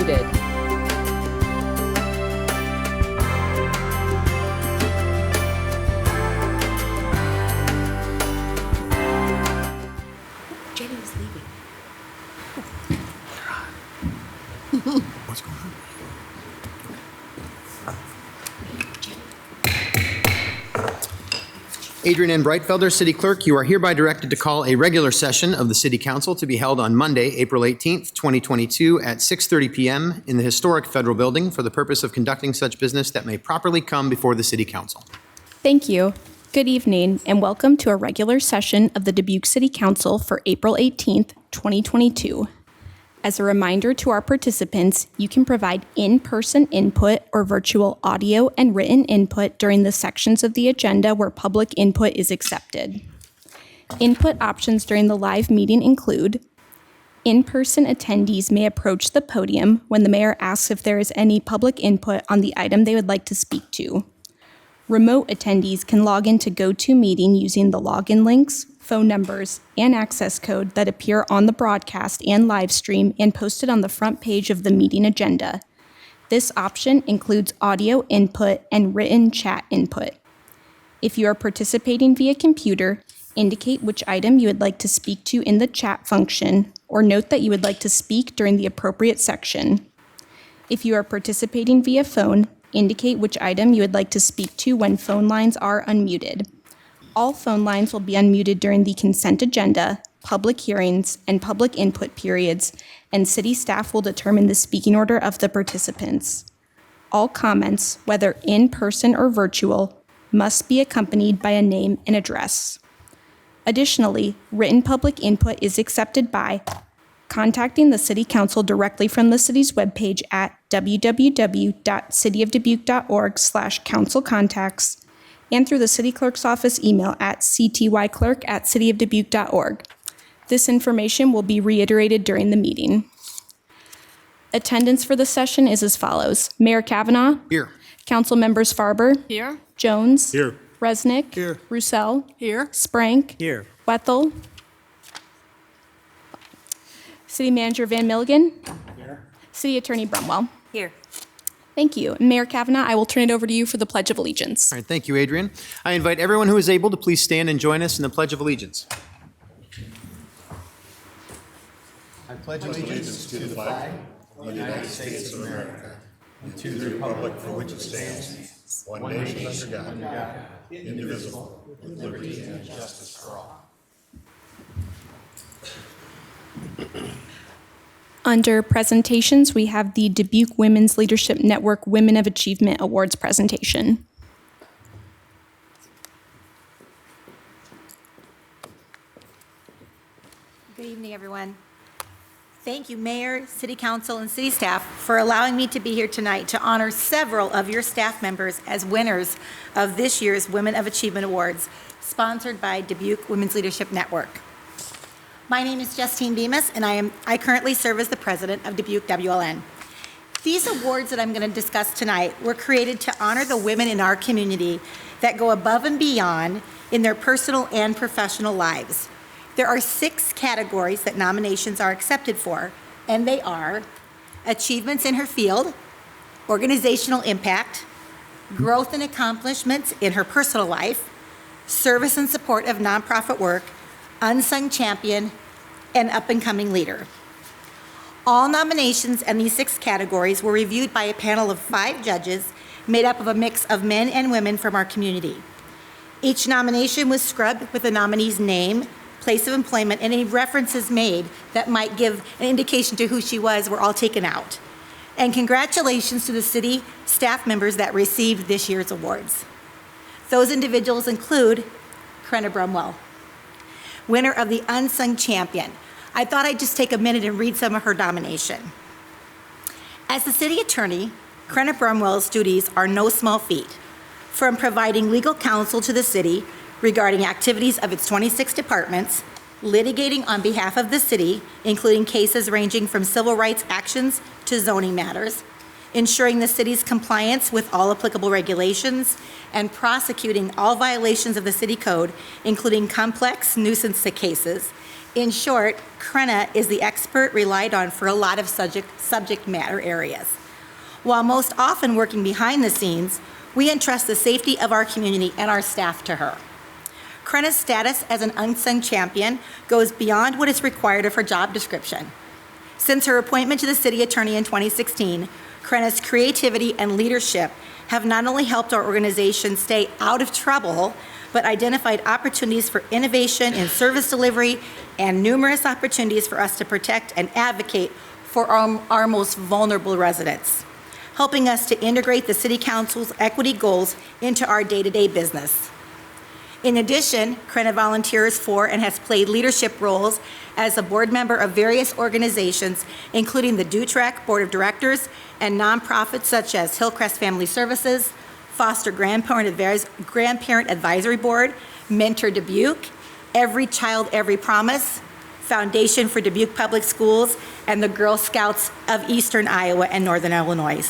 unmuted. Jenny's leaving. What's going on? Adrian N. Breitfelder, City Clerk, you are hereby directed to call a regular session of the City Council to be held on Monday, April 18th, 2022 at 6:30 p.m. in the historic Federal Building for the purpose of conducting such business that may properly come before the City Council. Thank you. Good evening, and welcome to a regular session of the Dubuque City Council for April 18th, 2022. As a reminder to our participants, you can provide in-person input or virtual audio and written input during the sections of the agenda where public input is accepted. Input options during the live meeting include: in-person attendees may approach the podium when the mayor asks if there is any public input on the item they would like to speak to. Remote attendees can log into GoToMeeting using the login links, phone numbers, and access code that appear on the broadcast and live stream and posted on the front page of the meeting agenda. This option includes audio input and written chat input. If you are participating via computer, indicate which item you would like to speak to in the chat function, or note that you would like to speak during the appropriate section. If you are participating via phone, indicate which item you would like to speak to when phone lines are unmuted. All phone lines will be unmuted during the consent agenda, public hearings, and public input periods, and city staff will determine the speaking order of the participants. All comments, whether in person or virtual, must be accompanied by a name and address. Additionally, written public input is accepted by contacting the City Council directly from the city's webpage at www.cityofdubuque.org/councilcontacts and through the City Clerk's office email at ctyclerk@cityofdubuque.org. This information will be reiterated during the meeting. Attendance for the session is as follows: Mayor Kavanaugh. Here. Council members Farber. Here. Jones. Here. Resnick. Here. Roussel. Here. Sprank. Here. Wethel. City Manager Van Milligan. Here. City Attorney Brumwell. Here. Thank you. Mayor Kavanaugh, I will turn it over to you for the Pledge of Allegiance. All right, thank you, Adrian. I invite everyone who is able to please stand and join us in the Pledge of Allegiance. I pledge allegiance To the flag of the United States of America and to the republic for which it stands, one nation under God, indivisible, with liberty and justice for all. Under presentations, we have the Dubuque Women's Leadership Network Women of Achievement Awards presentation. Good evening, everyone. Thank you, Mayor, City Council, and City staff for allowing me to be here tonight to honor several of your staff members as winners of this year's Women of Achievement Awards, sponsored by Dubuque Women's Leadership Network. My name is Justine Bemis, and I currently serve as the president of Dubuque WLN. These awards that I'm going to discuss tonight were created to honor the women in our community that go above and beyond in their personal and professional lives. There are 6 categories that nominations are accepted for, and they are achievements in her field, organizational impact, growth and accomplishments in her personal life, service and support of nonprofit work, unsung champion, and up-and-coming leader. All nominations in these 6 categories were reviewed by a panel of 5 judges made up of a mix of men and women from our community. Each nomination was scrubbed with the nominee's name, place of employment, and any references made that might give an indication to who she was were all taken out. And congratulations to the city staff members that received this year's awards. Those individuals include Krenna Brumwell, winner of the Unsung Champion. I thought I'd just take a minute and read some of her nomination. As the city attorney, Krenna Brumwell's duties are no small feat, from providing legal counsel to the city regarding activities of its 26 departments, litigating on behalf of the city, including cases ranging from civil rights actions to zoning matters, ensuring the city's compliance with all applicable regulations, and prosecuting all violations of the city code, including complex nuisance cases, In short, Crenna is the expert relied on for a lot of subject matter areas. While most often working behind the scenes, we entrust the safety of our community and our staff to her. Crenna's status as an unsung champion goes beyond what is required of her job description. Since her appointment to the city attorney in 2016, Crenna's creativity and leadership have not only helped our organization stay out of trouble, but identified opportunities for innovation in service delivery and numerous opportunities for us to protect and advocate for our most vulnerable residents, helping us to integrate the City Council's equity goals into our day-to-day business. In addition, Crenna volunteers for and has played leadership roles as a board member of various organizations, including the Dubuque Board of Directors and nonprofits such as Hillcrest Family Services, Foster Grandparent Advisory Board, Mentor Dubuque, Every Child, Every Promise, Foundation for Dubuque Public Schools, and the Girl Scouts of Eastern Iowa and Northern Illinois.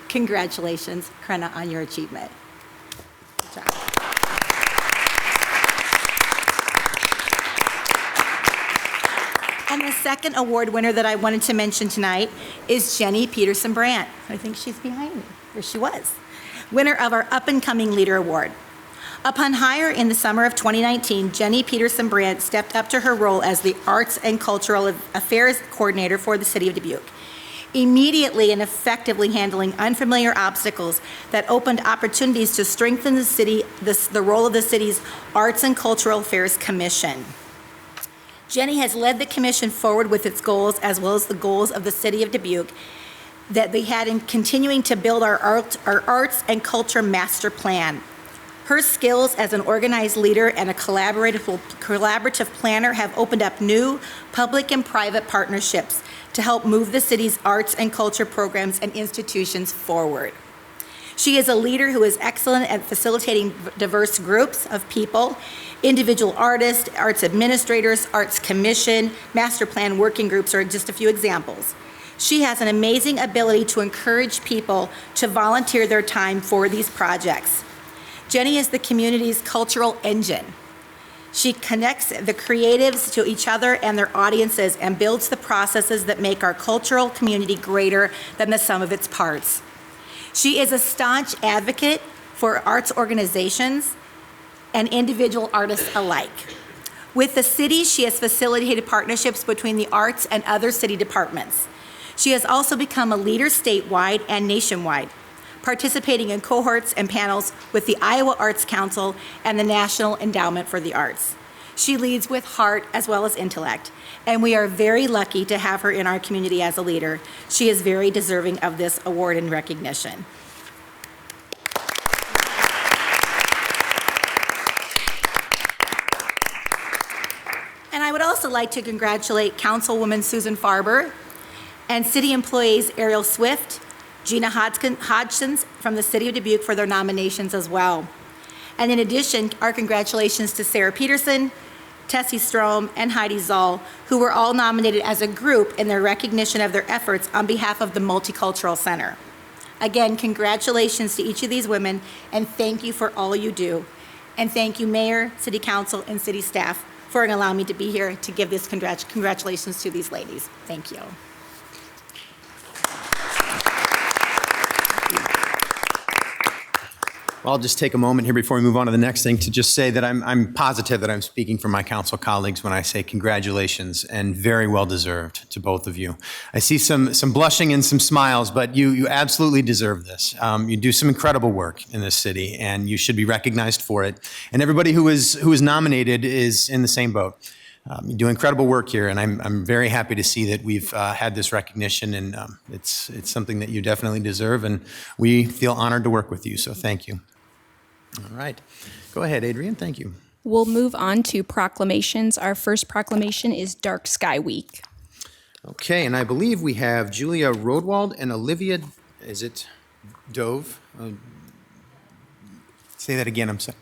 Congratulations, Crenna, on your achievement. Good job. And the second award winner that I wanted to mention tonight is Jenny Peterson Brandt. I think she's behind me, or she was. Winner of our Up and Coming Leader Award. Upon hire in the summer of 2019, Jenny Peterson Brandt stepped up to her role as the Arts and Cultural Affairs Coordinator for the City of Dubuque, immediately and effectively handling unfamiliar obstacles that opened opportunities to strengthen the role of the city's Arts and Cultural Affairs Commission. Jenny has led the commission forward with its goals as well as the goals of the City of Dubuque that they had in continuing to build our arts and culture master plan. Her skills as an organized leader and a collaborative planner have opened up new public and private partnerships to help move the city's arts and culture programs and institutions forward. She is a leader who is excellent at facilitating diverse groups of people, individual artists, arts administrators, arts commission, master plan working groups are just a few examples. She has an amazing ability to encourage people to volunteer their time for these projects. Jenny is the community's cultural engine. She connects the creatives to each other and their audiences and builds the processes that make our cultural community greater than the sum of its parts. She is a staunch advocate for arts organizations and individual artists alike. With the city, she has facilitated partnerships between the arts and other city departments. She has also become a leader statewide and nationwide, participating in cohorts and panels with the Iowa Arts Council and the National Endowment for the Arts. She leads with heart as well as intellect, and we are very lucky to have her in our community as a leader. She is very deserving of this award and recognition. And I would also like to congratulate Councilwoman Susan Farber and city employees Ariel Swift, Gina Hodgson from the City of Dubuque for their nominations as well. And in addition, our congratulations to Sarah Peterson, Tessie Strom, and Heidi Zoll, who were all nominated as a group in their recognition of their efforts on behalf of the Multicultural Center. Again, congratulations to each of these women, and thank you for all you do. And thank you, Mayor, City Council, and City staff for allowing me to be here to give this congratulations to these ladies. Thank you. Well, I'll just take a moment here before we move on to the next thing to just say that I'm positive that I'm speaking for my council colleagues when I say congratulations and very well deserved to both of you. I see some blushing and some smiles, but you absolutely deserve this. You do some incredible work in this city, and you should be recognized for it. And everybody who is nominated is in the same boat. You do incredible work here, and I'm very happy to see that we've had this recognition, and it's something that you definitely deserve, and we feel honored to work with you. So thank you. All right. Go ahead, Adrian. Thank you. We'll move on to proclamations. Our first proclamation is Dark Sky Week. Okay, and I believe we have Julia Rodwald and Olivia, is it Dove? Say that again, I'm sorry.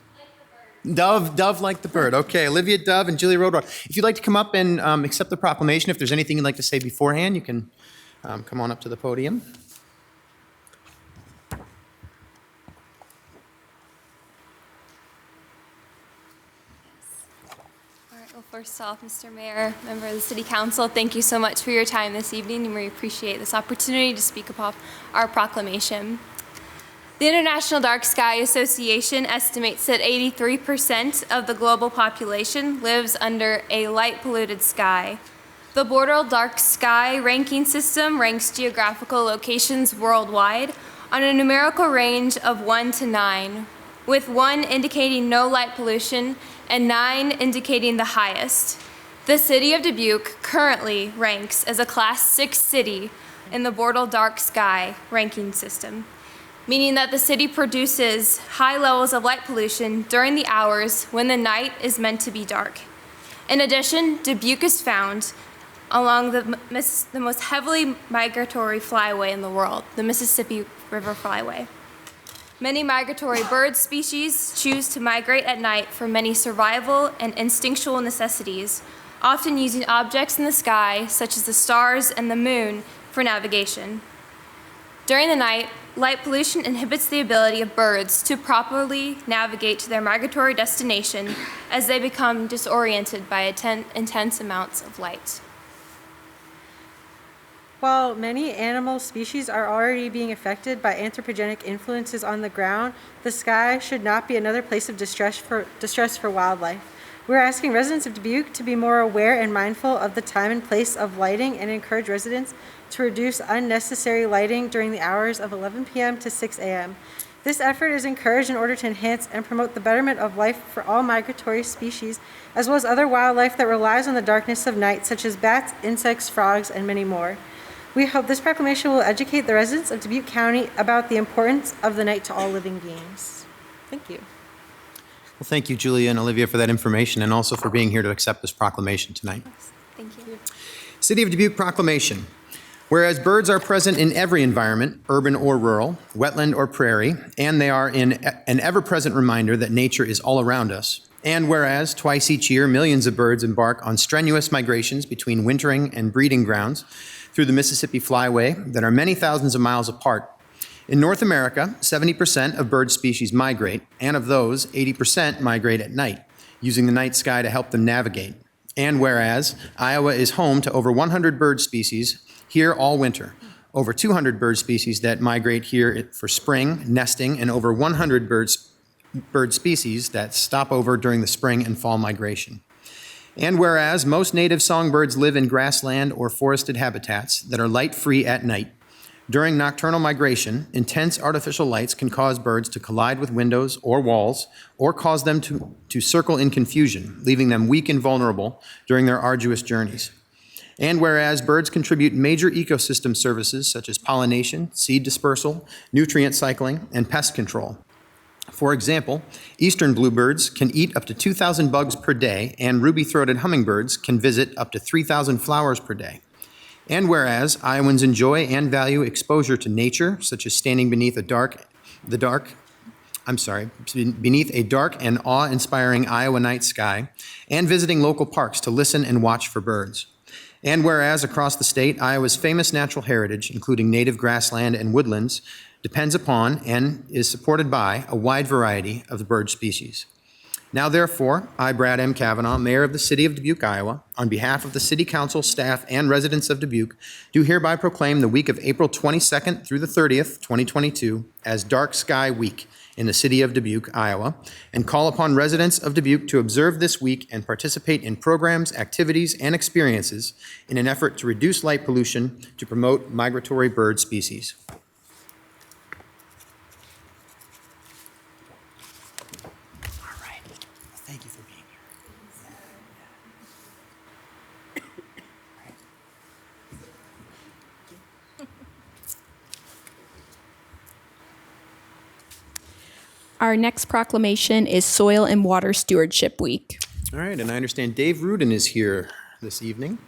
Dove like the bird. Okay, Olivia Dove and Julia Rodwald. If you'd like to come up and accept the proclamation, if there's anything you'd like to say beforehand, you can come on up to the podium. First off, Mr. Mayor, member of the City Council, thank you so much for your time this evening, and we appreciate this opportunity to speak about our proclamation. The International Dark Sky Association estimates that 83% of the global population lives under a light-polluted sky. The Borderal Dark Sky ranking system ranks geographical locations worldwide on a numerical range of 1 to 9, with 1 indicating no light pollution and 9 indicating the highest. The city of Dubuque currently ranks as a Class 6 city in the Borderal Dark Sky ranking system, meaning that the city produces high levels of light pollution during the hours when the night is meant to be dark. In addition, Dubuque is found along the most heavily migratory flyway in the world, the Mississippi River Flyway. Many migratory bird species choose to migrate at night for many survival and instinctual necessities, often using objects in the sky, such as the stars and the moon, for navigation. During the night, light pollution inhibits the ability of birds to properly navigate to their migratory destination as they become disoriented by intense amounts of light. While many animal species are already being affected by anthropogenic influences on the ground, the sky should not be another place of distress for wildlife. We're asking residents of Dubuque to be more aware and mindful of the time and place of lighting and encourage residents to reduce unnecessary lighting during the hours of 11 p.m. to 6 a.m. This effort is encouraged in order to enhance and promote the betterment of life for all migratory species, as well as other wildlife that relies on the darkness of night, such as bats, insects, frogs, and many more. We hope this proclamation will educate the residents of Dubuque County about the importance of the night to all living beings. Thank you. Well, thank you, Julia and Olivia, for that information and also for being here to accept this proclamation tonight. Thank you. City of Dubuque Proclamation. Whereas birds are present in every environment, urban or rural, wetland or prairie, and they are an ever-present reminder that nature is all around us. And whereas twice each year, millions of birds embark on strenuous migrations between wintering and breeding grounds through the Mississippi Flyway that are many thousands of miles apart. In North America, 70% of bird species migrate, and of those, 80% migrate at night, using the night sky to help them navigate. And whereas Iowa is home to over 100 bird species here all winter, over 200 bird species that migrate here for spring, nesting, and over 100 bird species that stop over during the spring and fall migration. And whereas most native songbirds live in grassland or forested habitats that are light-free at night, during nocturnal migration, intense artificial lights can cause birds to collide with windows or walls or cause them to circle in confusion, leaving them weak and vulnerable during their arduous journeys. And whereas birds contribute major ecosystem services such as pollination, seed dispersal, nutrient cycling, and pest control. For example, eastern bluebirds can eat up to 2,000 bugs per day, and ruby-throated hummingbirds can visit up to 3,000 flowers per day. And whereas Iowans enjoy and value exposure to nature, such as standing beneath a dark and awe-inspiring Iowa night sky, and visiting local parks to listen and watch for birds. And whereas across the state, Iowa's famous natural heritage, including native grassland and woodlands, depends upon and is supported by a wide variety of the bird species. Now therefore, I, Brad M. Kavanaugh, Mayor of the City of Dubuque, Iowa, on behalf of the City Council, staff, and residents of Dubuque, do hereby proclaim the week of April 22nd through the 30th, 2022, as Dark Sky Week in the City of Dubuque, Iowa, and call upon residents of Dubuque to observe this week and participate in programs, activities, and experiences in an effort to reduce light pollution to promote migratory bird species. Thank you for being here. Our next proclamation is Soil and Water Stewardship Week. All right, and I understand Dave Rudin is here this evening.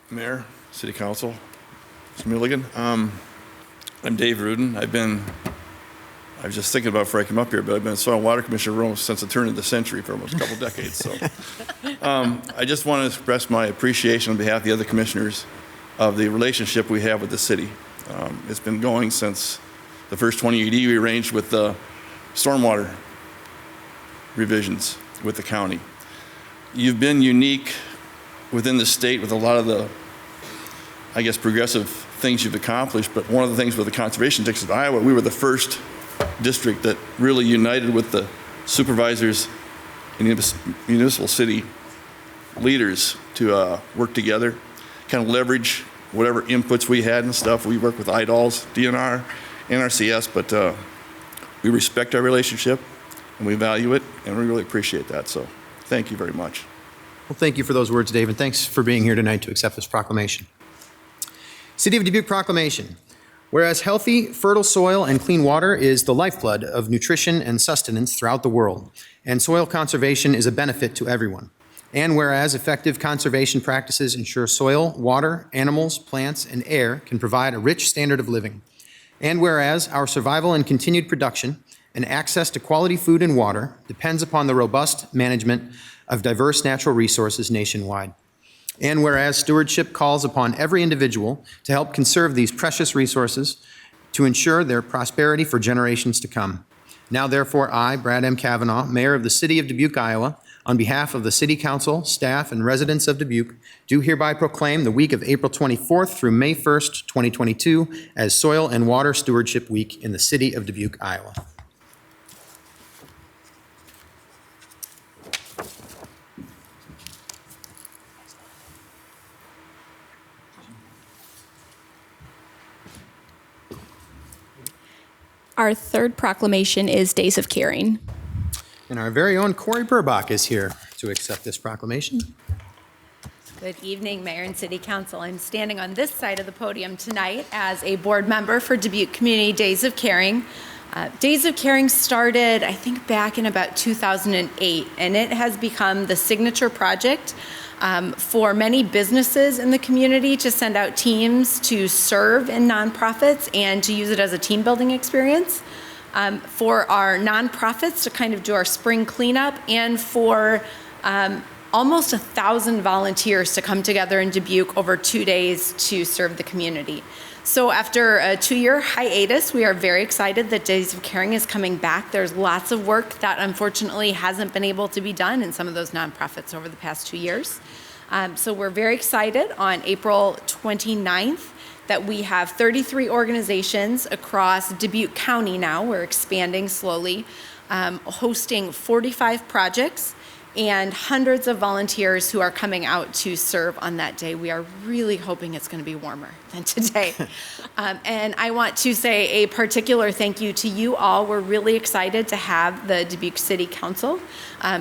Mayor, City Council, Mr. Milligan. I'm Dave Rudin. I was just thinking about before I came up here, but I've been Soil and Water Commissioner almost since the turn of the century for almost a couple decades. So I just want to express my appreciation on behalf of the other commissioners of the relationship we have with the city. It's been going since the first 2080 we arranged with the stormwater revisions with the county. You've been unique within the state with a lot of the, I guess, progressive things you've accomplished, but one of the things with the conservation districts of Iowa, we were the first district that really united with the supervisors and municipal city leaders to work together, kind of leverage whatever inputs we had and stuff. We work with IDOLS, DNR, NRCS, but we respect our relationship and we value it, and we really appreciate that. So thank you very much. Well, thank you for those words, Dave, and thanks for being here tonight to accept this proclamation. City of Dubuque Proclamation. Whereas healthy, fertile soil and clean water is the lifeblood of nutrition and sustenance throughout the world, and soil conservation is a benefit to everyone. And whereas effective conservation practices ensure soil, water, animals, plants, and air can provide a rich standard of living. And whereas our survival and continued production and access to quality food and water depends upon the robust management of diverse natural resources nationwide. And whereas stewardship calls upon every individual to help conserve these precious resources to ensure their prosperity for generations to come. Now, therefore, I, Brad M. Kavanaugh, Mayor of the City of Dubuque, Iowa, on behalf of the City Council, staff, and residents of Dubuque, do hereby proclaim the week of April 24th through May 1st, 2022, as Soil and Water Stewardship Week in the City of Dubuque, Iowa. Our third proclamation is Days of Caring. And our very own Corey Burbach is here to accept this proclamation. Good evening, Mayor and City Council. I'm standing on this side of the podium tonight as a board member for Dubuque Community Days of Caring. Days of Caring started, I think, back in about 2008, and it has become the signature project for many businesses in the community to send out teams to serve in nonprofits and to use it as a team building experience. For our nonprofits to kind of do our spring cleanup, and for almost 1,000 volunteers to come together in Dubuque over 2 days to serve the community. So after a 2-year hiatus, we are very excited that Days of Caring is coming back. There's lots of work that unfortunately hasn't been able to be done in some of those nonprofits over the past 2 years. So we're very excited on April 29th that we have 33 organizations across Dubuque County now. We're expanding slowly, hosting 45 projects and hundreds of volunteers who are coming out to serve on that day. We are really hoping it's going to be warmer than today. And I want to say a particular thank you to you all. We're really excited to have the Dubuque City Council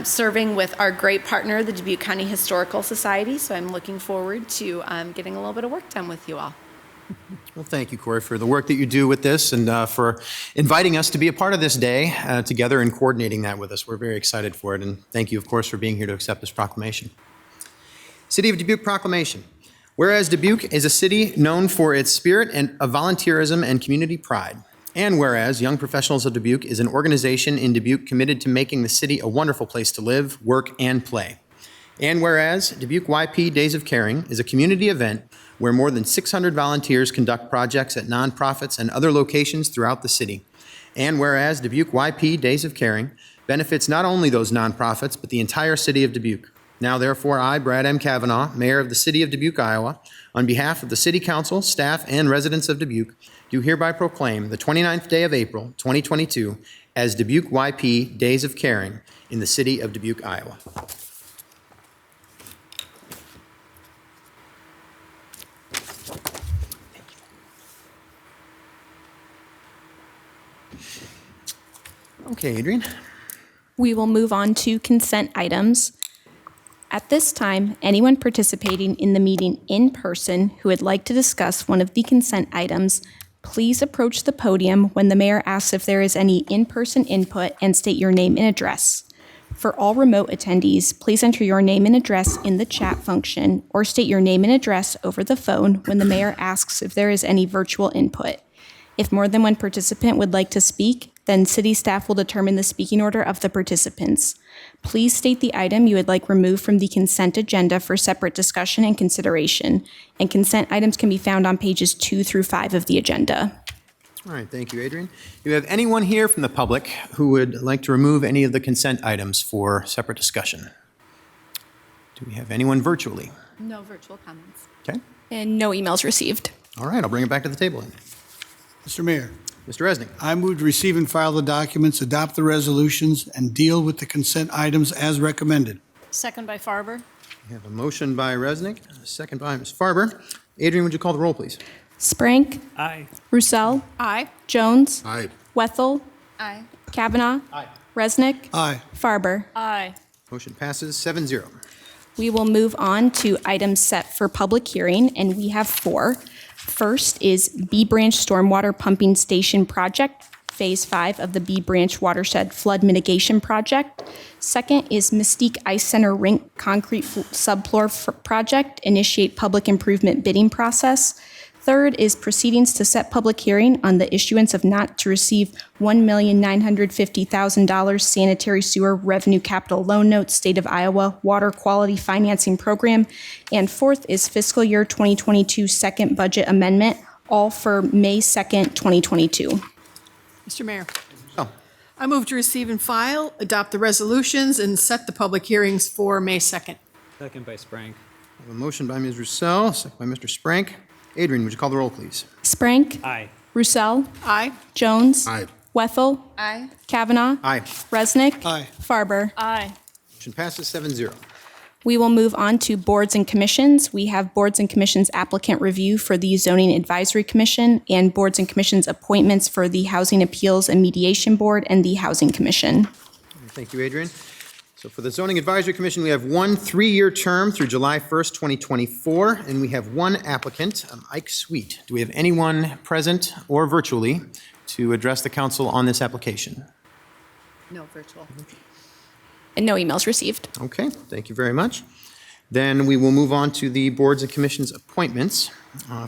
serving with our great partner, the Dubuque County Historical Society. So I'm looking forward to getting a little bit of work done with you all. Well, thank you, Corey, for the work that you do with this and for inviting us to be a part of this day together and coordinating that with us. We're very excited for it, and thank you, of course, for being here to accept this proclamation. City of Dubuque Proclamation. Whereas Dubuque is a city known for its spirit of volunteerism and community pride, and whereas Young Professionals of Dubuque is an organization in Dubuque committed to making the city a wonderful place to live, work, and play. And whereas Dubuque YP Days of Caring is a community event where more than 600 volunteers conduct projects at nonprofits and other locations throughout the city. And whereas Dubuque YP Days of Caring benefits not only those nonprofits, but the entire city of Dubuque. Now, therefore, I, Brad M. Kavanaugh, Mayor of the City of Dubuque, Iowa, on behalf of the City Council, staff, and residents of Dubuque, do hereby proclaim the 29th day of April, 2022, as Dubuque YP Days of Caring in the City of Dubuque, Iowa. Okay, Adrian. We will move on to consent items. At this time, anyone participating in the meeting in person who would like to discuss one of the consent items, please approach the podium when the mayor asks if there is any in-person input and state your name and address. For all remote attendees, please enter your name and address in the chat function or state your name and address over the phone when the mayor asks if there is any virtual input. If more than one participant would like to speak, Then city staff will determine the speaking order of the participants. Please state the item you would like removed from the consent agenda for separate discussion and consideration. And consent items can be found on pages 2 through 5 of the agenda. All right, thank you, Adrian. Do we have anyone here from the public who would like to remove any of the consent items for separate discussion? Do we have anyone virtually? No virtual comments. Okay. And no emails received. All right, I'll bring it back to the table then. Mr. Mayor, Mr. Resnick. I move to receive and file the documents, adopt the resolutions, and deal with the consent items as recommended. Second by Farber. We have a motion by Resnick, a second by Ms. Farber. Adrian, would you call the roll, please? Sprank. Aye. Roussel. Aye. Jones. Aye. Wethel. Aye. Kavanaugh. Resnick. Aye. Farber. Aye. Motion passes 7-0. We will move on to items set for public hearing, and we have 4. First is B Branch Stormwater Pumping Station Project, Phase 5 of the B Branch Watershed Flood Mitigation Project. Second is Mystique Ice Center Rink Concrete Subfloor Project, initiate public improvement bidding process. Third is proceedings to set public hearing on the issuance of not to receive $1,950,000 sanitary sewer revenue capital loan notes, State of Iowa Water Quality Financing Program. And fourth is fiscal year 2022 second budget amendment, all for May 2nd, 2022. Mr. Mayor, Oh, I move to receive and file, adopt the resolutions, and set the public hearings for May 2nd. Second by Sprank. I have a motion by Ms. Roussel, second by Mr. Sprank. Adrian, would you call the roll, please? Sprank. Aye. Roussel. Aye. Jones. Aye. Wethel. Aye. Kavanaugh. Aye. Resnick. Aye. Farber. Aye. Motion passes 7-0. We will move on to boards and commissions. We have boards and commissions applicant review for the Zoning Advisory Commission and boards and commissions appointments for the Housing Appeals and Mediation Board and the Housing Commission. Thank you, Adrian. So for the Zoning Advisory Commission, we have one 3-year term through July 1st, 2024, and we have one applicant, Ike Sweet. Do we have anyone present or virtually to address the council on this application? No virtual. And no emails received. Okay, thank you very much. Then we will move on to the boards and commissions appointments.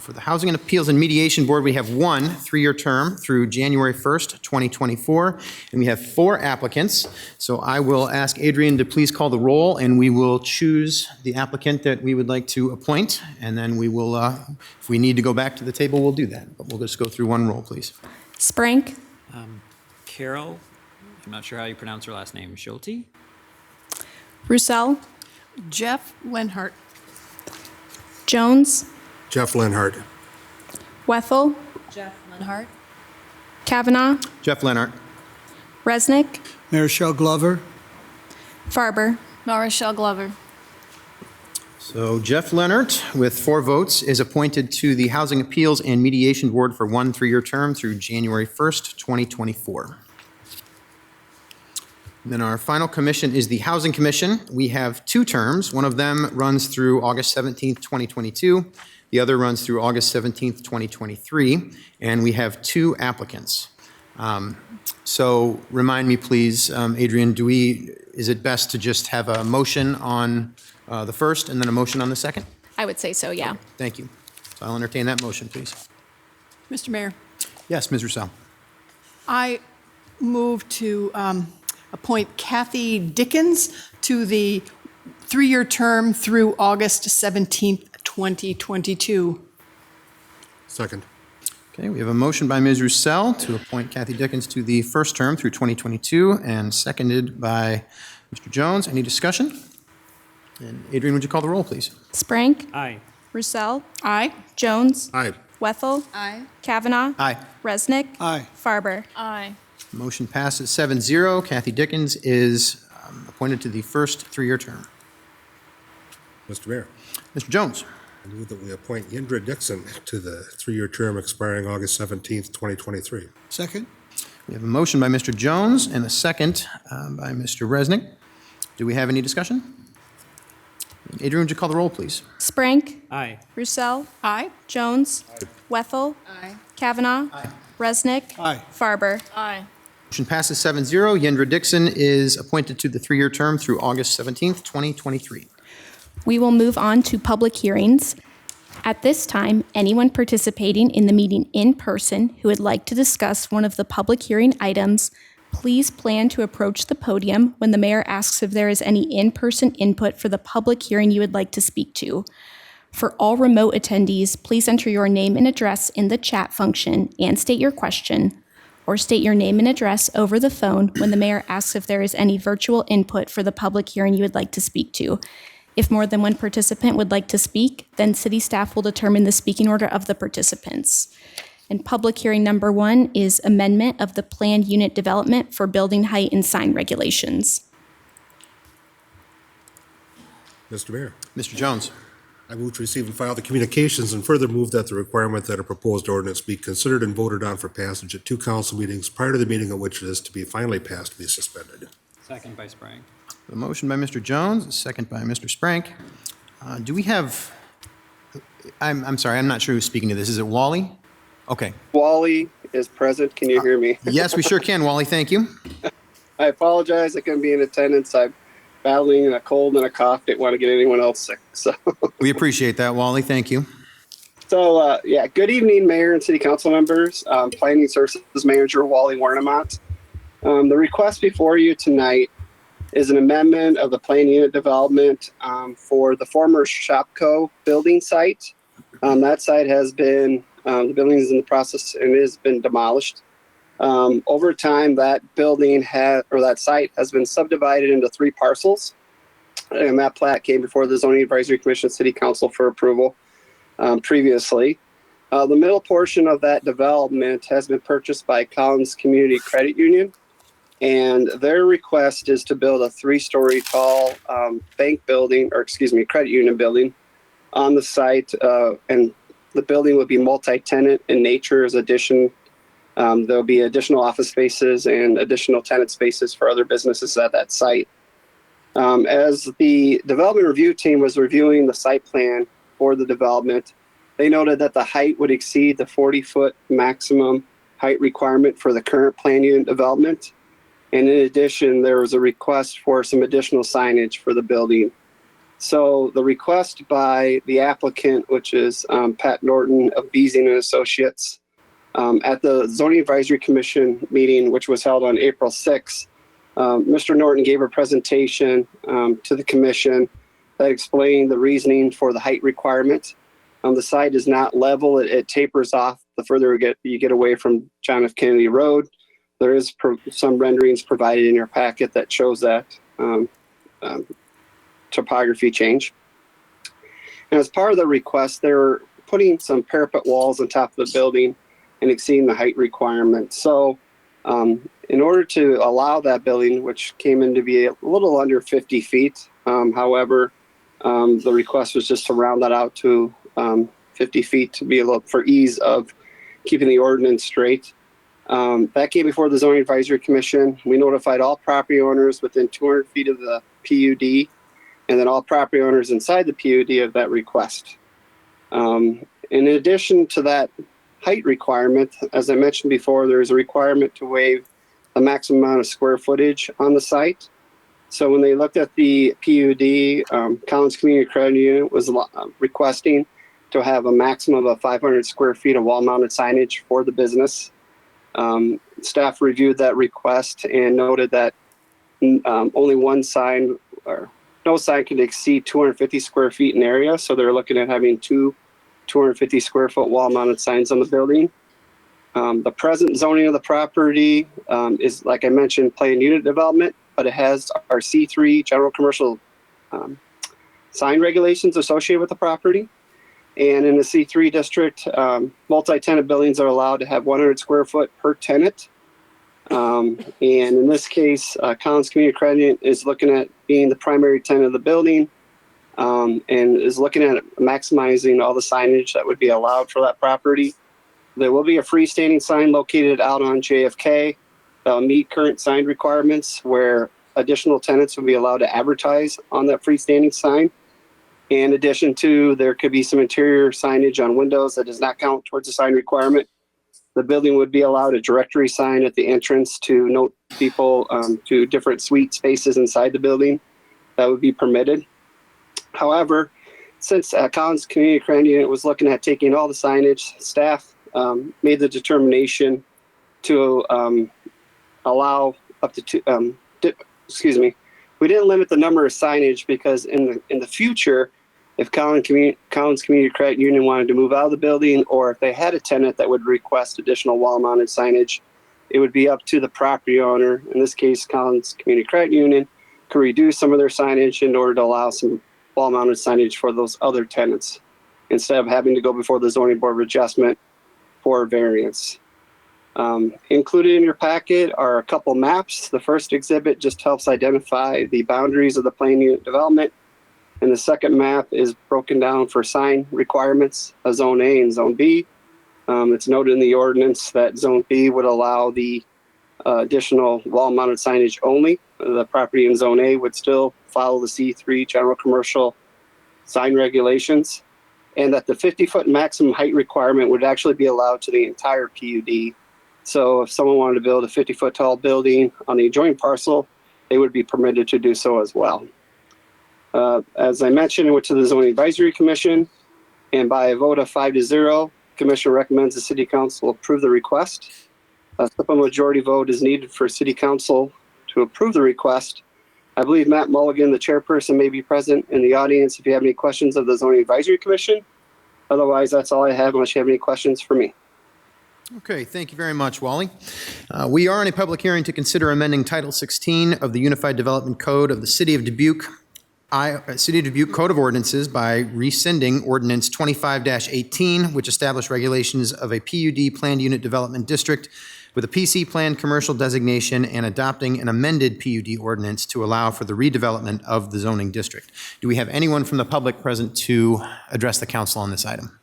For the Housing and Appeals and Mediation Board, we have one 3-year term through January 1st, 2024, and we have 4 applicants. So I will ask Adrian to please call the roll, and we will choose the applicant that we would like to appoint, and then we will, if we need to go back to the table, we'll do that. But we'll just go through one roll, please. Sprank. Carol, I'm not sure how you pronounce her last name, Schulte? Roussel. Jeff Lenhart. Jones. Jeff Lenhart. Wethel. Jeff Lenhart. Kavanaugh. Jeff Lenhart. Resnick. Marichelle Glover. Farber. Marichelle Glover. So Jeff Lenhart, with 4 votes, is appointed to the Housing Appeals and Mediation Board for one 3-year term through January 1st, 2024. And then our final commission is the Housing Commission. We have 2 terms. One of them runs through August 17th, 2022. The other runs through August 17th, 2023. And we have 2 applicants. So remind me, please, Adrian, is it best to just have a motion on the first and then a motion on the second? I would say so, yeah. Thank you. So I'll entertain that motion, please. Mr. Mayor, Yes, Ms. Roussel. I move to appoint Kathy Dickens to the 3-year term through August 17th, 2022. Second. Okay, we have a motion by Ms. Roussel to appoint Kathy Dickens to the first term through 2022 and seconded by Mr. Jones. Any discussion? And Adrian, would you call the roll, please? Sprank. Aye. Roussel. Aye. Jones. Aye. Wethel. Aye. Kavanaugh. Aye. Resnick. Aye. Farber. Aye. Motion passes 7-0. Kathy Dickens is appointed to the first 3-year term. Mr. Mayor, Mr. Jones. I move that we appoint Yindra Dixon to the 3-year term expiring August 17th, 2023. Second. We have a motion by Mr. Jones and a second by Mr. Resnick. Do we have any discussion? Adrian, would you call the roll, please? Sprank. Aye. Roussel. Aye. Jones. Wethel. Aye. Kavanaugh. Resnick. Aye. Farber. Aye. Motion passes 7-0. Yindra Dixon is appointed to the 3-year term through August 17th, 2023. We will move on to public hearings. At this time, anyone participating in the meeting in person who would like to discuss one of the public hearing items, please plan to approach the podium when the mayor asks if there is any in-person input for the public hearing you would like to speak to. For all remote attendees, please enter your name and address in the chat function and state your question, or state your name and address over the phone when the mayor asks if there is any virtual input for the public hearing you would like to speak to. If more than one participant would like to speak, then city staff will determine the speaking order of the participants. And public hearing number 1 is amendment of the planned unit development for building height and sign regulations. Mr. Mayor, Mr. Jones. I move to receive and file the communications and further move that the requirement that a proposed ordinance be considered and voted on for passage at 2 council meetings prior to the meeting at which it is to be finally passed be suspended. Second by Sprang. A motion by Mr. Jones, a second by Mr. Sprank. Do we have, I'm sorry, I'm not sure who's speaking to this. Is it Wally? Okay. Wally is present. Can you hear me? Yes, we sure can, Wally. Thank you. I apologize. I couldn't be in attendance. I'm battling a cold and a cough. Didn't want to get anyone else sick. So We appreciate that, Wally. Thank you. So, good evening, Mayor and City Council members. Planning Services Manager Wally Warnemont. The request before you tonight is an amendment of the planned unit development for the former Shopco building site. That site has been, the building is in the process and it has been demolished. Over time, that that site has been subdivided into 3 parcels. And that plat came before the Zoning Advisory Commission City Council for approval previously. The middle portion of that development has been purchased by Collins Community Credit Union. And their request is to build a 3-story tall credit union building on the site. And the building will be multi-tenant in nature as addition. There'll be additional office spaces and additional tenant spaces for other businesses at that site. As the development review team was reviewing the site plan for the development, they noted that the height would exceed the 40-foot maximum height requirement for the current planned unit development. And in addition, there was a request for some additional signage for the building. So the request by the applicant, which is Pat Norton of Beasing and Associates, at the Zoning Advisory Commission meeting, which was held on April 6th, Mr. Norton gave a presentation to the commission that explained the reasoning for the height requirement. The site is not level. It tapers off the further you get away from John F. Kennedy Road. There is some renderings provided in your packet that shows that topography change. And as part of the request, they were putting some parapet walls on top of the building and exceeding the height requirement. So in order to allow that building, which came in to be a little under 50 feet, however, the request was just to round that out to 50 feet to be for ease of keeping the ordinance straight. That came before the Zoning Advisory Commission. We notified all property owners within 200 feet of the PUD, and then all property owners inside the PUD of that request. In addition to that height requirement, as I mentioned before, there is a requirement to waive the maximum amount of square footage on the site. So when they looked at the PUD, Collins Community Credit Union was requesting to have a maximum of 500 square feet of wall-mounted signage for the business. Staff reviewed that request and noted that only one sign or no sign can exceed 250 square feet in area. So they're looking at having 2 250 square foot wall mounted signs on the building. The present zoning of the property is, like I mentioned, planned unit development, but it has our C3 general commercial sign regulations associated with the property. And in the C3 district, multi-tenant buildings are allowed to have 100 square foot per tenant. And in this case, Collins Community Credit Union is looking at being the primary tenant of the building and is looking at maximizing all the signage that would be allowed for that property. There will be a freestanding sign located out on JFK that will meet current sign requirements, where additional tenants will be allowed to advertise on that freestanding sign. In addition to, there could be some interior signage on windows that does not count towards the sign requirement. The building would be allowed a directory sign at the entrance to note people to different suite spaces inside the building. That would be permitted. However, since Collins Community Credit Unit was looking at taking all the signage, staff made the determination to allow up to two. We didn't limit the number of signage because in the future, if Collins Community Credit Union wanted to move out of the building, or if they had a tenant that would request additional wall-mounted signage, it would be up to the property owner. In this case, Collins Community Credit Union could reduce some of their signage in order to allow some wall-mounted signage for those other tenants, instead of having to go before the zoning board of adjustment for variance. Included in your packet are a couple maps. The first exhibit just helps identify the boundaries of the planned unit development, and the second map is broken down for sign requirements of Zone A and Zone B. It's noted in the ordinance that Zone B would allow the additional wall-mounted signage only. The property in Zone A would still follow the C3 general commercial sign regulations, and that the 50-foot maximum height requirement would actually be allowed to the entire PUD. So if someone wanted to build a 50-foot tall building on the adjoining parcel, they would be permitted to do so as well. As I mentioned, it went to the Zoning Advisory Commission, and by a vote of 5-0, Commission recommends the City Council approve the request. A simple majority vote is needed for City Council to approve the request. I believe Matt Mulligan, the chairperson, may be present in the audience if you have any questions of the Zoning Advisory Commission. Otherwise, that's all I have, unless you have any questions for me. Okay, thank you very much, Wally. We are in a public hearing to consider amending Title 16 of the Unified Development Code of the City of Dubuque, City of Dubuque Code of Ordinances by rescinding Ordinance 25-18, which established regulations of a PUD planned unit development district with a PC planned commercial designation, and adopting an amended PUD ordinance to allow for the redevelopment of the zoning district. Do we have anyone from the public present to address the council on this item?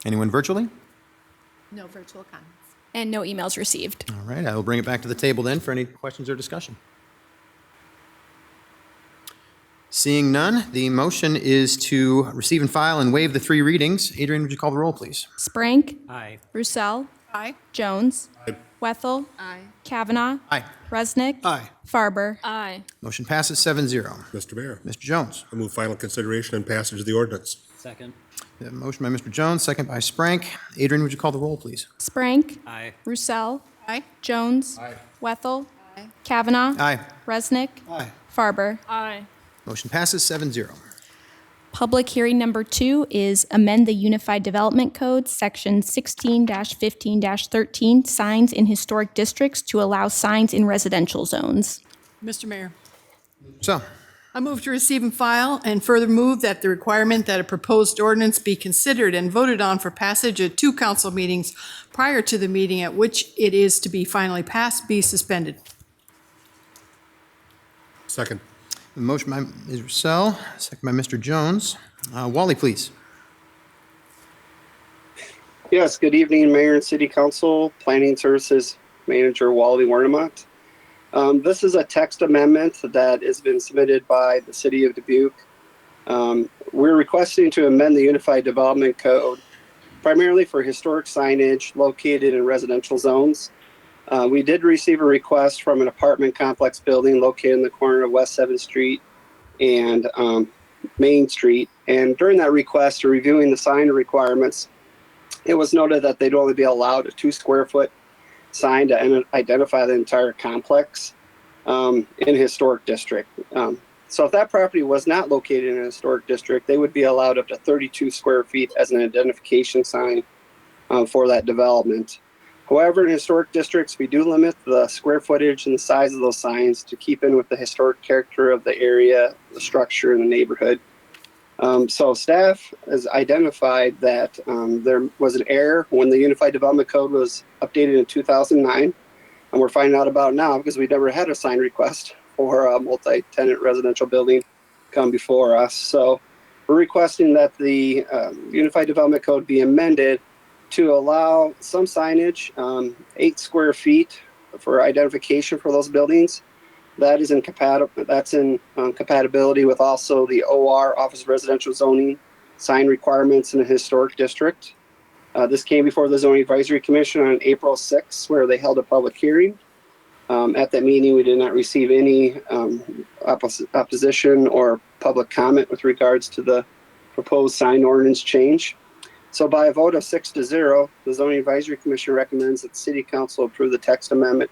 Anyone virtually? No virtual comments. And no emails received. All right, I will bring it back to the table then for any questions or discussion. Seeing none, the motion is to receive and file and waive the 3 readings. Adrian, would you call the roll, please? Sprank. Aye. Roussel. Aye. Jones. Aye. Wethel. Aye. Kavanaugh. Aye. Resnick. Aye. Farber. Aye. Motion passes 7-0. Mr. Mayor, Mr. Jones. I move final consideration and passage of the ordinance. Second. We have a motion by Mr. Jones, second by Sprank. Adrian, would you call the roll, please? Sprank. Aye. Roussel. Aye. Jones. Aye. Wethel. Aye. Kavanaugh. Aye. Resnick. Aye. Farber. Aye. Motion passes 7-0. Public hearing number 2 is amend the Unified Development Code, Section 16-15-13, signs in historic districts to allow signs in residential zones. Mr. Mayor, So, I move to receive and file, and further move that the requirement that a proposed ordinance be considered and voted on for passage at 2 council meetings prior to the meeting at which it is to be finally passed be suspended. Second. the motion by Ms. Roussel, second by Mr. Jones. Wally, please. Yes, good evening, Mayor and City Council, Planning Services Manager Wally Wernemont. This is a text amendment that has been submitted by the City of Dubuque. We're requesting to amend the Unified Development Code primarily for historic signage located in residential zones. We did receive a request from an apartment complex building located in the corner of West 7th Street and Main Street. And during that request, reviewing the sign requirements, it was noted that they'd only be allowed a 2-square-foot sign to identify the entire complex in a historic district. So if that property was not located in a historic district, they would be allowed up to 32 square feet as an identification sign for that development. However, in historic districts, we do limit the square footage and the size of those signs to keep in with the historic character of the area, the structure, and the neighborhood. So staff has identified that there was an error when the Unified Development Code was updated in 2009, and we're finding out about it now because we never had a sign request for a multi-tenant residential building come before us. So we're requesting that the Unified Development Code be amended to allow some signage, 8 square feet for identification for those buildings. That is in compatibility with also the OR, Office Residential Zoning, sign requirements in a historic district. This came before the Zoning Advisory Commission on April 6th, where they held a public hearing. At that meeting, we did not receive any opposition or public comment with regards to the proposed sign ordinance change. So by a vote of 6-0, the Zoning Advisory Commission recommends that the City Council approve the text amendment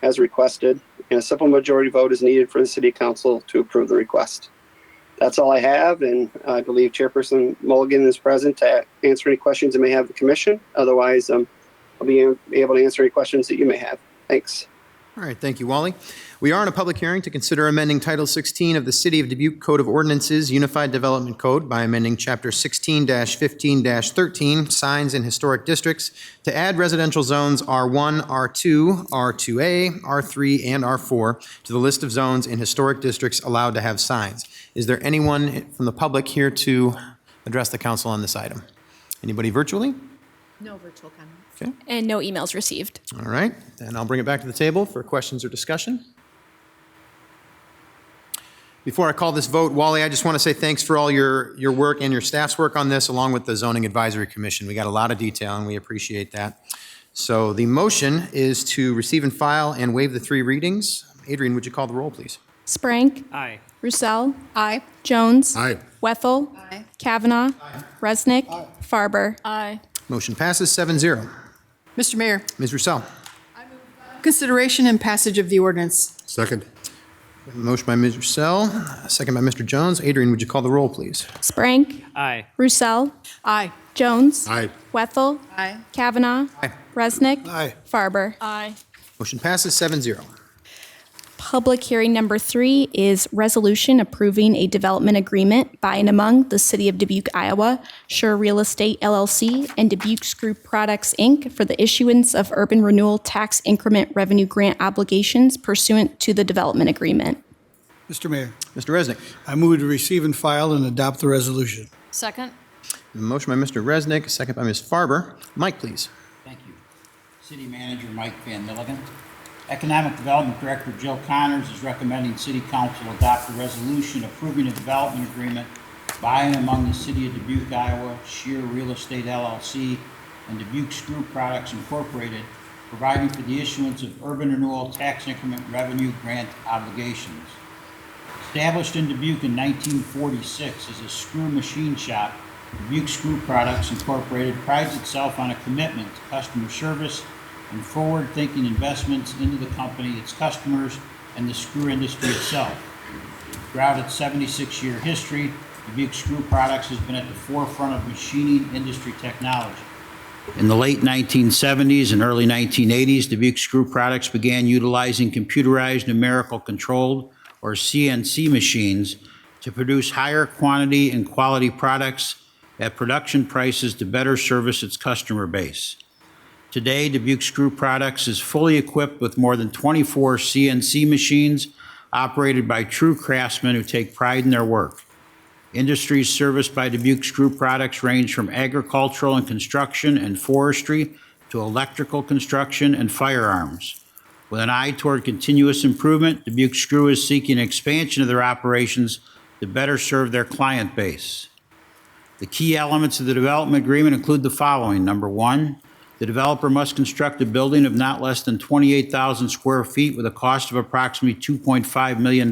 as requested, and a simple majority vote is needed for the City Council to approve the request. That's all I have, and I believe Chairperson Mulligan is present to answer any questions that may have the Commission. Otherwise, I'll be able to answer any questions that you may have. Thanks. All right, thank you, Wally. We are in a public hearing to consider amending Title 16 of the City of Dubuque Code of Ordinances Unified Development Code by amending Chapter 16-15-13, Signs in Historic Districts, to add residential zones R1, R2, R2A, R3, and R4 to the list of zones in historic districts allowed to have signs. Is there anyone from the public here to address the council on this item? Anybody virtually? No virtual comments. Okay. And no emails received. All right, then I'll bring it back to the table for questions or discussion. Before I call this vote, Wally, I just want to say thanks for all your work and your staff's work on this, along with the Zoning Advisory Commission. We got a lot of detail, and we appreciate that. So the motion is to receive and file and waive the 3 readings. Adrian, would you call the roll, please? Sprank. Aye. Roussel. Aye. Jones. Aye. Wethel. Aye. Kavanaugh. Resnick. Farber. Aye. Motion passes 7-0. Mr. Mayor, Ms. Roussel. consideration and passage of the ordinance. Second. Motion by Ms. Roussel, second by Mr. Jones. Adrian, would you call the roll, please? Sprank. Aye. Roussel. Aye. Jones. Aye. Wethel. Aye. Kavanaugh. Aye. Resnick. Aye. Farber. Aye. Motion passes 7-0. Public hearing number 3 is resolution approving a development agreement by and among the City of Dubuque, Iowa, Sure Real Estate LLC, and Dubuque Group Products, Inc. for the issuance of urban renewal tax increment revenue grant obligations pursuant to the development agreement. Mr. Mayor, Mr. Resnick. I move to receive and file and adopt the resolution. Second. Motion by Mr. Resnick, second by Ms. Farber. Mike, please. Thank you. City Manager Mike Van Milligan. Economic Development Director Jill Connors is recommending City Council adopt a resolution approving a development agreement by and among the City of Dubuque, Iowa, Shear Real Estate LLC, and Dubuque Screw Products Incorporated, providing for the issuance of urban renewal tax increment revenue grant obligations. Established in Dubuque in 1946 as a screw machine shop, Dubuque Screw Products Incorporated prides itself on a commitment to customer service and forward-thinking investments into the company, its customers, and the screw industry itself. Throughout its 76-year history, Dubuque Screw Products has been at the forefront of machining industry technology. In the late 1970s and early 1980s, Dubuque Screw Products began utilizing computerized numerical controlled, or CNC machines, to produce higher quantity and quality products at production prices to better service its customer base. Today, Dubuque Screw Products is fully equipped with more than 24 CNC machines operated by true craftsmen who take pride in their work. Industries serviced by Dubuque Screw Products range from agricultural and construction and forestry to electrical construction and firearms. With an eye toward continuous improvement, Dubuque Screw is seeking expansion of their operations to better serve their client base. The key elements of the development agreement include the following. Number 1, the developer must construct a building of not less than 28,000 square feet with a cost of approximately $2.5 million.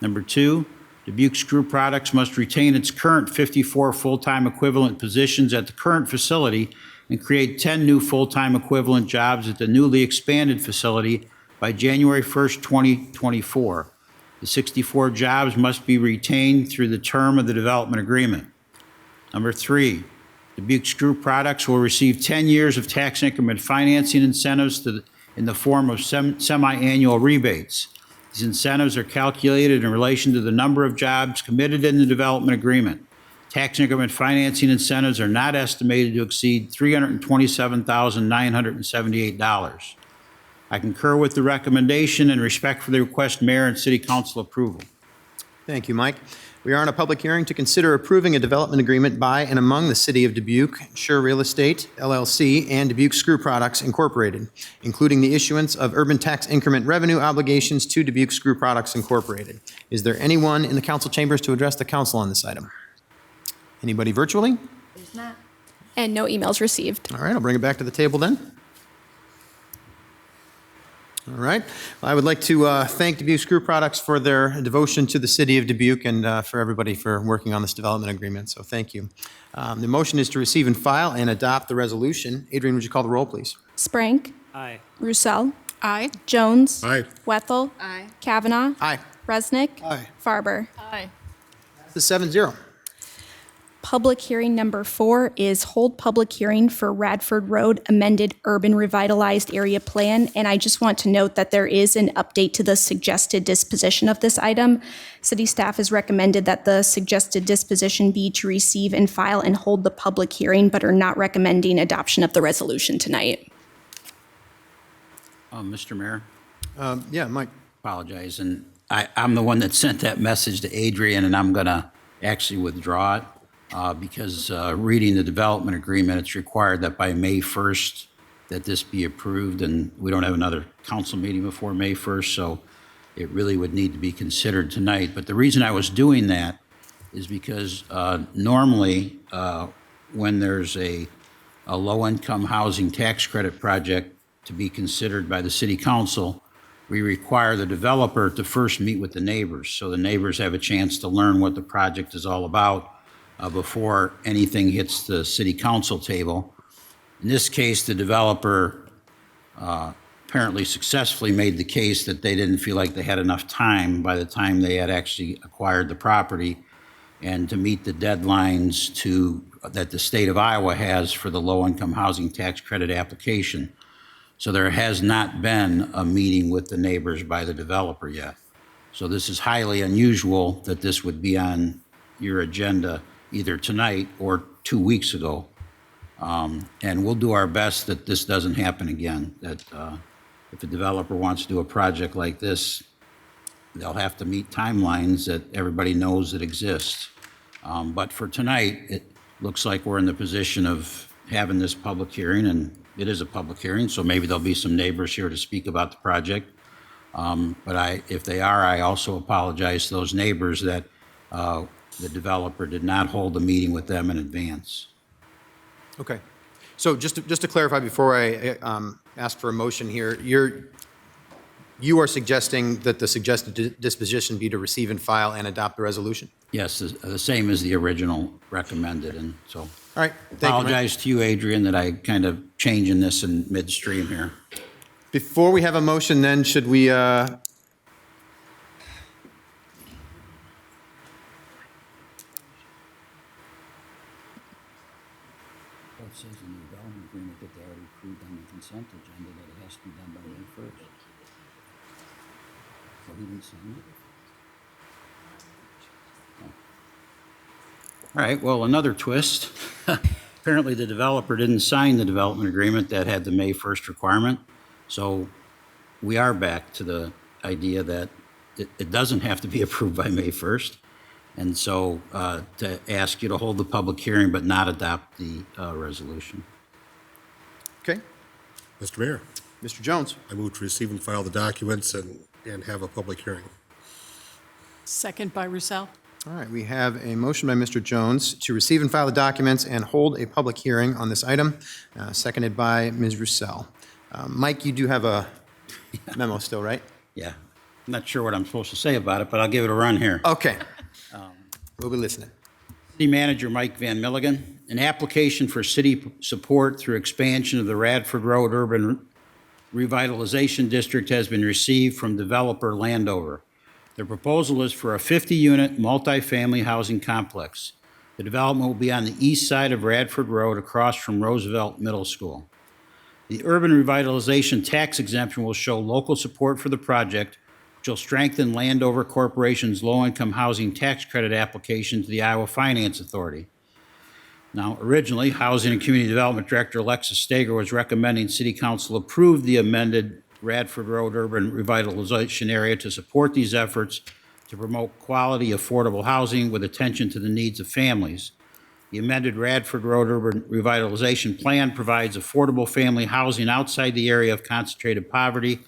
Number 2, Dubuque Screw Products must retain its current 54 full-time equivalent positions at the current facility and create 10 new full-time equivalent jobs at the newly expanded facility by January 1st, 2024. The 64 jobs must be retained through the term of the development agreement. Number 3, Dubuque Screw Products will receive 10 years of tax increment financing incentives in the form of semi-annual rebates. These incentives are calculated in relation to the number of jobs committed in the development agreement. Tax increment financing incentives are not estimated to exceed $327,978. I concur with the recommendation and respect for the request Mayor and City Council approval. Thank you, Mike. We are in a public hearing to consider approving a development agreement by and among the City of Dubuque, Sure Real Estate, LLC, and Dubuque Screw Products, Incorporated, including the issuance of urban tax increment revenue obligations to Dubuque Screw Products, Incorporated. Is there anyone in the council chambers to address the council on this item? Anybody virtually? There's not. And no emails received. All right, I'll bring it back to the table then. All right. Well, I would like to thank Dubuque Screw Products for their devotion to the city of Dubuque and for everybody for working on this development agreement. So thank you. The motion is to receive and file and adopt the resolution. Adrian, would you call the roll, please? Sprank. Aye. Roussel. Aye. Jones. Aye. Wethel. Aye. Kavanaugh. Aye. Resnick. Aye. Farber. Aye. This is 7-0. Public hearing number 4 is hold public hearing for Radford Road amended urban revitalized area plan. And I just want to note that there is an update to the suggested disposition of this item. City staff has recommended that the suggested disposition be to receive and file and hold the public hearing, but are not recommending adoption of the resolution tonight. Mr. Mayor, Yeah, Mike. apologize, and I'm the one that sent that message to Adrian, and I'm going to actually withdraw it because reading the development agreement, it's required that by May 1st that this be approved, and we don't have another council meeting before May 1st, so it really would need to be considered tonight. But the reason I was doing that is because normally when there's a low-income housing tax credit project to be considered by the city council, we require the developer to first meet with the neighbors, so the neighbors have a chance to learn what the project is all about before anything hits the city council table. In this case, the developer apparently successfully made the case that they didn't feel like they had enough time by the time they had actually acquired the property and to meet the deadlines that the state of Iowa has for the low-income housing tax credit application. So there has not been a meeting with the neighbors by the developer yet. So this is highly unusual that this would be on your agenda either tonight or 2 weeks ago. And we'll do our best that this doesn't happen again, that if a developer wants to do a project like this, they'll have to meet timelines that everybody knows that exist. But for tonight, it looks like we're in the position of having this public hearing, and it is a public hearing, so maybe there'll be some neighbors here to speak about the project. But if they are, I also apologize to those neighbors that the developer did not hold a meeting with them in advance. Okay. So just to clarify before I ask for a motion here, you are suggesting that the suggested disposition be to receive and file and adopt the resolution? Yes, the same as the original recommended, and so. All right. Thank you, Mike. Apologize to you, Adrian, that I kind of changing this in midstream here. Before we have a motion, then, should we, What it says in the development agreement that they already approved on the consent agenda that it has to be done by May 1st. So he didn't sign it? All right, well, another twist. Apparently, the developer didn't sign the development agreement that had the May 1st requirement. So we are back to the idea that it doesn't have to be approved by May 1st. And so to ask you to hold the public hearing but not adopt the resolution. okay. Mr. Mayor, Mr. Jones? I move to receive and file the documents and have a public hearing. Second by Roussel. All right, we have a motion by Mr. Jones to receive and file the documents and hold a public hearing on this item, seconded by Ms. Roussel. Mike, you do have a memo still, right? Yeah, I'm not sure what I'm supposed to say about it, but I'll give it a run here. Okay. We'll be listening. City Manager Mike Van Milligan, an application for city support through expansion of the Radford Road Urban Revitalization District has been received from developer Landover. The proposal is for a 50-unit multifamily housing complex. The development will be on the east side of Radford Road across from Roosevelt Middle School. The urban revitalization tax exemption will show local support for the project, which will strengthen Landover Corporation's low-income housing tax credit application to the Iowa Finance Authority. Now, originally, Housing and Community Development Director Alexis Stager was recommending City Council approve the amended Radford Road Urban Revitalization Area to support these efforts to promote quality, affordable housing with attention to the needs of families. The amended Radford Road Urban Revitalization Plan provides affordable family housing outside the area of concentrated poverty,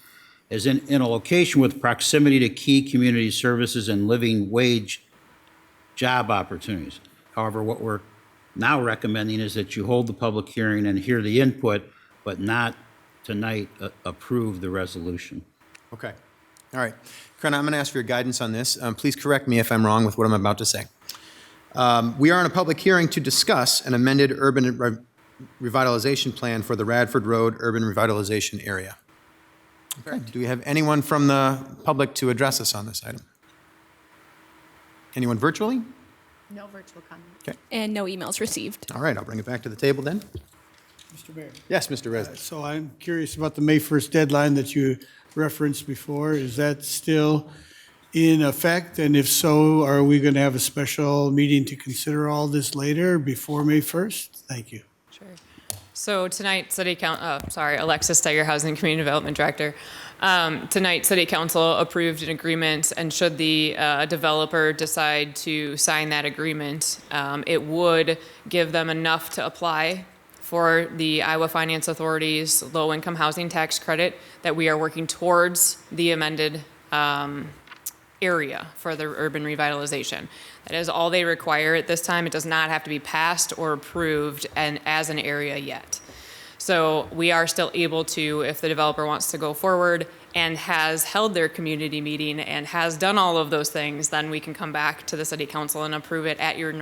as in a location with proximity to key community services and living wage job opportunities. However, what we're now recommending is that you hold the public hearing and hear the input, but not tonight approve the resolution. Okay. All right. Karen, I'm going to ask for your guidance on this. Please correct me if I'm wrong with what I'm about to say. We are in a public hearing to discuss an amended urban revitalization plan for the Radford Road urban revitalization area. Okay. Do we have anyone from the public to address us on this item? Anyone virtually? No virtual comment. Okay. And no emails received. All right. I'll bring it back to the table then. Mr. Mayor. Yes, Mr. Resnick. So I'm curious about the May 1st deadline that you referenced before. Is that still in effect? And if so, are we going to have a special meeting to consider all this later before May 1st? Thank you. Sure. So tonight, Alexis Steyer, Housing and Community Development Director. Tonight, City Council approved an agreement, and should the developer decide to sign that agreement, it would give them enough to apply for the Iowa Finance Authority's low-income housing tax credit that we are working towards the amended area for the urban revitalization. That is all they require at this time. It does not have to be passed or approved and as an area yet. So we are still able to, if the developer wants to go forward and has held their community meeting and has done all of those things, then we can come back to the City Council and approve it at your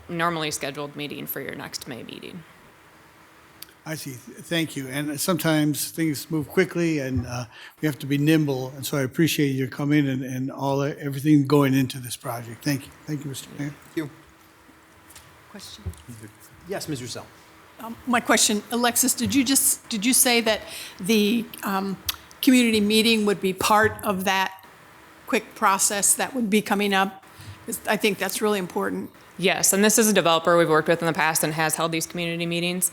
normally scheduled meeting for your next May meeting. I see. Thank you. And sometimes things move quickly, and we have to be nimble. And so I appreciate your coming and everything going into this project. Thank you. Thank you, Mr. Mayor. Thank you. Question. Yes, Ms. Russell. My question, Alexis, did you say that the community meeting would be part of that quick process that would be coming up? 'Cause I think that's really important. Yes, and this is a developer we've worked with in the past and has held these community meetings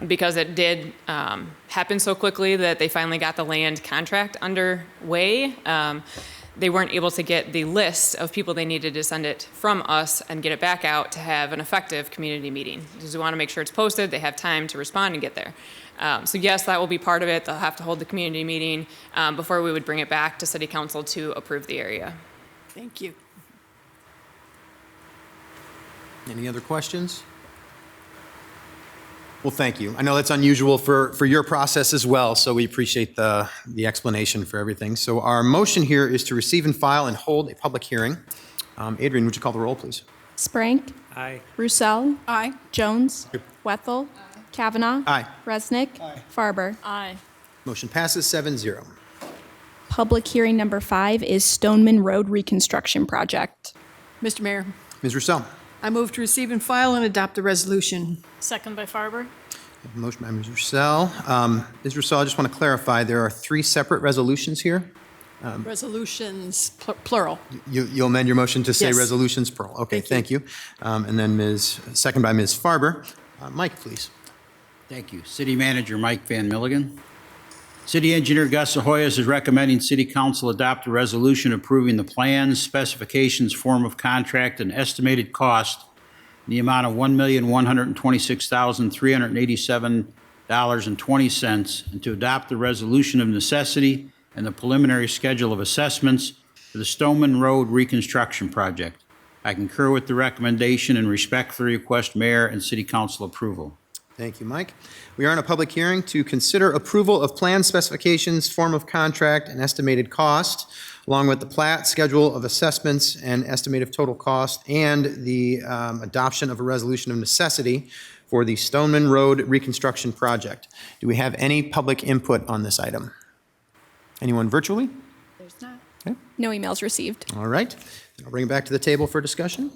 because it did happen so quickly that they finally got the land contract underway. They weren't able to get the list of people they needed to send it from us and get it back out to have an effective community meeting. Because we want to make sure it's posted, they have time to respond and get there. So yes, that will be part of it. They'll have to hold the community meeting before we would bring it back to City Council to approve the area. Thank you. Any other questions? Well, thank you. I know that's unusual for your process as well, so we appreciate the explanation for everything. So our motion here is to receive and file and hold a public hearing. Adrian, would you call the roll, please? Sprank. Aye. Roussel. Aye. Jones. Wethel. Kavanaugh. Aye. Resnick. Farber. Aye. Motion passes 7-0. Public hearing number 5 is Stoneman Road Reconstruction Project. Mr. Mayor, Ms. Russell. I move to receive and file and adopt the resolution. Second by Farber. Motion by Ms. Russell. Ms. Russell, I just want to clarify, there are 3 separate resolutions here. Resolutions, plural. You'll amend your motion to say Yes. resolutions plural. Okay, thank you. And then second by Ms. Farber. Mike, please. Thank you. City Manager Mike Van Milligan. City Engineer Gus Ahoyas is recommending City Council adopt a resolution approving the plans, specifications, form of contract, and estimated cost in the amount of $1,126,387.20, and to adopt the resolution of necessity and the preliminary schedule of assessments for the Stoneman Road Reconstruction Project. I concur with the recommendation and respectfully request Mayor and City Council approval. Thank you, Mike. We are in a public hearing to consider approval of plan specifications, form of contract, and estimated cost, along with the plat, schedule of assessments, and estimate of total cost, and the adoption of a resolution of necessity for the Stoneman Road Reconstruction Project. Do we have any public input on this item? Anyone virtually? There's not. Okay. No emails received. All right. I'll bring it back to the table for discussion.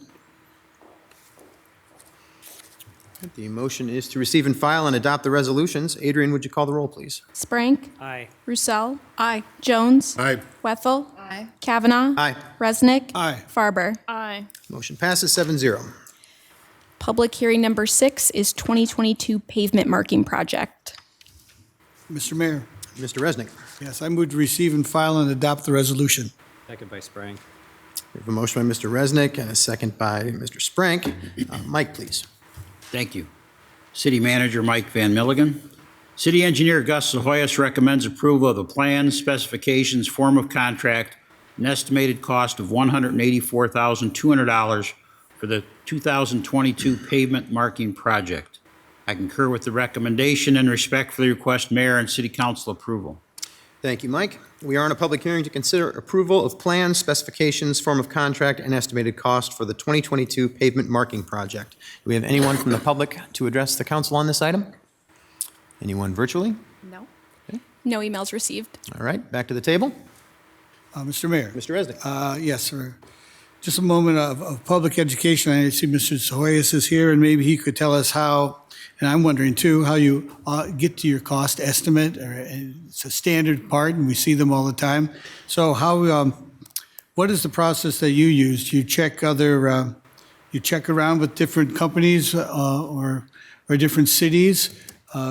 The motion is to receive and file and adopt the resolutions. Adrian, would you call the roll, please? Sprank. Aye. Roussel. Aye. Jones. Aye. Wethel. Aye. Kavanaugh. Aye. Resnick. Aye. Farber. Aye. Motion passes 7-0. Public hearing number 6 is 2022 pavement marking project. Mr. Mayor. Mr. Resnick. Yes, I move to receive and file and adopt the resolution. Second by Sprang. We have a motion by Mr. Resnick and a second by Mr. Sprank. Mike, please. Thank you. City Manager Mike Van Milligan. City Engineer Gus Zahoyas recommends approval of the plans, specifications, form of contract, and estimated cost of $184,200 for the 2022 pavement marking project. I concur with the recommendation and respectfully request mayor and city council approval. Thank you, Mike. We are in a public hearing to consider approval of plans, specifications, form of contract, and estimated cost for the 2022 pavement marking project. Do we have anyone from the public to address the council on this item? Anyone virtually? No. No emails received. All right, back to the table. Mr. Mayor. Mr. Resnick. Yes, sir. Just a moment of public education. I see Mr. Zahoyas is here, and maybe he could tell us how, and I'm wondering too, how you get to your cost estimate. It's a standard part, and we see them all the time. So how, what is the process that you use? Do you check you check around with different companies or different cities?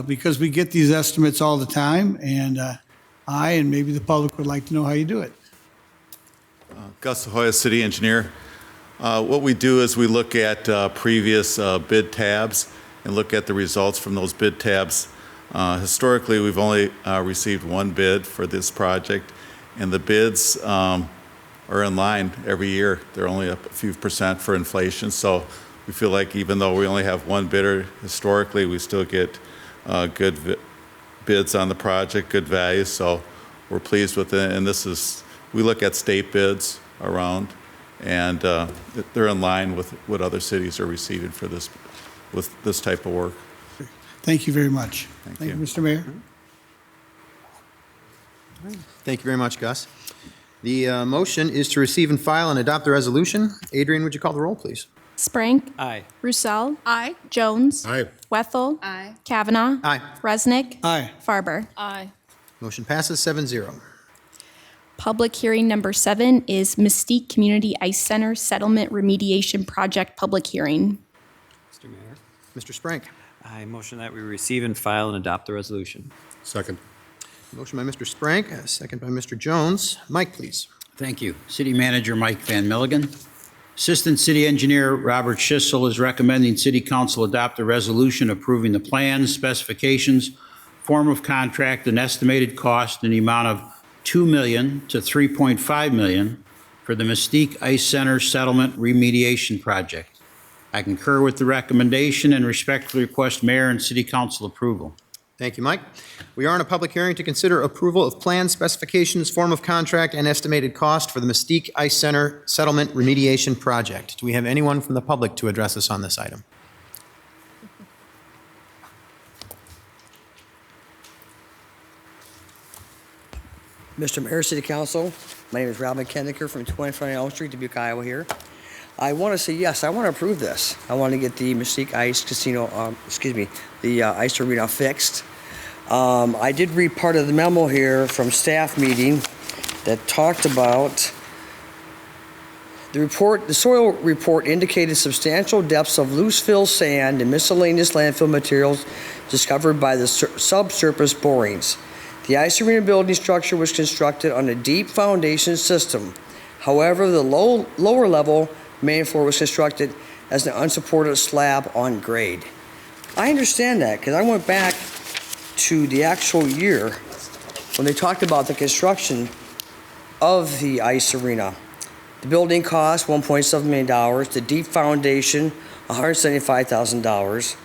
Because we get these estimates all the time, and I and maybe the public would like to know how you do it. Gus Zahoyas, city engineer. What we do is we look at previous bid tabs and look at the results from those bid tabs. Historically, we've only received one bid for this project, and the bids are in line every year. They're only up a few percent for inflation, so we feel like even though we only have one bidder historically, we still get good bids on the project, good value, so we're pleased with it. And we look at state bids around, and they're in line with what other cities are receiving for this, with this type of work. Thank you very much. Thank you. Mr. Mayor. Thank you very much, Gus. The motion is to receive and file and adopt the resolution. Adrian, would you call the roll, please? Sprank. Aye. Roussel. Aye. Jones. Aye. Wethel. Aye. Kavanaugh. Aye. Resnick. Aye. Farber. Aye. Motion passes 7-0. Public hearing number 7 is Mystique Community Ice Center Settlement Remediation Project Public Hearing. Mr. Mayor, Mr. Sprank. I motion that we receive and file and adopt the resolution. Second. Motion by Mr. Sprank, a second by Mr. Jones. Mike, please. Thank you. City Manager Mike Van Milligan. Assistant City Engineer Robert Schissel is recommending City Council adopt a resolution approving the plans, specifications, form of contract, and estimated cost in the amount of $2 million to $3.5 million for the Mystique Ice Center Settlement Remediation Project. I concur with the recommendation and respectfully request mayor and city council approval. Thank you, Mike. We are in a public hearing to consider approval of plans, specifications, form of contract, and estimated cost for the Mystique Ice Center Settlement Remediation Project. Do we have anyone from the public to address us on this item? Mr. Mayor, City Council, my name is Robin Kennecker from 2020 Elm Street, Dubuque, Iowa here. I want to say yes, I want to approve this. I want to get the Mystique Ice Casino, the ice arena fixed. I did read part of the memo here from staff meeting that talked about the soil report indicated substantial depths of loose fill sand and miscellaneous landfill materials discovered by the subsurface borings. The ice arena building structure was constructed on a deep foundation system. However, the lower level main floor was constructed as an unsupported slab on grade. I understand that because I went back to the actual year when they talked about the construction of the ice arena. The building cost $1.7 million, the deep foundation $175,000,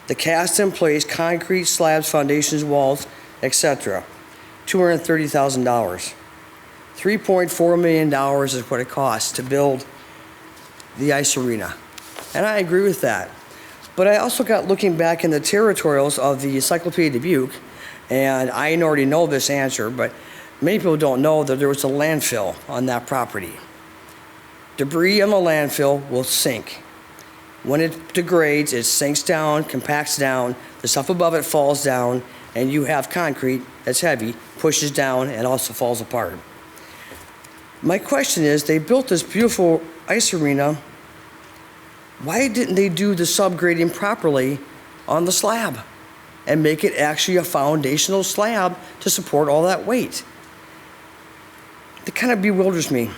the cast in place concrete slabs, foundations, walls, etc. $230,000. $3.4 million is what it costs to build the ice arena. And I agree with that. But I also got looking back in the territorials of the Encyclopedia Dubuque, and I already know this answer, but many people don't know that there was a landfill on that property. Debris on the landfill will sink. When it degrades, it sinks down, compacts down, the stuff above it falls down, and you have concrete that's heavy, pushes down, and also falls apart. My question is, they built this beautiful ice arena. Why didn't they do the subgrading properly on the slab and make it actually a foundational slab to support all that weight? It kind of bewilders me.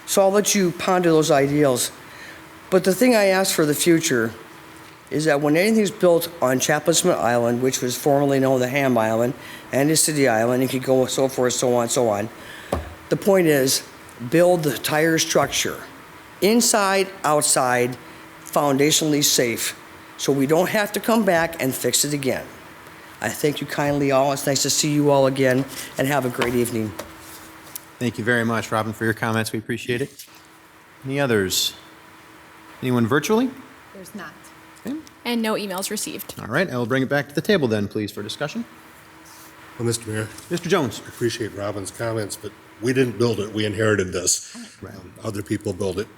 So I'll let you ponder those ideals. But the thing I ask for the future is that when anything's built on Chaplain Smith Island, which was formerly known as the Ham Island, and the City Island, it could go so forth, so on, so on. The point is, build the entire structure, inside, outside, foundationally safe. so we don't have to come back and fix it again. I thank you kindly all. It's nice to see you all again, and have a great evening. Thank you very much, Robin, for your comments. We appreciate it. Any others? Anyone virtually? There's not. And no emails received. All right, I will bring it back to the table then, please, for discussion. Well, Mr. Mayor, Mr. Jones. I appreciate Robin's comments, but we didn't build it. We inherited this. Other people built it,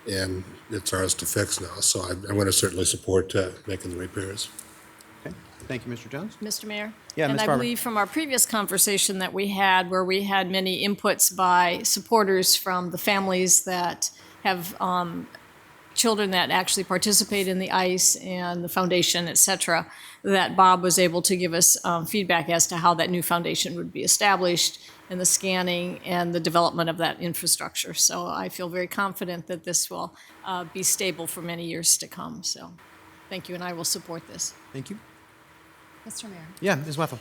and it's ours to fix now. So I'm going to certainly support making the repairs. Okay. Thank you, Mr. Jones. Mr. Mayor? Yeah, And Ms. I Farber. believe from our previous conversation that we had, where we had many inputs by supporters from the families that have children that actually participate in the ICE and the foundation, et cetera, that Bob was able to give us feedback as to how that new foundation would be established and the scanning and the development of that infrastructure. So I feel very confident that this will be stable for many years to come. So thank you, and I will support this. Thank you. Mr. Mayor. Yeah, Ms. Weffel.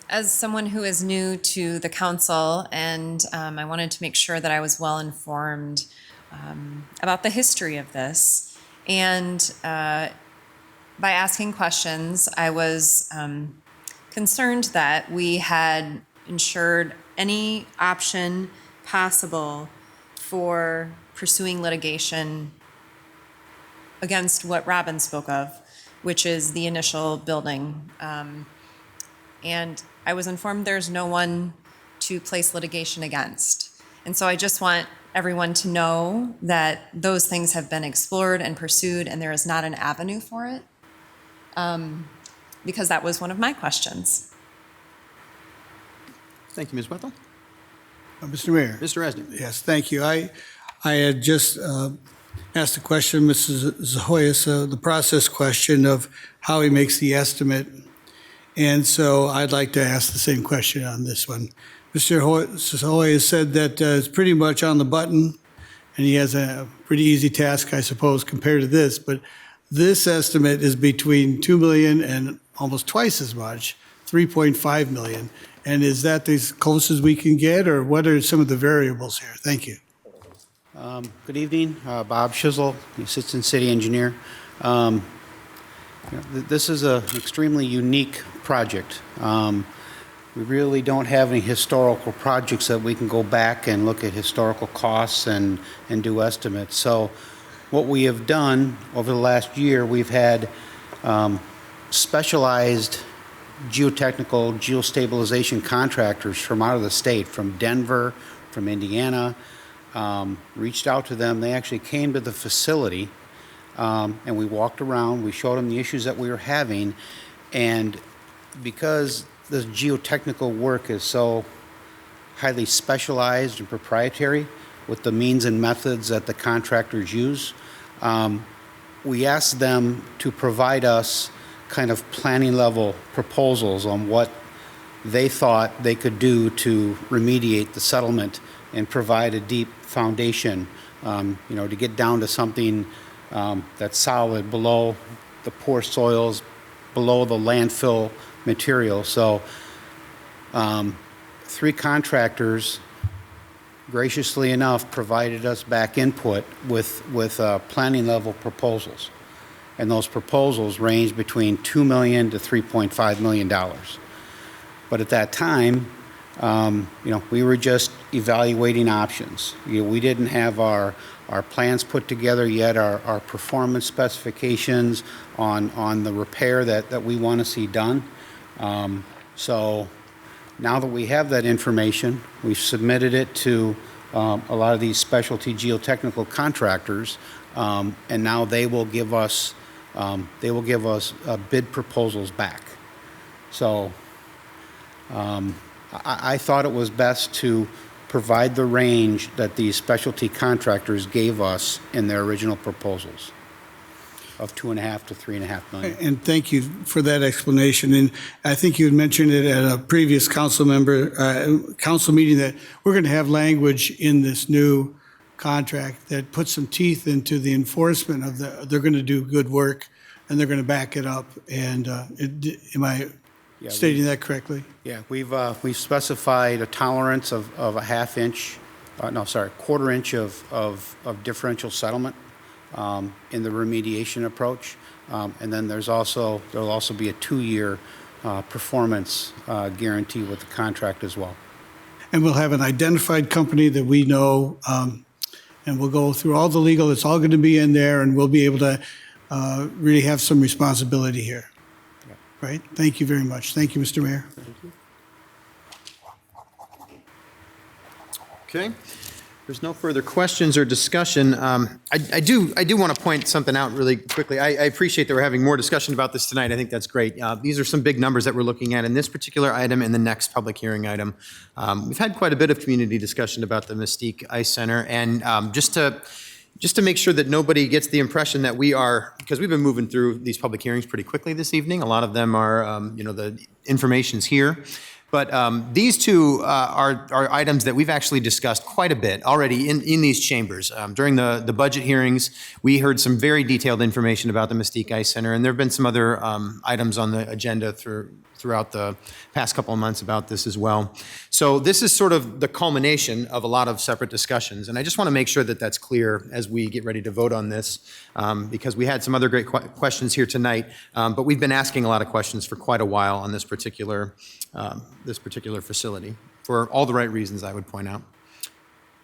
As someone who is new to the council, and I wanted to make sure that I was well informed about the history of this, and by asking questions, I was concerned that we had ensured any option possible for pursuing litigation against what Robin spoke of, which is the initial building. And I was informed there's no one to place litigation against. And so I just want everyone to know that those things have been explored and pursued, and there is not an avenue for it, because that was one of my questions. Thank you, Ms. Weffel. Mr. Mayor. Mr. Resnick. Yes, thank you. I had just asked a question, Mrs. Zahoyas, the process question of how he makes the estimate. And so I'd like to ask the same question on this one. Mr. Zahoyas said that it's pretty much on the button, and he has a pretty easy task, I suppose, compared to this. But this estimate is between $2 million and almost twice as much, $3.5 million. And is that as close as we can get, or what are some of the variables here? Thank you. Good evening, Bob Shizzle, the Assistant City Engineer. This is an extremely unique project. We really don't have any historical projects that we can go back and look at historical costs and do estimates. So what we have done over the last year, we've had specialized geotechnical, geostabilization contractors from out of the state, from Denver, from Indiana, reached out to them. They actually came to the facility, and we walked around. We showed them the issues that we were having, and because the geotechnical work is so highly specialized and proprietary with the means and methods that the contractors use, we asked them to provide us kind of planning level proposals on what they thought they could do to remediate the settlement and provide a deep foundation, to get down to something that's solid below the poor soils, below the landfill material. So 3 contractors graciously enough provided us back input with planning level proposals. And those proposals range between $2 million to $3.5 million. But at that time, we were just evaluating options. We didn't have our plans put together yet, our performance specifications on the repair that we want to see done. So now that we have that information, we've submitted it to a lot of these specialty geotechnical contractors, and now they will give us bid proposals back. So I thought it was best to provide the range that these specialty contractors gave us in their original proposals of $2.5 to $3.5 million. And thank you for that explanation. And I think you had mentioned it at a previous council meeting that we're going to have language in this new contract that puts some teeth into the enforcement of they're going to do good work and they're going to back it up. And am I stating that correctly? Yeah, we've specified a tolerance of a quarter inch of differential settlement in the remediation approach. And then there'll also be a 2-year performance guarantee with the contract as well. And we'll have an identified company that we know, and we'll go through all the legal, it's all going to be in there, and we'll be able to really have some responsibility here. Right? Thank you very much. Thank you, Mr. Mayor. Okay. There's no further questions or discussion. I do want to point something out really quickly. I appreciate that we're having more discussion about this tonight. I think that's great. These are some big numbers that we're looking at in this particular item and the next public hearing item. We've had quite a bit of community discussion about the Mystique Ice Center, and just to make sure that nobody gets the impression that we are, because we've been moving through these public hearings pretty quickly this evening. A lot of them are, the information's here. But these two are items that we've actually discussed quite a bit already in these chambers. During the budget hearings, we heard some very detailed information about the Mystique Ice Center, and there have been some other items on the agenda throughout the past couple of months about this as well. So this is sort of the culmination of a lot of separate discussions, and I just want to make sure that that's clear as we get ready to vote on this, because we had some other great questions here tonight, but we've been asking a lot of questions for quite a while on this particular facility, for all the right reasons, I would point out.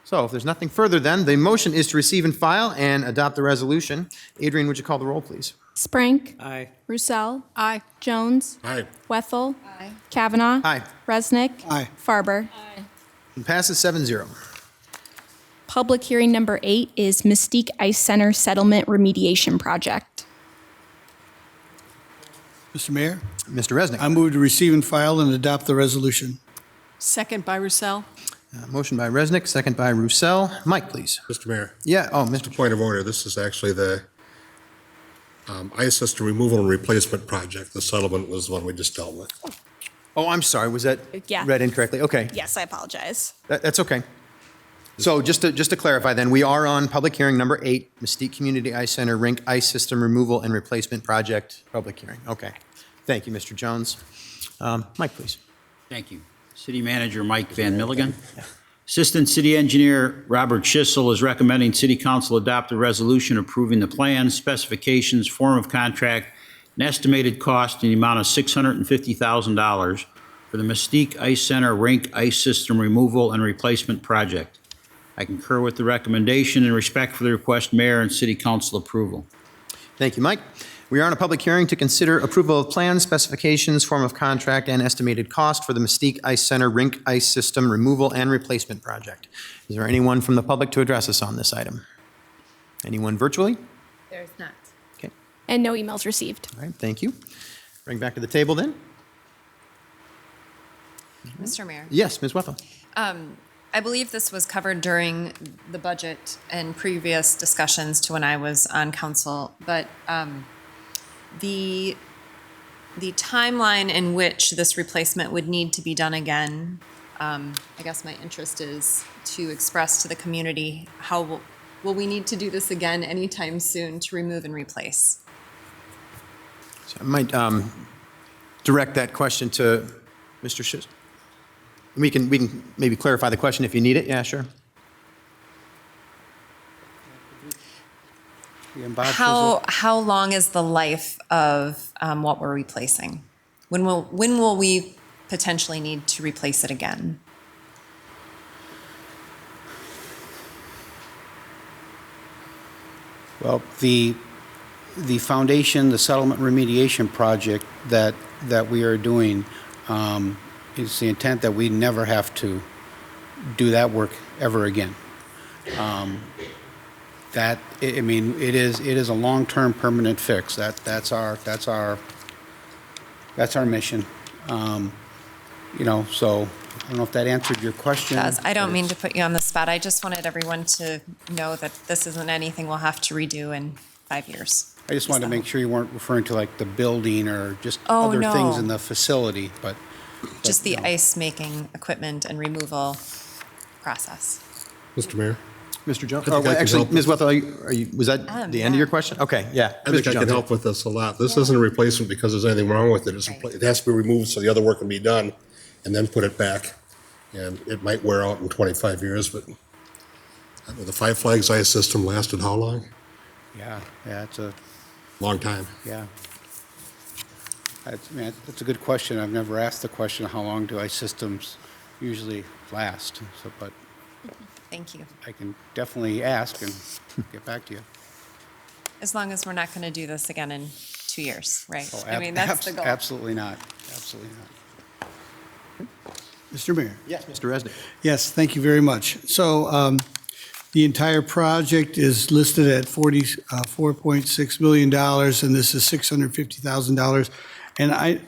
So if there's nothing further, then the motion is to receive and file and adopt the resolution. Adrian, would you call the roll, please? Sprank. Aye. Roussel. Aye. Jones. Aye. Wethel. Aye. Kavanaugh. Aye. Resnick. Aye. Farber. And passes 7-0. Public hearing number 8 is Mystique Ice Center Settlement Remediation Project. Mr. Mayor? Mr. Resnick. I move to receive and file and adopt the resolution. Second by Roussel. Motion by Resnick, second by Roussel. Mike, please. Mr. Mayor. Yeah, Mr. Point of order, this is actually the ice system removal and replacement project. The settlement was the one we just dealt with. Oh, I'm sorry, was that Yeah. read incorrectly? Okay. Yes, I apologize. That's okay. So just to clarify then, we are on public hearing number 8, Mystique Community Ice Center Rink Ice System Removal and Replacement Project, public hearing. Okay. Thank you, Mr. Jones. Mike, please. Thank you. City Manager Mike Van Milligan. Assistant City Engineer Robert Schissel is recommending City Council adopt a resolution approving the plans, specifications, form of contract, and estimated cost in the amount of $650,000 for the Mystique Ice Center Rink Ice System Removal and Replacement Project. I concur with the recommendation and respect for the request, Mayor and City Council approval. Thank you, Mike. We are on a public hearing to consider approval of plans, specifications, form of contract, and estimated cost for the Mystique Ice Center Rink Ice System Removal and Replacement Project. Is there anyone from the public to address us on this item? Anyone virtually? There's not. Okay. And no emails received. All right, thank you. Bring back to the table then. Mr. Mayor. Yes, Ms. Wethel. I believe this was covered during the budget and previous discussions to when I was on council, but the timeline in which this replacement would need to be done again, I guess my interest is to express to the community how will we need to do this again anytime soon to remove and replace? So I might direct that question to Mr. Schiss. We can maybe clarify the question if you need it. Yeah, sure. How long is the life of what we're replacing? When will we potentially need to replace it again? Well, the foundation, the settlement remediation project that we are doing, is the intent that we never have to do that work ever again. It is a long-term permanent fix. That's our mission. So I don't know if that answered your question. I don't mean to put you on the spot. I just wanted everyone to know that this isn't anything we'll have to redo in 5 years. I just wanted to make sure you weren't referring to like the building or just Oh, other no. things in the facility, but. Just the ice-making equipment and removal process. Mr. Mayor? Mr. Jones? I think I can Actually, help Ms. with- Wethel, was that the end of your question? Okay, yeah. I think Mr. I can Jones. help with this a lot. This isn't a replacement because there's anything wrong with it. It has to be removed so the other work can be done and then put it back. And it might wear out in 25 years, but I don't know, the Five Flags ice system lasted how long? Yeah, it's a, Long time. yeah. That's a good question. I've never asked the question, how long do ice systems usually last? So, but Thank you. I can definitely ask and get back to you. As long as we're not going to do this again in 2 years, right? Oh, I mean, that's the goal. Absolutely not. Absolutely not. Mr. Mayor? Yes, Mr. Resnick. Yes, thank you very much. So the entire project is listed at $4.6 million, and this is $650,000. And I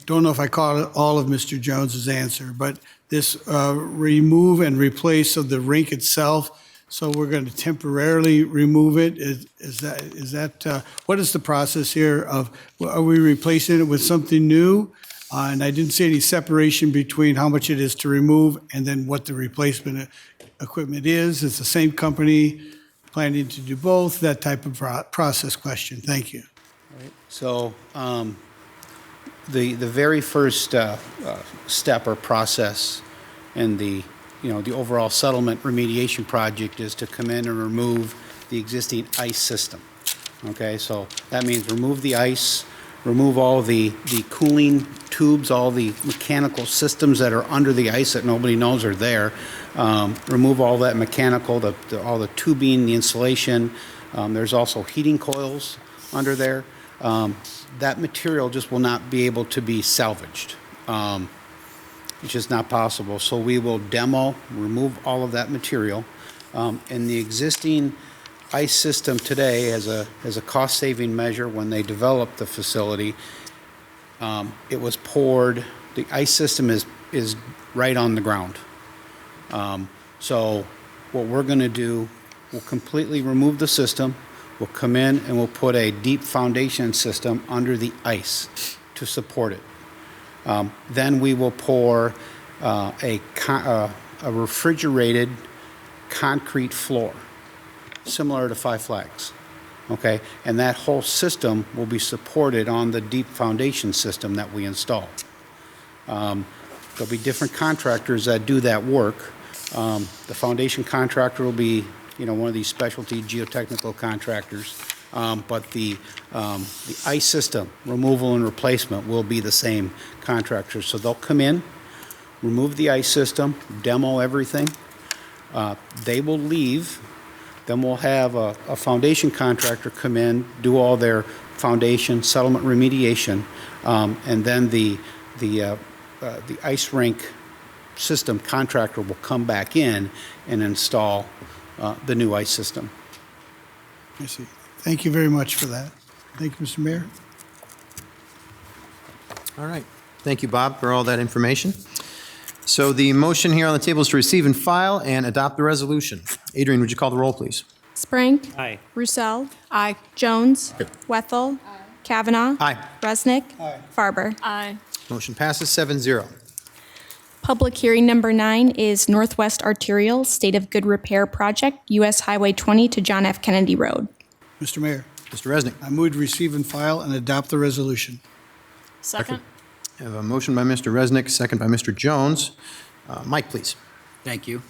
don't know if I caught all of Mr. Jones's answer, but this remove and replace of the rink itself, so we're going to temporarily remove it. Is that what is the process here of, are we replacing it with something new? And I didn't see any separation between how much it is to remove and then what the replacement equipment is. It's the same company planning to do both, that type of process question. Thank you. So the very first step or process in the overall settlement remediation project is to come in and remove the existing ice system. Okay, so that means remove the ice, remove all the cooling tubes, all the mechanical systems that are under the ice that nobody knows are there. Remove all that mechanical, all the tubing, the insulation. There's also heating coils under there. That material just will not be able to be salvaged. It's just not possible. So we will demo, remove all of that material. And the existing ice system today, as a cost-saving measure, when they developed the facility, it was poured. The ice system is right on the ground. So what we're going to do, we'll completely remove the system. We'll come in and we'll put a deep foundation system under the ice to support it. Then we will pour a refrigerated concrete floor, similar to Five Flags. Okay, and that whole system will be supported on the deep foundation system that we install. There'll be different contractors that do that work. The foundation contractor will be, one of these specialty geotechnical contractors. But the ice system removal and replacement will be the same contractor. So they'll come in, remove the ice system, demo everything. They will leave. Then we'll have a foundation contractor come in, do all their foundation settlement remediation, and then the ice rink system contractor will come back in and install the new ice system. I see. Thank you very much for that. Thank you, Mr. Mayor. All right. Thank you, Bob, for all that information. So the motion here on the table is to receive and file and adopt the resolution. Adrian, would you call the roll, please? Sprague. Aye. Roussel. Aye. Jones. Wethel. Kavanaugh. Aye. Resnick. Farber. Aye. Motion passes 7-0. Public hearing number 9 is Northwest Arterial State of Good Repair Project, U.S. Highway 20 to John F. Kennedy Road. Mr. Mayor, Mr. Resnick. I move to receive and file and adopt the resolution. Second. I have a motion by Mr. Resnick, second by Mr. Jones. Mike, please. Thank you.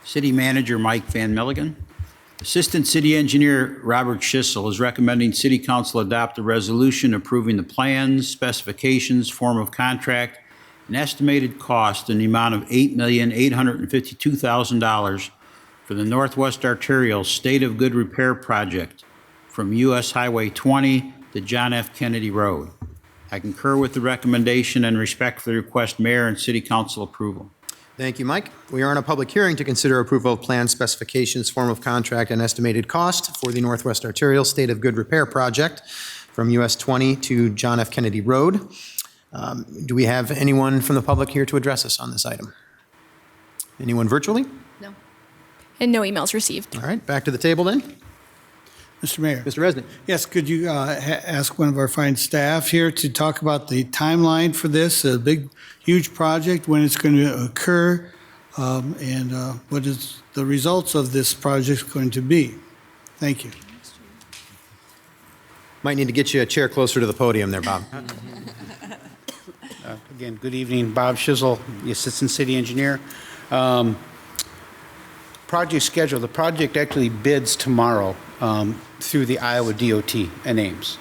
City Manager Mike Van Milligan. Assistant City Engineer Robert Schissel is recommending City Council adopt a resolution approving the plans, specifications, form of contract, and estimated cost in the amount of $8,852,000 for the Northwest Arterial State of Good Repair Project from U.S. Highway 20 to John F. Kennedy Road. I concur with the recommendation and respectfully request Mayor and City Council approval. Thank you, Mike. We are in a public hearing to consider approval of plan specifications, form of contract, and estimated cost for the Northwest Arterial State of Good Repair Project from US 20 to John F. Kennedy Road. Do we have anyone from the public here to address us on this item? Anyone virtually? No. And no emails received. All right, back to the table then. Mr. Mayor. Mr. Resnick. Yes, could you ask one of our fine staff here to talk about the timeline for this, a big, huge project, when it's going to occur, and what is the results of this project going to be? Thank you. Might need to get you a chair closer to the podium there, Bob. Again, good evening. Bob Schissel, the Assistant City Engineer. Project schedule. The project actually bids tomorrow. through the Iowa DOT and Ames.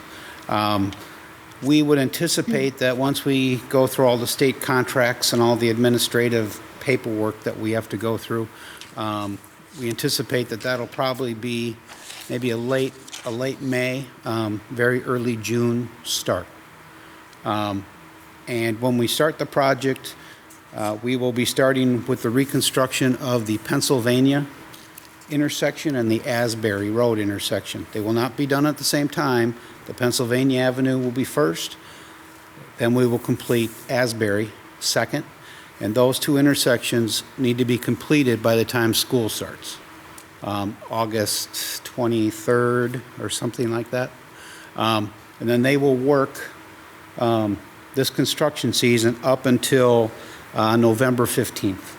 We would anticipate that once we go through all the state contracts and all the administrative paperwork that we have to go through, we anticipate that that'll probably be maybe a late May, very early June start. And when we start the project, we will be starting with the reconstruction of the Pennsylvania intersection and the Asbury Road intersection. They will not be done at the same time. The Pennsylvania Avenue will be first, then we will complete Asbury second, and those two intersections need to be completed by the time school starts, August 23rd or something like that. And then they will work this construction season up until November 15th.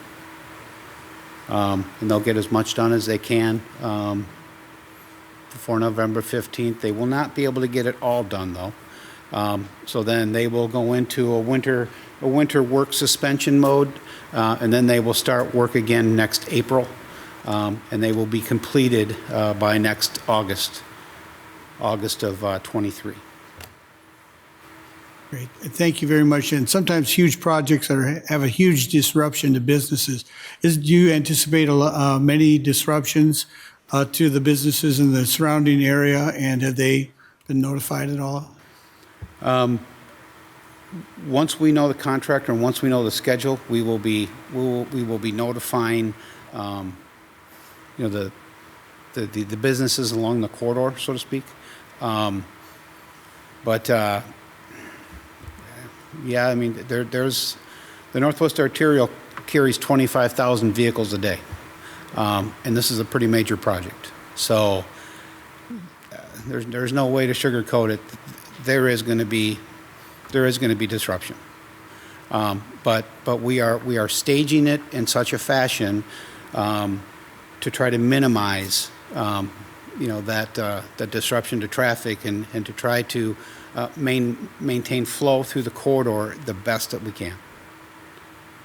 And they'll get as much done as they can before November 15th. They will not be able to get it all done, though. So then they will go into a winter work suspension mode, and then they will start work again next April, and they will be completed by next August of 23. Great. Thank you very much. And sometimes huge projects have a huge disruption to businesses. Do you anticipate many disruptions to the businesses in the surrounding area, and have they been notified at all? Once we know the contractor and once we know the schedule, we will be notifying the businesses along the corridor, so to speak. Yeah, I mean, there's the Northwest Arterial carries 25,000 vehicles a day, and this is a pretty major project. So there's no way to sugarcoat it. There is going to be disruption, but we are staging it in such a fashion to try to minimize that disruption to traffic and to try to maintain flow through the corridor the best that we can.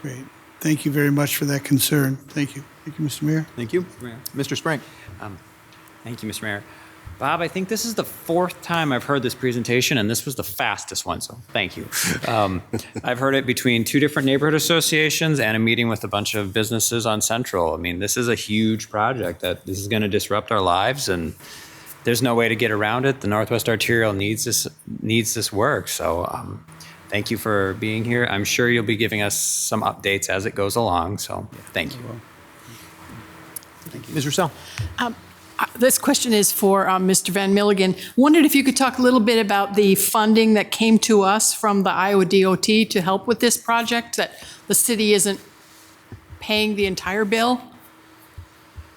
Great. Thank you very much for that concern. Thank you. Thank you, Mr. Mayor. Thank you. Mr. Sprank. Thank you, Mr. Mayor. Bob, I think this is the fourth time I've heard this presentation, and this was the fastest one, so thank you. I've heard it between two different neighborhood associations and a meeting with a bunch of businesses on Central. I mean, this is a huge project that this is going to disrupt our lives, and there's no way to get around it. The Northwest Arterial needs this work, so thank you for being here. I'm sure you'll be giving us some updates as it goes along, so thank you. Thank you. Ms. Russell. This question is for Mr. Van Milligan. Wondered if you could talk a little bit about the funding that came to us from the Iowa DOT to help with this project, that the city isn't paying the entire bill.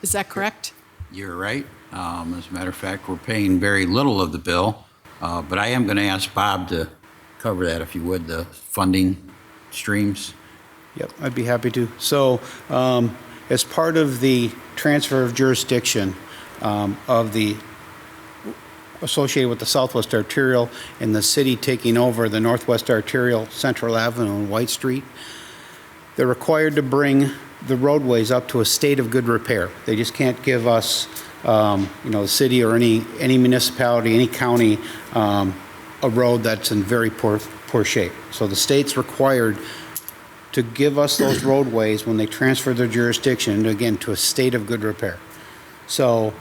Is that correct? You're right. As a matter of fact, we're paying very little of the bill, but I am going to ask Bob to cover that, if you would, the funding streams. Yep, I'd be happy to. So as part of the transfer of jurisdiction associated with the Southwest Arterial and the city taking over the Northwest Arterial, Central Avenue and White Street, they're required to bring the roadways up to a state of good repair. They just can't give us, the city or any municipality, any county, a road that's in very poor shape. So the state's required to give us those roadways when they transfer their jurisdiction, again, to a state of good repair. So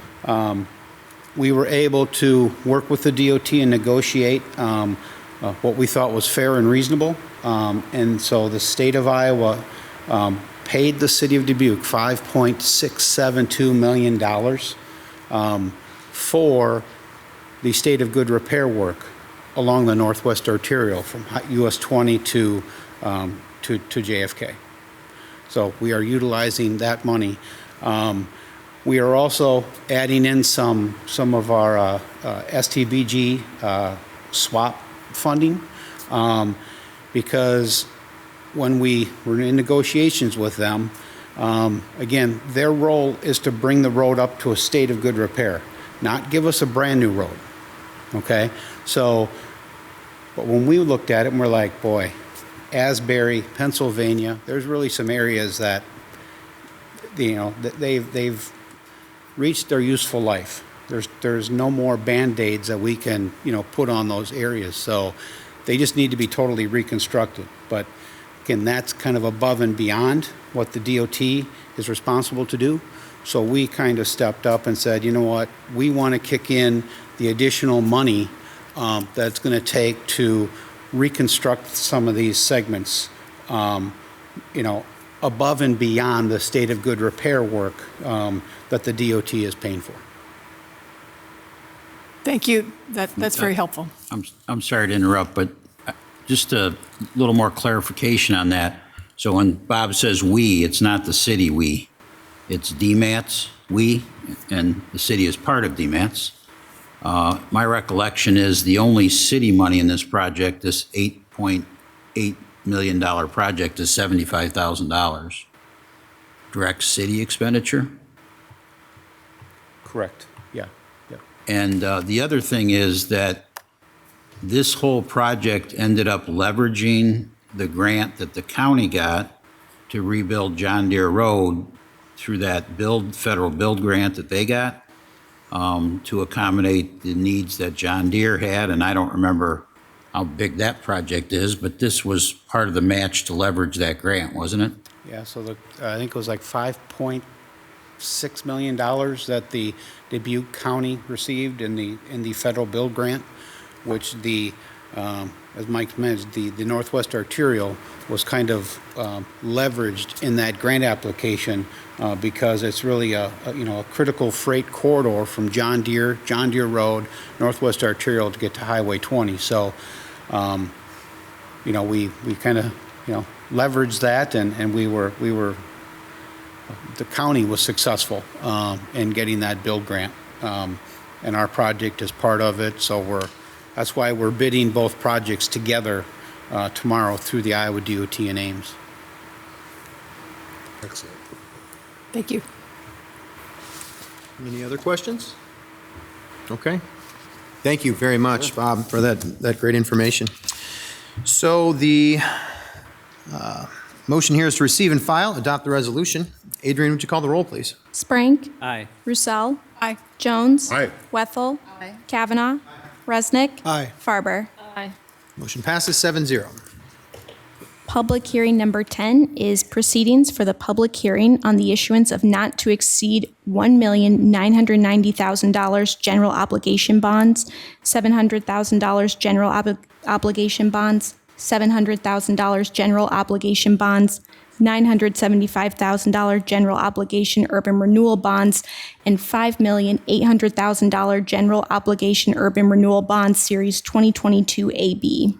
we were able to work with the DOT and negotiate what we thought was fair and reasonable. And so the state of Iowa paid the city of Dubuque $5.672 million for the state of good repair work along the Northwest Arterial from US 20 to JFK. So we are utilizing that money. We are also adding in some of our STBG swap funding because when we were in negotiations with them, again, their role is to bring the road up to a state of good repair, not give us a brand new road, okay? So, but when we looked at it and we're like, boy, Asbury, Pennsylvania, there's really some areas that, they've reached their useful life. There's no more Band-Aids that we can, put on those areas. So they just need to be totally reconstructed. But again, that's kind of above and beyond what the DOT is responsible to do. So we kind of stepped up and said, you know what, we want to kick in the additional money that's going to take to reconstruct some of these segments, above and beyond the state of good repair work that the DOT is paying for. Thank you. That's very helpful. I'm sorry to interrupt, but just a little more clarification on that. So when Bob says "we," it's not the city "we." It's DMATS, we, and the city is part of DMATS. My recollection is the only city money in this project, this $8.8 million project, is $75,000. Direct city expenditure? Correct. Yeah. And the other thing is that this whole project ended up leveraging the grant that the county got to rebuild John Deere Road through that federal build grant that they got to accommodate the needs that John Deere had. And I don't remember how big that project is, but this was part of the match to leverage that grant, wasn't it? Yeah, so I think it was like $5.6 million that the Dubuque County received in the federal build grant, which as Mike mentioned, the Northwest Arterial was kind of leveraged in that grant application because it's really a critical freight corridor from John Deere Road, Northwest Arterial to get to Highway 20. So, we kind of leveraged that, and we were the county was successful in getting that build grant, and our project is part of it. So that's why we're bidding both projects together tomorrow through the Iowa DOT and Ames. Excellent. Thank you. Any other questions? Okay. Thank you very much, Bob, for that great information. So the motion here is to receive and file, adopt the resolution. Adrian, would you call the roll, please? Sprague. Aye. Roussel. Aye. Jones. Aye. Wethel. Aye. Kavanaugh. Resnick. Aye. Farber. Aye. Motion passes 7-0. Public hearing number 10 is proceedings for the public hearing on the issuance of not to exceed $1,990,000 general obligation bonds, $700,000 general obligation bonds, $700,000 general obligation bonds, $975,000 general obligation urban renewal bonds, and $5,800,000 general obligation urban renewal bonds, Series 2022 AB.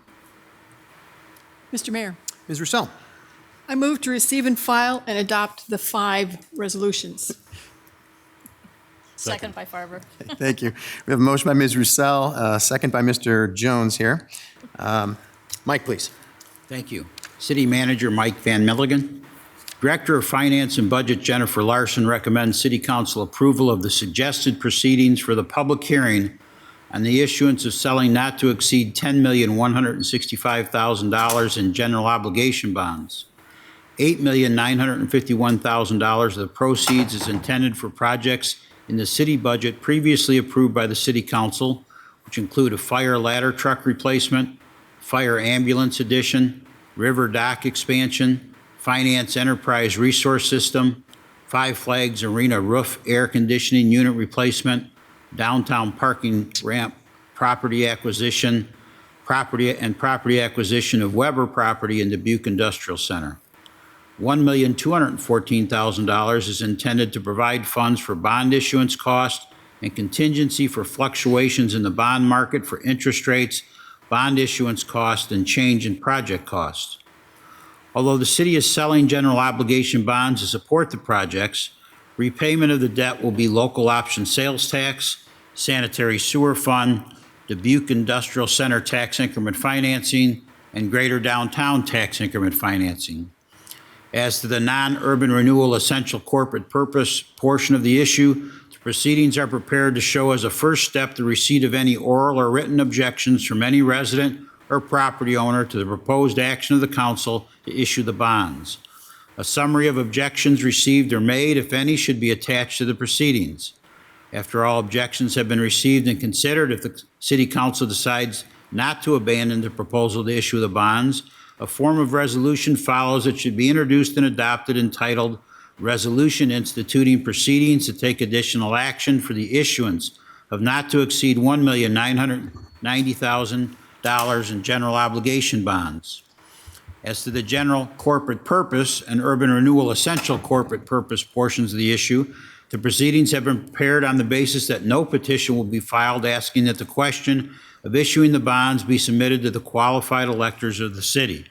Mr. Mayor, Ms. Roussel. I move to receive and file and adopt the 5 resolutions. Second by Farber. Thank you. We have a motion by Ms. Roussel, second by Mr. Jones here. Mike, please. Thank you. City Manager Mike Van Milligan. Director of Finance and Budget Jennifer Larson recommends City Council approval of the suggested proceedings for the public hearing on the issuance of selling not to exceed $10,165,000 in general obligation bonds. $8,951,000 of the proceeds is intended for projects in the city budget previously approved by the City Council, which include a fire ladder truck replacement, fire ambulance addition, river dock expansion, finance enterprise resource system, Five Flags Arena roof air conditioning unit replacement, downtown parking ramp property acquisition of Weber property in Dubuque Industrial Center. $1,214,000 is intended to provide funds for bond issuance costs and contingency for fluctuations in the bond market for interest rates, bond issuance costs, and change in project costs. Although the city is selling general obligation bonds to support the projects, repayment of the debt will be local option sales tax, sanitary sewer fund, Dubuque Industrial Center tax increment financing, and Greater Downtown tax increment financing. As to the non-urban renewal essential corporate purpose portion of the issue, the proceedings are prepared to show as a first step the receipt of any oral or written objections from any resident or property owner to the proposed action of the council to issue the bonds. A summary of objections received or made, if any, should be attached to the proceedings. After all objections have been received and considered, if the City Council decides not to abandon the proposal to issue the bonds, a form of resolution follows that should be introduced and adopted entitled Resolution Instituting Proceedings to Take Additional Action for the Issuance of Not to Exceed $1,990,000 in general obligation bonds. As to the general corporate purpose and urban renewal essential corporate purpose portions of the issue, the proceedings have been prepared on the basis that no petition will be filed asking that the question of issuing the bonds be submitted to the qualified electors of the city.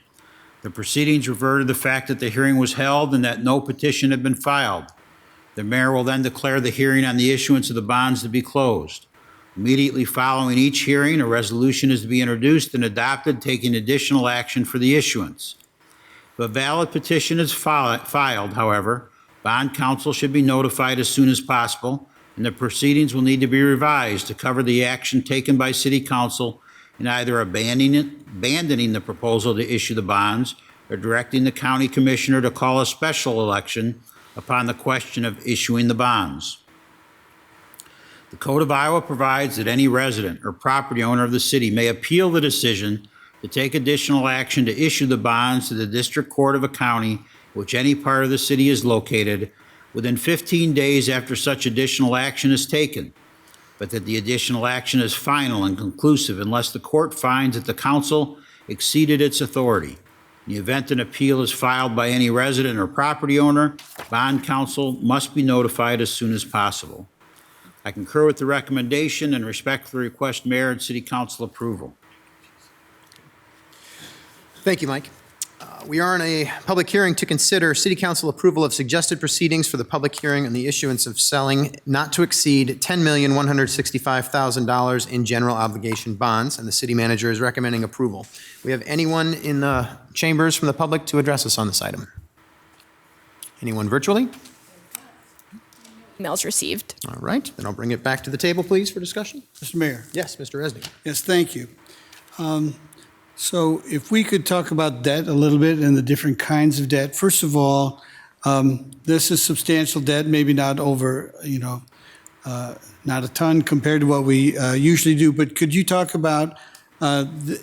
The proceedings refer to the fact that the hearing was held and that no petition had been filed. The mayor will then declare the hearing on the issuance of the bonds to be closed. Immediately following each hearing, a resolution is to be introduced and adopted, taking additional action for the issuance. If a valid petition is filed, however, bond counsel should be notified as soon as possible, and the proceedings will need to be revised to cover the action taken by City Council in either abandoning the proposal to issue the bonds or directing the county commissioner to call a special election upon the question of issuing the bonds. The Code of Iowa provides that any resident or property owner of the city may appeal the decision to take additional action to issue the bonds to the District Court of a county which any part of the city is located within 15 days after such additional action is taken, but that the additional action is final and conclusive unless the court finds that the council exceeded its authority. In the event an appeal is filed by any resident or property owner, bond counsel must be notified as soon as possible. I concur with the recommendation and respectfully request mayor and city council approval. Thank you, Mike. We are in a public hearing to consider city council approval of suggested proceedings for the public hearing on the issuance of selling not to exceed $10,165,000 in general obligation bonds, and the city manager is recommending approval. We have anyone in the chambers from the public to address us on this item? Anyone virtually? Emails received. All right, then I'll bring it back to the table, please, for discussion. Mr. Mayor. Yes, Mr. Resnick. Yes, thank you. So if we could talk about debt a little bit and the different kinds of debt. First of all, this is substantial debt, maybe not over, not a ton compared to what we usually do, but could you talk about,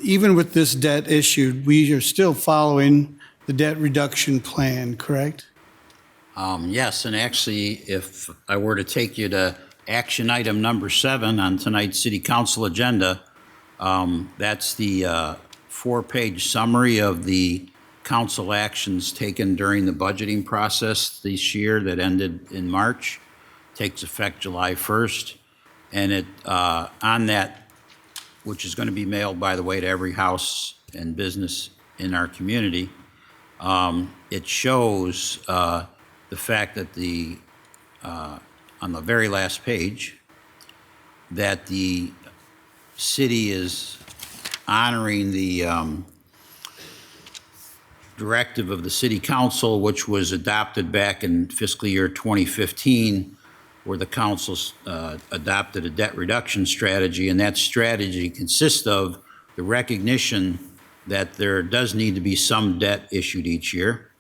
even with this debt issued, we are still following the debt reduction plan, correct? Yes, and actually, if I were to take you to action item number 7 on tonight's city council agenda, that's the 4-page summary of the council actions taken during the budgeting process this year that ended in March, takes effect July 1st. And it on that, which is going to be mailed, by the way, to every house and business in our community, it shows the fact that on the very last page, that the city is honoring the directive of the city council, which was adopted back in fiscal year 2015, where the council adopted a debt reduction strategy, and that strategy consists of the recognition that there does need to be some debt issued each year,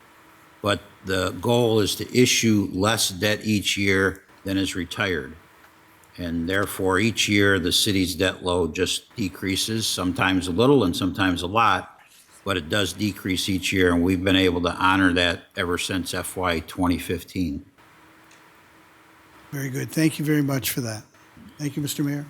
but the goal is to issue less debt each year than is retired. And therefore, each year, the city's debt load just decreases, sometimes a little and sometimes a lot, but it does decrease each year, and we've been able to honor that ever since FY 2015. Very good. Thank you very much for that. Thank you, Mr. Mayor.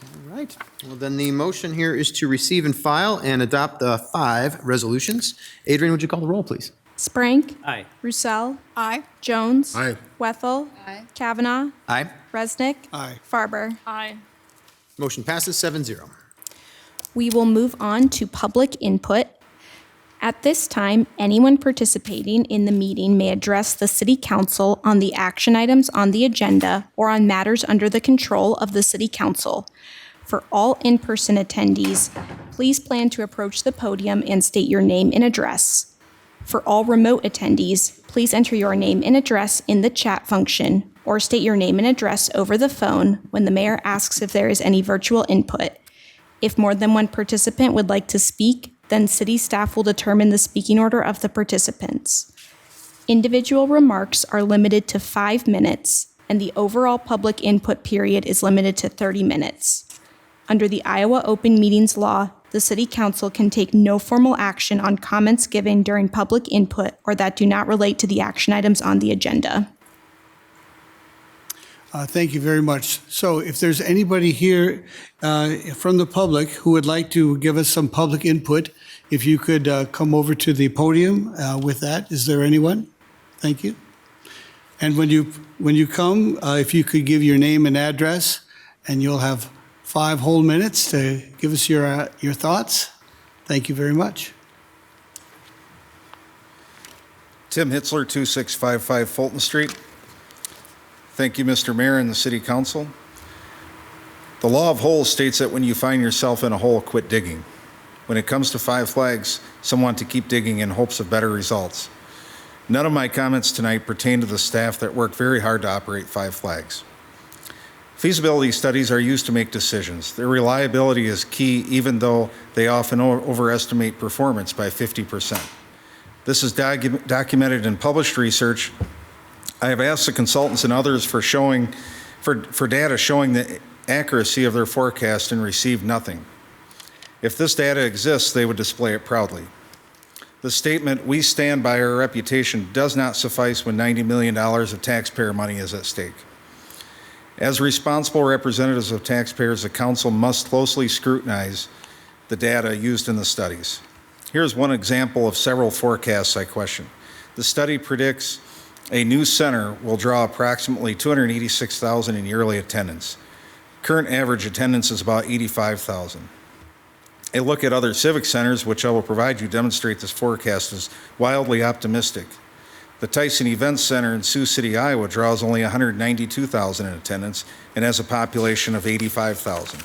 All right. Well, then the motion here is to receive and file and adopt the 5 resolutions. Adrian, would you call the roll, please? Sprank. Aye. Roussel. Aye. Jones. Aye. Wethel. Aye. Kavanaugh. Aye. Resnick. Aye. Farber. Aye. Motion passes 7-0. We will move on to public input. At this time, anyone participating in the meeting may address the City Council on the action items on the agenda or on matters under the control of the City Council. For all in-person attendees, please plan to approach the podium and state your name and address. For all remote attendees, please enter your name and address in the chat function or state your name and address over the phone when the mayor asks if there is any virtual input. If more than one participant would like to speak, then city staff will determine the speaking order of the participants. Individual remarks are limited to 5 minutes, and the overall public input period is limited to 30 minutes. Under the Iowa Open Meetings Law, the City Council can take no formal action on comments given during public input or that do not relate to the action items on the agenda. Thank you very much. So if there's anybody here from the public who would like to give us some public input, if you could come over to the podium with that. Is there anyone? Thank you. And when you come, if you could give your name and address, and you'll have 5 whole minutes to give us your thoughts. Thank you very much. Tim Hitzler, 2655 Fulton Street. Thank you, Mr. Mayor and the City Council. The law of holes states that when you find yourself in a hole, quit digging. When it comes to Five Flags, some want to keep digging in hopes of better results. None of my comments tonight pertain to the staff that worked very hard to operate Five Flags. Feasibility studies are used to make decisions. Their reliability is key, even though they often overestimate performance by 50%. This is documented in published research. I have asked the consultants and others for data showing the accuracy of their forecast and received nothing. If this data exists, they would display it proudly. The statement, "We stand by our reputation," does not suffice when $90 million of taxpayer money is at stake. As responsible representatives of taxpayers, the council must closely scrutinize the data used in the studies. Here's one example of several forecasts I question. The study predicts a new center will draw approximately 286,000 in yearly attendance. Current average attendance is about 85,000. A look at other civic centers, which I will provide you, demonstrate this forecast is wildly optimistic. The Tyson Events Center in Sioux City, Iowa draws only 192,000 in attendance and has a population of 85,000.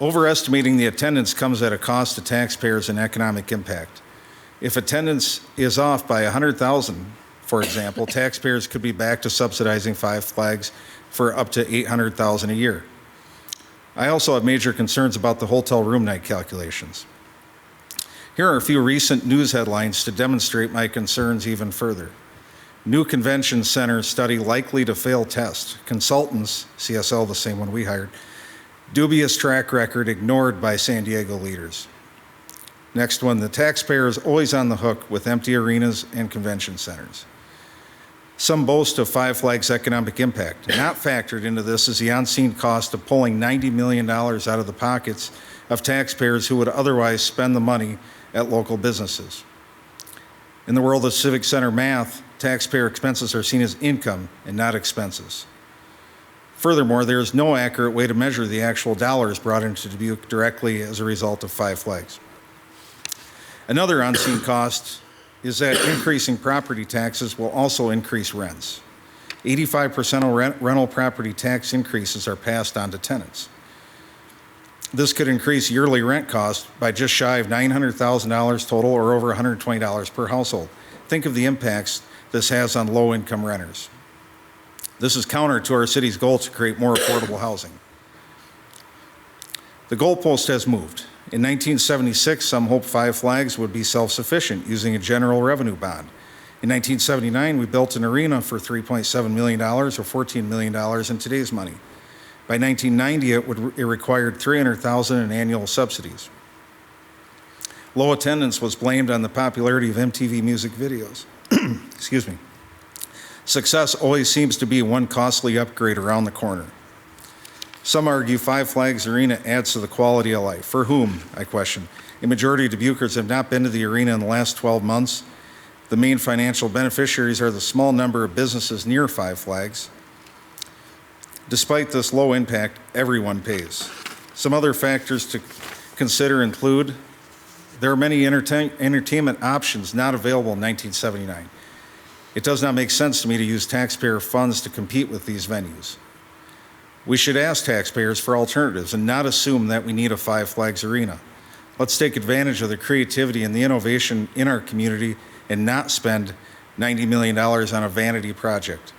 Overestimating the attendance comes at a cost to taxpayers and economic impact. If attendance is off by 100,000, for example, taxpayers could be back to subsidizing Five Flags for up to 800,000 a year. I also have major concerns about the hotel room night calculations. Here are a few recent news headlines to demonstrate my concerns even further. New convention center study likely to fail test. Consultants, CSL, the same one we hired, dubious track record ignored by San Diego leaders. Next one, the taxpayer is always on the hook with empty arenas and convention centers. Some boast of Five Flags' economic impact. Not factored into this is the on-scene cost of pulling $90 million out of the pockets of taxpayers who would otherwise spend the money at local businesses. In the world of civic center math, taxpayer expenses are seen as income and not expenses. Furthermore, there is no accurate way to measure the actual dollars brought into Dubuque directly as a result of Five Flags. Another on-scene cost is that increasing property taxes will also increase rents. 85% of rental property tax increases are passed on to tenants. This could increase yearly rent costs by just shy of $900,000 total, or over $120 per household. Think of the impacts this has on low-income renters. This is counter to our city's goal to create more affordable housing. The goalpost has moved. In 1976, some hoped Five Flags would be self-sufficient using a general revenue bond. In 1979, we built an arena for $3.7 million, or $14 million in today's money. By 1990, it required $300,000 in annual subsidies. Low attendance was blamed on the popularity of MTV music videos. Excuse me. Success always seems to be one costly upgrade around the corner. Some argue Five Flags Arena adds to the quality of life. For whom, I question. A majority of Dubuquers have not been to the arena in the last 12 months. The main financial beneficiaries are the small number of businesses near Five Flags. Despite this low impact, everyone pays. Some other factors to consider include there are many entertainment options not available in 1979. It does not make sense to me to use taxpayer funds to compete with these venues. We should ask taxpayers for alternatives and not assume that we need a Five Flags Arena. Let's take advantage of the creativity and the innovation in our community and not spend $90 million on a vanity project.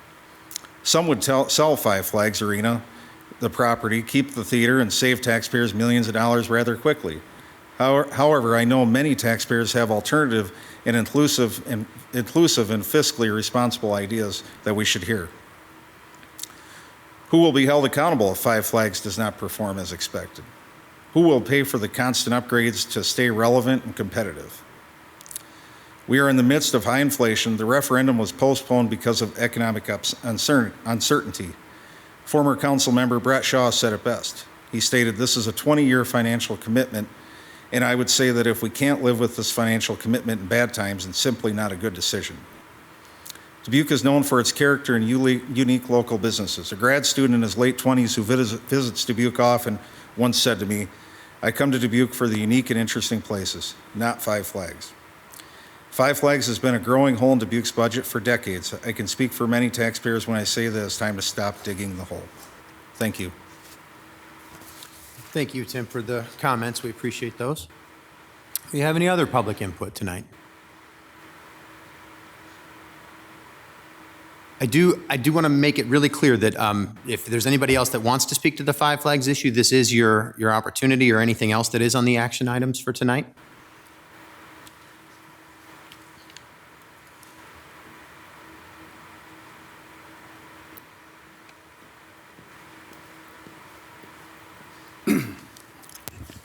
Some would sell Five Flags Arena, the property, keep the theater, and save taxpayers millions of dollars rather quickly. However, I know many taxpayers have alternative and inclusive and fiscally responsible ideas that we should hear. Who will be held accountable if Five Flags does not perform as expected? Who will pay for the constant upgrades to stay relevant and competitive? We are in the midst of high inflation. The referendum was postponed because of economic uncertainty. Former council member Brett Shaw said it best. He stated, "This is a 20-year financial commitment, and I would say that if we can't live with this financial commitment in bad times, it's simply not a good decision." Dubuque is known for its character and unique local businesses. A grad student in his late 20s who visits Dubuque often once said to me, "I come to Dubuque for the unique and interesting places, not Five Flags." Five Flags has been a growing hole in Dubuque's budget for decades. I can speak for many taxpayers when I say that it's time to stop digging the hole. Thank you. Thank you, Tim, for the comments. We appreciate those. Do you have any other public input tonight? I do want to make it really clear that if there's anybody else that wants to speak to the Five Flags issue, this is your opportunity, or anything else that is on the action items for tonight.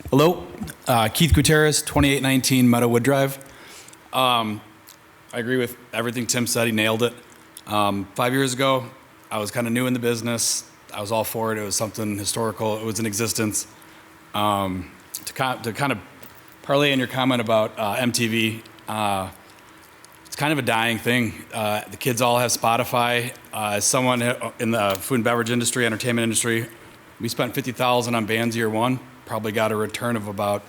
Hello, Keith Gutierrez, 2819 Meadowwood Drive. I agree with everything Tim said. He nailed it. 5 years ago, I was kind of new in the business. I was all for it. It was something historical. It was in existence. To kind of parlay in your comment about MTV, it's kind of a dying thing. The kids all have Spotify. As someone in the food and beverage industry, entertainment industry, we spent $50,000 on bands year one. Probably got a return of about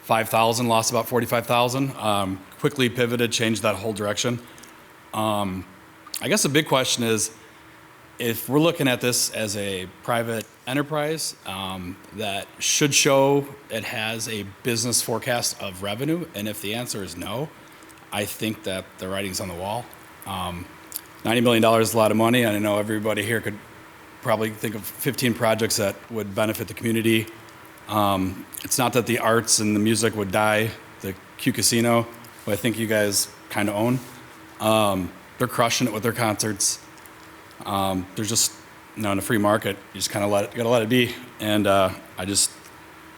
$5,000, lost about $45,000. Quickly pivoted, changed that whole direction. I guess the big question is, if we're looking at this as a private enterprise that should show it has a business forecast of revenue, and if the answer is no, I think that the writing's on the wall. $90 million is a lot of money, and I know everybody here could probably think of 15 projects that would benefit the community. It's not that the arts and the music would die, the Q Casino, who I think you guys kind of own. They're crushing it with their concerts. There's just, in a free market, you just kind of gotta let it be. And I just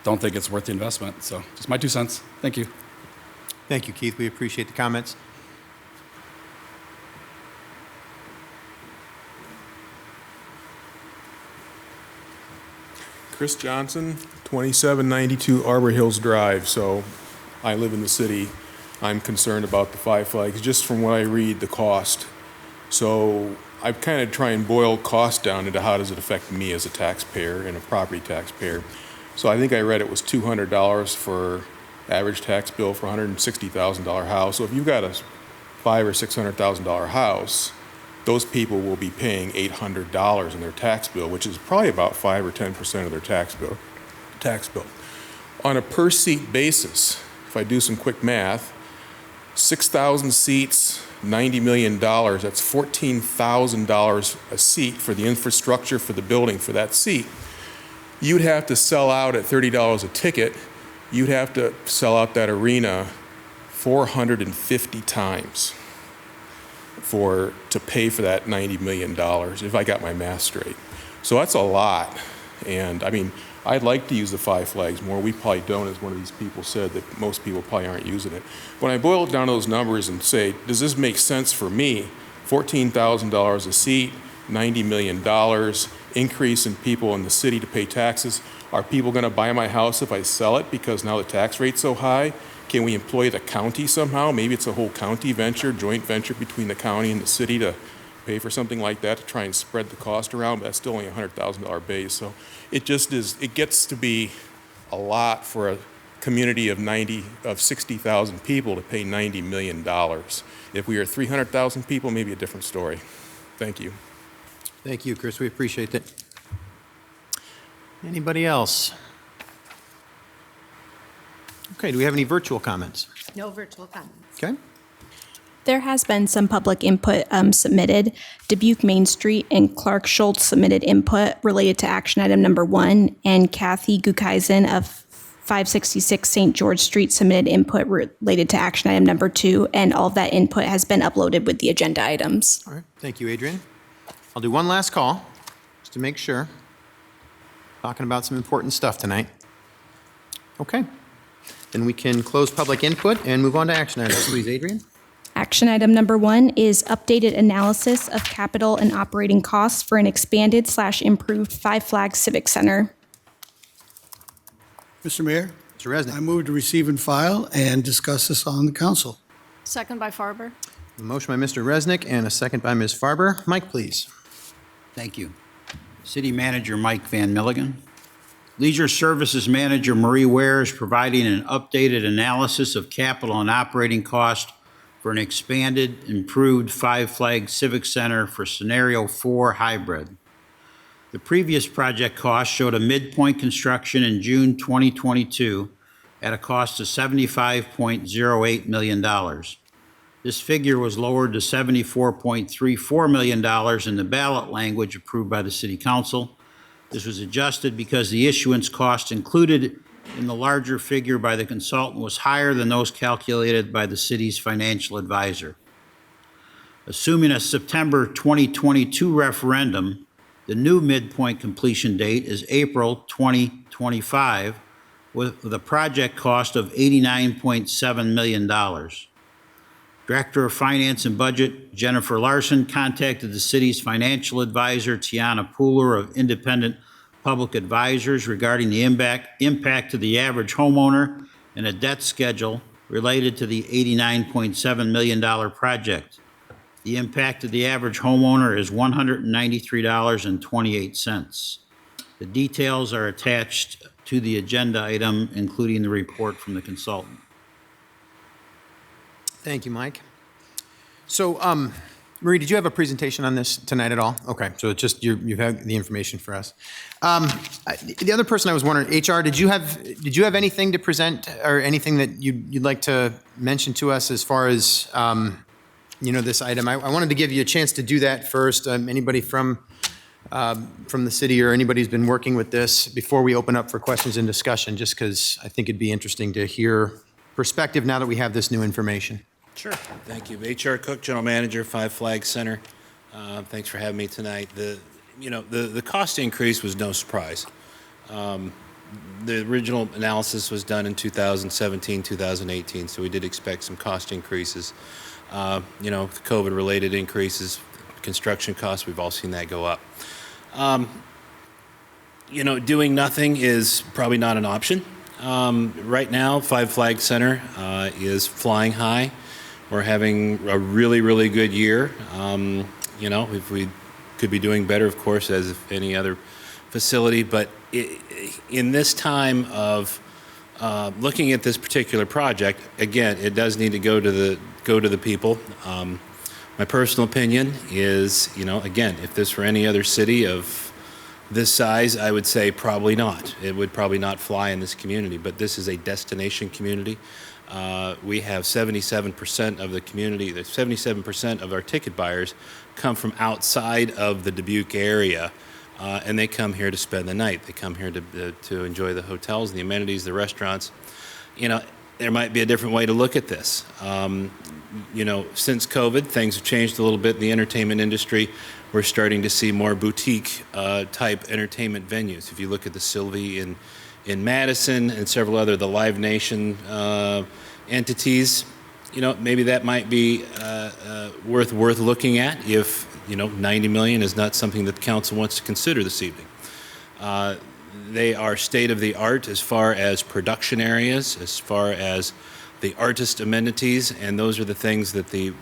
don't think it's worth the investment. So just my 2 cents. Thank you. Thank you, Keith. We appreciate the comments. Chris Johnson, 2792 Arbor Hills Drive. So I live in the city. I'm concerned about the Five Flags, just from what I read, the cost. So I kind of try and boil cost down into how does it affect me as a taxpayer and a property taxpayer. So I think I read it was $200 for average tax bill for a $160,000 house. So if you've got a $500,000 or $600,000 house, those people will be paying $800 in their tax bill, which is probably about 5 or 10% of their tax bill. On a per seat basis, if I do some quick math, 6,000 seats, $90 million, that's $14,000 a seat for the infrastructure for the building for that seat. You'd have to sell out at $30 a ticket. You'd have to sell out that arena 450 times to pay for that $90 million, if I got my math straight. So that's a lot. And I mean, I'd like to use the Five Flags more. We probably don't, as one of these people said, that most people probably aren't using it. When I boil it down to those numbers and say, does this make sense for me? $14,000 a seat, $90 million, increase in people in the city to pay taxes. Are people gonna buy my house if I sell it because now the tax rate's so high? Can we employ the county somehow? Maybe it's a whole county venture, joint venture between the county and the city to pay for something like that to try and spread the cost around, but that's still only a $100,000 base. So it just is, it gets to be a lot for a community of 60,000 people to pay $90 million. If we are 300,000 people, maybe a different story. Thank you. Thank you, Chris. We appreciate that. Anybody else? Okay, do we have any virtual comments? No virtual comments. Okay. There has been some public input submitted. Dubuque Main Street and Clark Schultz submitted input related to action item number 1, and Kathy Gukaisen of 566 St. George Street submitted input related to action item number 2, and all of that input has been uploaded with the agenda items. All right, thank you, Adrian. I'll do one last call, just to make sure. Talking about some important stuff tonight. Okay, then we can close public input and move on to action items, please, Adrian. Action item number 1 is updated analysis of capital and operating costs for an expanded/improved Five Flags Civic Center. Mr. Mayor? Mr. Resnick. I move to receive and file and discuss this on the council. Second by Farber. A motion by Mr. Resnick and a second by Ms. Farber. Mike, please. Thank you. City Manager Mike Van Milligan. Leisure Services Manager Marie Ware is providing an updated analysis of capital and operating cost for an expanded, improved Five Flags Civic Center for Scenario 4 Hybrid. The previous project cost showed a midpoint construction in June 2022 at a cost of $75.08 million. This figure was lowered to $74.34 million in the ballot language approved by the City Council. This was adjusted because the issuance cost included in the larger figure by the consultant was higher than those calculated by the city's financial advisor. Assuming a September 2022 referendum, the new midpoint completion date is April 2025 with a project cost of $89.7 million. Director of Finance and Budget Jennifer Larson contacted the city's financial advisor Tiana Pooler of Independent Public Advisors regarding the impact to the average homeowner and a debt schedule related to the $89.7 million project. The impact to the average homeowner is $193.28. The details are attached to the agenda item, including the report from the consultant. Thank you, Mike. So, Marie, did you have a presentation on this tonight at all? Okay, so it's just you've had the information for us. The other person I was wondering, HR, did you have anything to present or anything that you'd like to mention to us as far as this item? I wanted to give you a chance to do that first. Anybody from the city or anybody who's been working with this before we open up for questions and discussion, just because I think it'd be interesting to hear perspective now that we have this new information. Sure. Thank you. H.R. Cook, General Manager, Five Flags Center. Thanks for having me tonight. The cost increase was no surprise. The original analysis was done in 2017, 2018, so we did expect some cost increases. COVID-related increases, construction costs, we've all seen that go up. Doing nothing is probably not an option. Right now, Five Flags Center is flying high. We're having a really, really good year. If we could be doing better, of course, as any other facility. But in this time of looking at this particular project, again, it does need to go to the people. My personal opinion is, again, if this were any other city of this size, I would say probably not. It would probably not fly in this community. But this is a destination community. We have 77% of the community, 77% of our ticket buyers come from outside of the Dubuque area, and they come here to spend the night. They come here to enjoy the hotels, the amenities, the restaurants. There might be a different way to look at this. Since COVID, things have changed a little bit in the entertainment industry. We're starting to see more boutique type entertainment venues. If you look at the Sylvie in Madison and several other, the Live Nation entities, maybe that might be worth looking at if, $90 million is not something that the council wants to consider this evening. They are state-of-the-art as far as production areas, as far as the artist amenities, and those are the things that the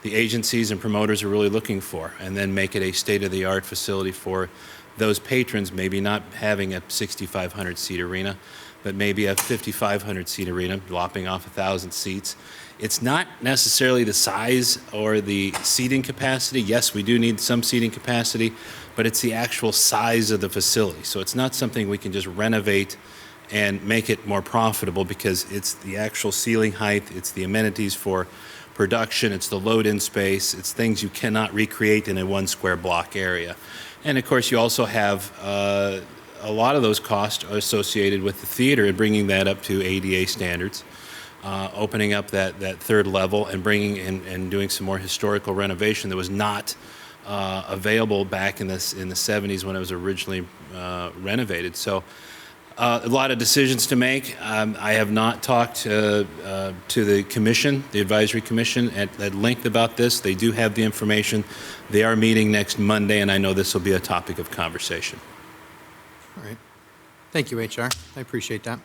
agencies and promoters are really looking for, and then make it a state-of-the-art facility for those patrons, maybe not having a 6,500 seat arena, but maybe a 5,500 seat arena, lopping off 1,000 seats. It's not necessarily the size or the seating capacity. Yes, we do need some seating capacity, but it's the actual size of the facility. So it's not something we can just renovate and make it more profitable, because it's the actual ceiling height, it's the amenities for production, it's the load-in space, it's things you cannot recreate in a one square block area. And of course, you also have a lot of those costs are associated with the theater and bringing that up to ADA standards, opening up that third level and bringing in and doing some more historical renovation that was not available back in the 70s when it was originally renovated. So a lot of decisions to make. I have not talked to the commission, the advisory commission, at length about this. They do have the information. They are meeting next Monday, and I know this will be a topic of conversation. All right. Thank you, HR. I appreciate that.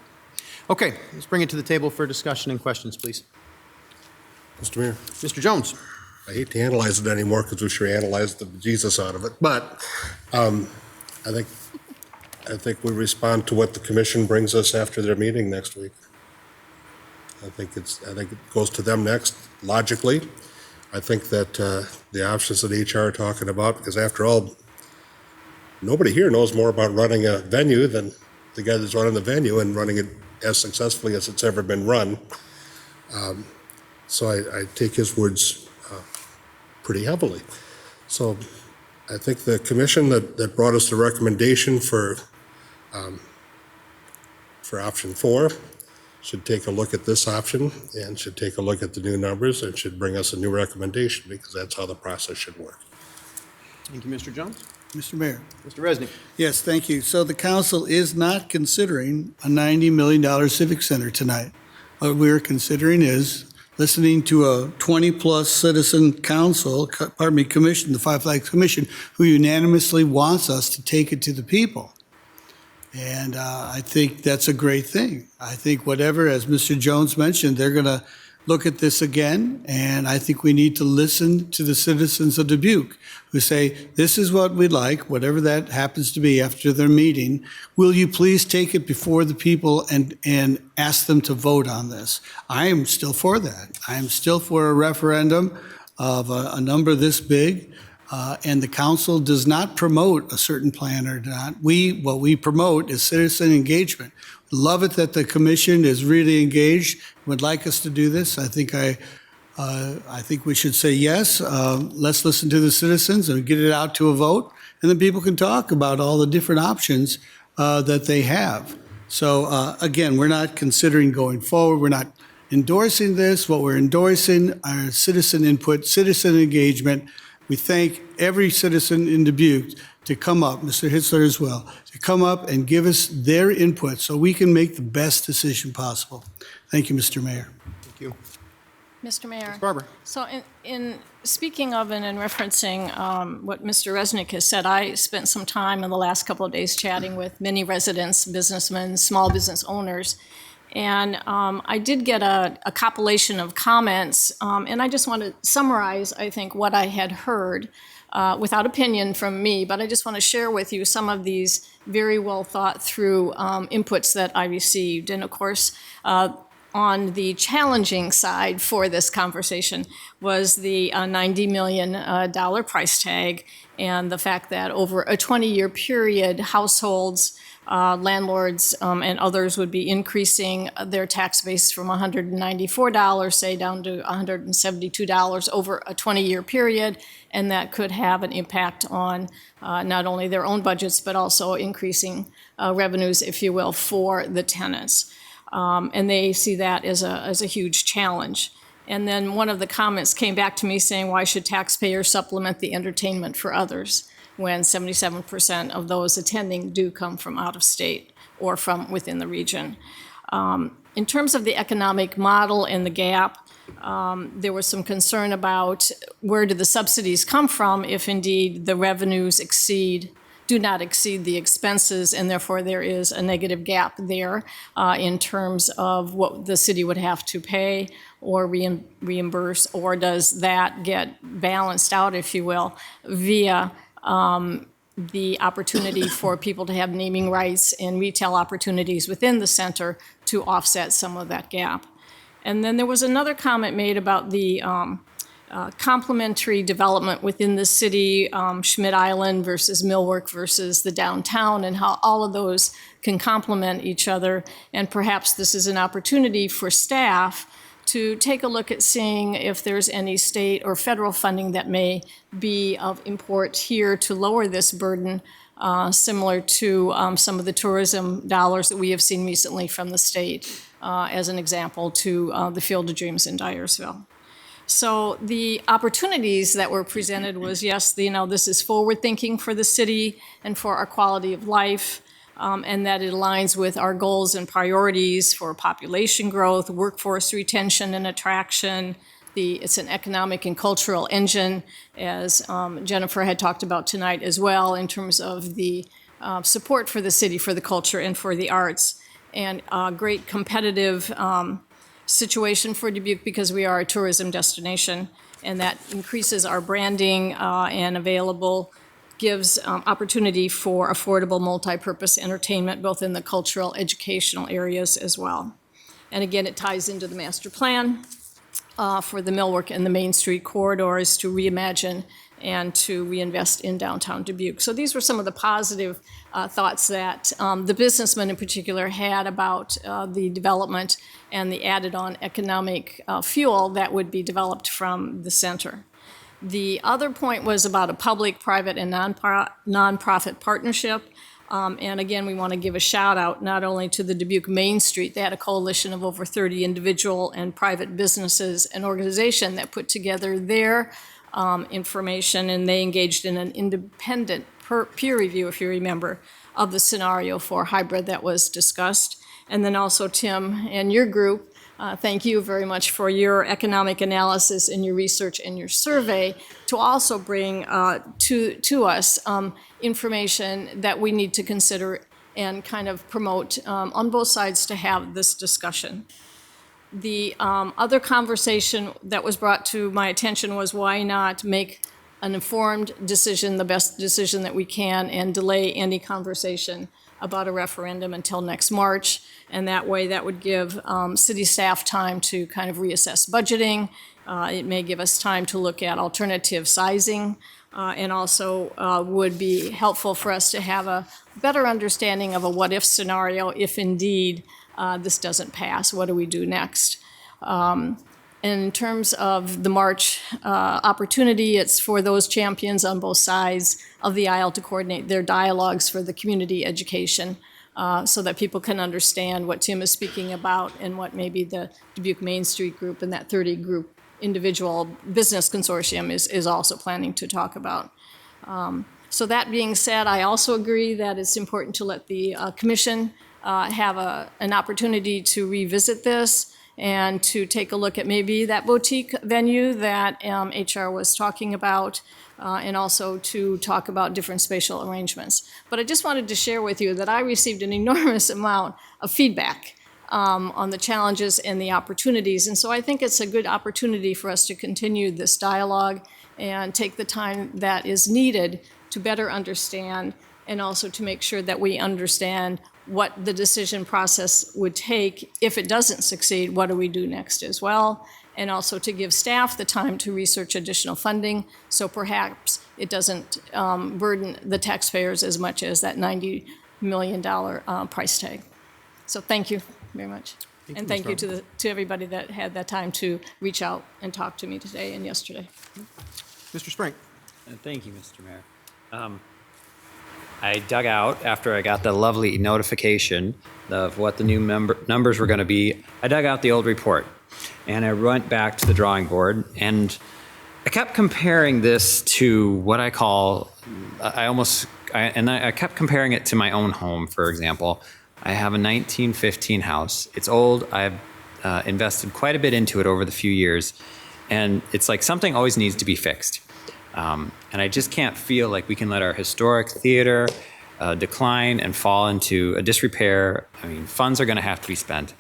Okay, let's bring it to the table for discussion and questions, please. Mr. Mayor. Mr. Jones. I hate to analyze it anymore because we sure analyzed the Jesus out of it, but I think we respond to what the commission brings us after their meeting next week. I think it goes to them next, logically. I think that the options that HR are talking about, because after all, nobody here knows more about running a venue than the guy that's running the venue and running it as successfully as it's ever been run. So I take his words pretty heavily. So I think the commission that brought us the recommendation for option 4 should take a look at this option and should take a look at the new numbers and should bring us a new recommendation, because that's how the process should work. Thank you, Mr. Jones. Mr. Mayor. Mr. Resnick. Yes, thank you. So the council is not considering a $90 million civic center tonight. What we're considering is listening to a 20-plus citizen commission, the Five Flags Commission, who unanimously wants us to take it to the people. And I think that's a great thing. I think whatever, as Mr. Jones mentioned, they're going to look at this again, and I think we need to listen to the citizens of Dubuque who say, this is what we'd like, whatever that happens to be after their meeting. Will you please take it before the people and ask them to vote on this? I am still for that. I am still for a referendum of a number this big. And the council does not promote a certain plan or not. What we promote is citizen engagement. Love it that the commission is really engaged, would like us to do this. I think we should say yes. Let's listen to the citizens and get it out to a vote, and then people can talk about all the different options that they have. So again, we're not considering going forward. We're not endorsing this. What we're endorsing are citizen input, citizen engagement. We thank every citizen in Dubuque to come up, Mr. Hitzler as well, to come up and give us their input so we can make the best decision possible. Thank you, Mr. Mayor. Thank you. Mr. Mayor. Ms. Barber. So in speaking of and in referencing what Mr. Resnick has said, I spent some time in the last couple of days chatting with many residents, businessmen, small business owners, and I did get a compilation of comments, and I just want to summarize, I think, what I had heard without opinion from me, but I just want to share with you some of these very well thought through inputs that I received. And of course, on the challenging side for this conversation was the $90 million price tag and the fact that over a 20-year period, households, landlords, and others would be increasing their tax base from $194, say, down to $172 over a 20-year period, and that could have an impact on not only their own budgets, but also increasing revenues, if you will, for the tenants. And they see that as a huge challenge. And then one of the comments came back to me saying, why should taxpayers supplement the entertainment for others when 77% of those attending do come from out of state or from within the region? In terms of the economic model and the gap, there was some concern about where do the subsidies come from if indeed the revenues do not exceed the expenses, and therefore there is a negative gap there in terms of what the city would have to pay or reimburse, or does that get balanced out, if you will, via the opportunity for people to have naming rights and retail opportunities within the center to offset some of that gap. And then there was another comment made about the complementary development within the city, Schmidt Island versus Millwork versus the downtown, and how all of those can complement each other. And perhaps this is an opportunity for staff to take a look at seeing if there's any state or federal funding that may be of import here to lower this burden, similar to some of the tourism dollars that we have seen recently from the state, as an example, to the Field of Dreams in Dyersville. So the opportunities that were presented was, yes, this is forward thinking for the city and for our quality of life, and that it aligns with our goals and priorities for population growth, workforce retention and attraction. It's an economic and cultural engine, as Jennifer had talked about tonight as well, in terms of the support for the city, for the culture and for the arts, and a great competitive situation for Dubuque because we are a tourism destination, and that increases our branding and gives opportunity for affordable multi-purpose entertainment, both in the cultural, educational areas as well. And again, it ties into the master plan for the millwork and the Main Street corridors to reimagine and to reinvest in downtown Dubuque. So these were some of the positive thoughts that the businessmen in particular had about the development and the added-on economic fuel that would be developed from the center. The other point was about a public, private, and nonprofit partnership. And again, we want to give a shout out not only to the Dubuque Main Street. They had a coalition of over 30 individual and private businesses and organizations that put together their information, and they engaged in an independent peer review, if you remember, of the scenario for hybrid that was discussed. And then also Tim and your group, thank you very much for your economic analysis and your research and your survey to also bring to us information that we need to consider and kind of promote on both sides to have this discussion. The other conversation that was brought to my attention was why not make an informed decision, the best decision that we can, and delay any conversation about a referendum until next March. And that way, that would give city staff time to kind of reassess budgeting. It may give us time to look at alternative sizing, and also would be helpful for us to have a better understanding of a what-if scenario if indeed this doesn't pass. What do we do next? In terms of the March opportunity, it's for those champions on both sides of the aisle to coordinate their dialogues for the community education so that people can understand what Tim is speaking about and what maybe the Dubuque Main Street group and that 30-group individual business consortium is also planning to talk about. So that being said, I also agree that it's important to let the commission have an opportunity to revisit this and to take a look at maybe that boutique venue that HR was talking about, and also to talk about different spatial arrangements. But I just wanted to share with you that I received an enormous amount of feedback on the challenges and the opportunities. And so I think it's a good opportunity for us to continue this dialogue and take the time that is needed to better understand, and also to make sure that we understand what the decision process would take. If it doesn't succeed, what do we do next as well? And also to give staff the time to research additional funding, so perhaps it doesn't burden the taxpayers as much as that $90 million price tag. So thank you very much. And thank you to everybody that had that time to reach out and talk to me today and yesterday. Mr. Spring. Thank you, Mr. Mayor. I dug out, after I got the lovely notification of what the new numbers were going to be, I dug out the old report, and I went back to the drawing board, and I kept comparing this to what I call, I kept comparing it to my own home, for example. I have a 1915 house. It's old. I've invested quite a bit into it over the few years, and it's like something always needs to be fixed. And I just can't feel like we can let our historic theater decline and fall into a disrepair. I mean, funds are going to have to be spent.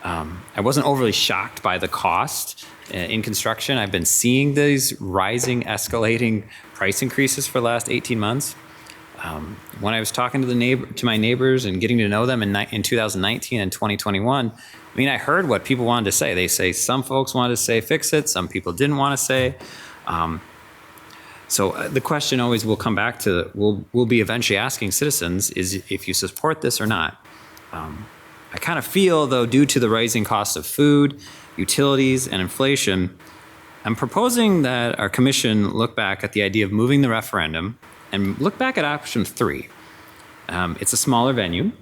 I wasn't overly shocked by the cost in construction. I've been seeing these rising, escalating price increases for the last 18 months. When I was talking to my neighbors and getting to know them in 2019 and 2021, I mean, I heard what people wanted to say. They say some folks wanted to say fix it, some people didn't want to say. So the question always will come back to, we'll be eventually asking citizens, is if you support this or not. I kind of feel, though, due to the rising cost of food, utilities, and inflation, I'm proposing that our commission look back at the idea of moving the referendum and look back at option 3. It's a smaller venue.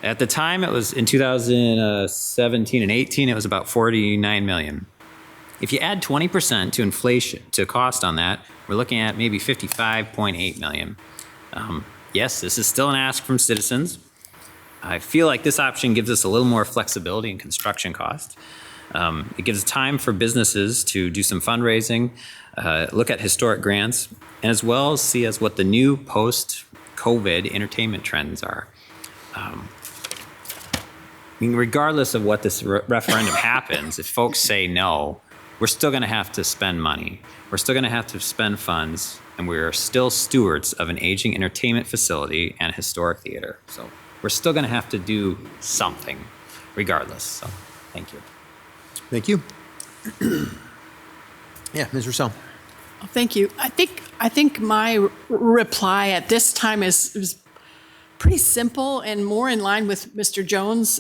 At the time, it was in 2017 and 18, it was about 49 million. If you add 20% to inflation, to cost on that, we're looking at maybe 55.8 million. Yes, this is still an ask from citizens. I feel like this option gives us a little more flexibility in construction cost. It gives time for businesses to do some fundraising, look at historic grants, and as well as see as what the new post-COVID entertainment trends are. I mean, regardless of what this referendum happens, if folks say no, we're still going to have to spend money. We're still going to have to spend funds, and we are still stewards of an aging entertainment facility and a historic theater. So we're still going to have to do something regardless. So thank you. Thank you. Yeah, Ms. Rousseau. Thank you. I think my reply at this time is pretty simple and more in line with Mr. Jones'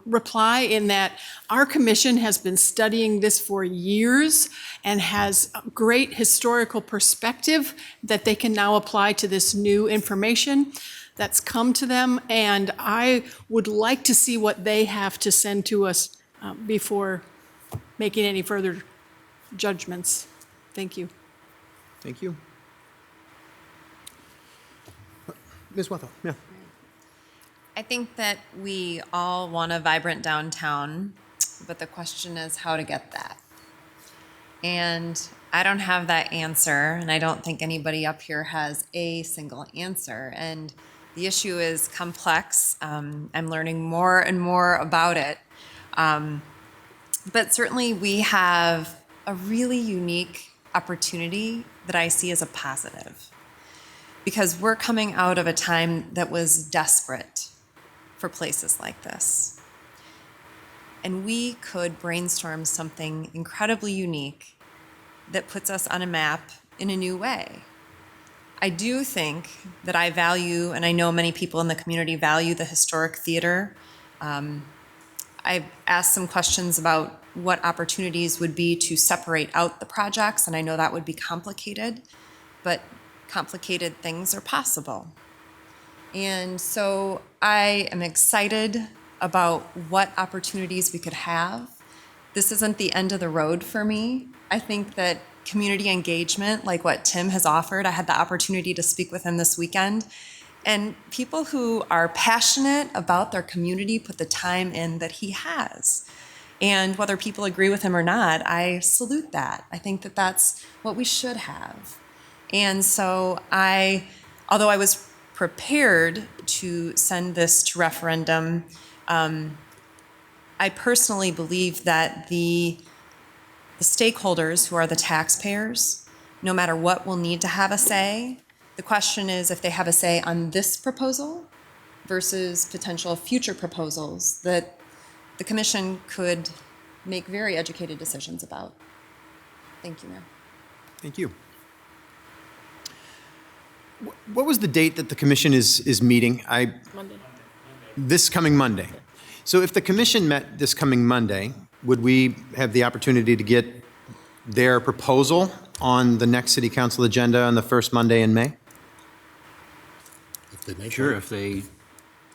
reply, in that our commission has been studying this for years and has a great historical perspective that they can now apply to this new information that's come to them. And I would like to see what they have to send to us before making any further judgments. Thank you. Thank you. Ms. Wethel, yeah. I think that we all want a vibrant downtown, but the question is how to get that. And I don't have that answer, and I don't think anybody up here has a single answer. And the issue is complex. I'm learning more and more about it. But certainly we have a really unique opportunity that I see as a positive, because we're coming out of a time that was desperate for places like this. And we could brainstorm something incredibly unique that puts us on a map in a new way. I do think that I value, and I know many people in the community value, the historic theater. I've asked some questions about what opportunities would be to separate out the projects, and I know that would be complicated, but complicated things are possible. And so I am excited about what opportunities we could have. This isn't the end of the road for me. I think that community engagement, like what Tim has offered, I had the opportunity to speak with him this weekend, and people who are passionate about their community put the time in that he has. And whether people agree with him or not, I salute that. I think that that's what we should have. And so although I was prepared to send this to referendum, I personally believe that the stakeholders, who are the taxpayers, no matter what, will need to have a say. The question is if they have a say on this proposal versus potential future proposals that the commission could make very educated decisions about. Thank you, Mayor. Thank you. What was the date that the commission is meeting? Monday. This coming Monday. So if the commission met this coming Monday, would we have the opportunity to get their proposal on the next city council agenda on the first Monday in May? Sure, if they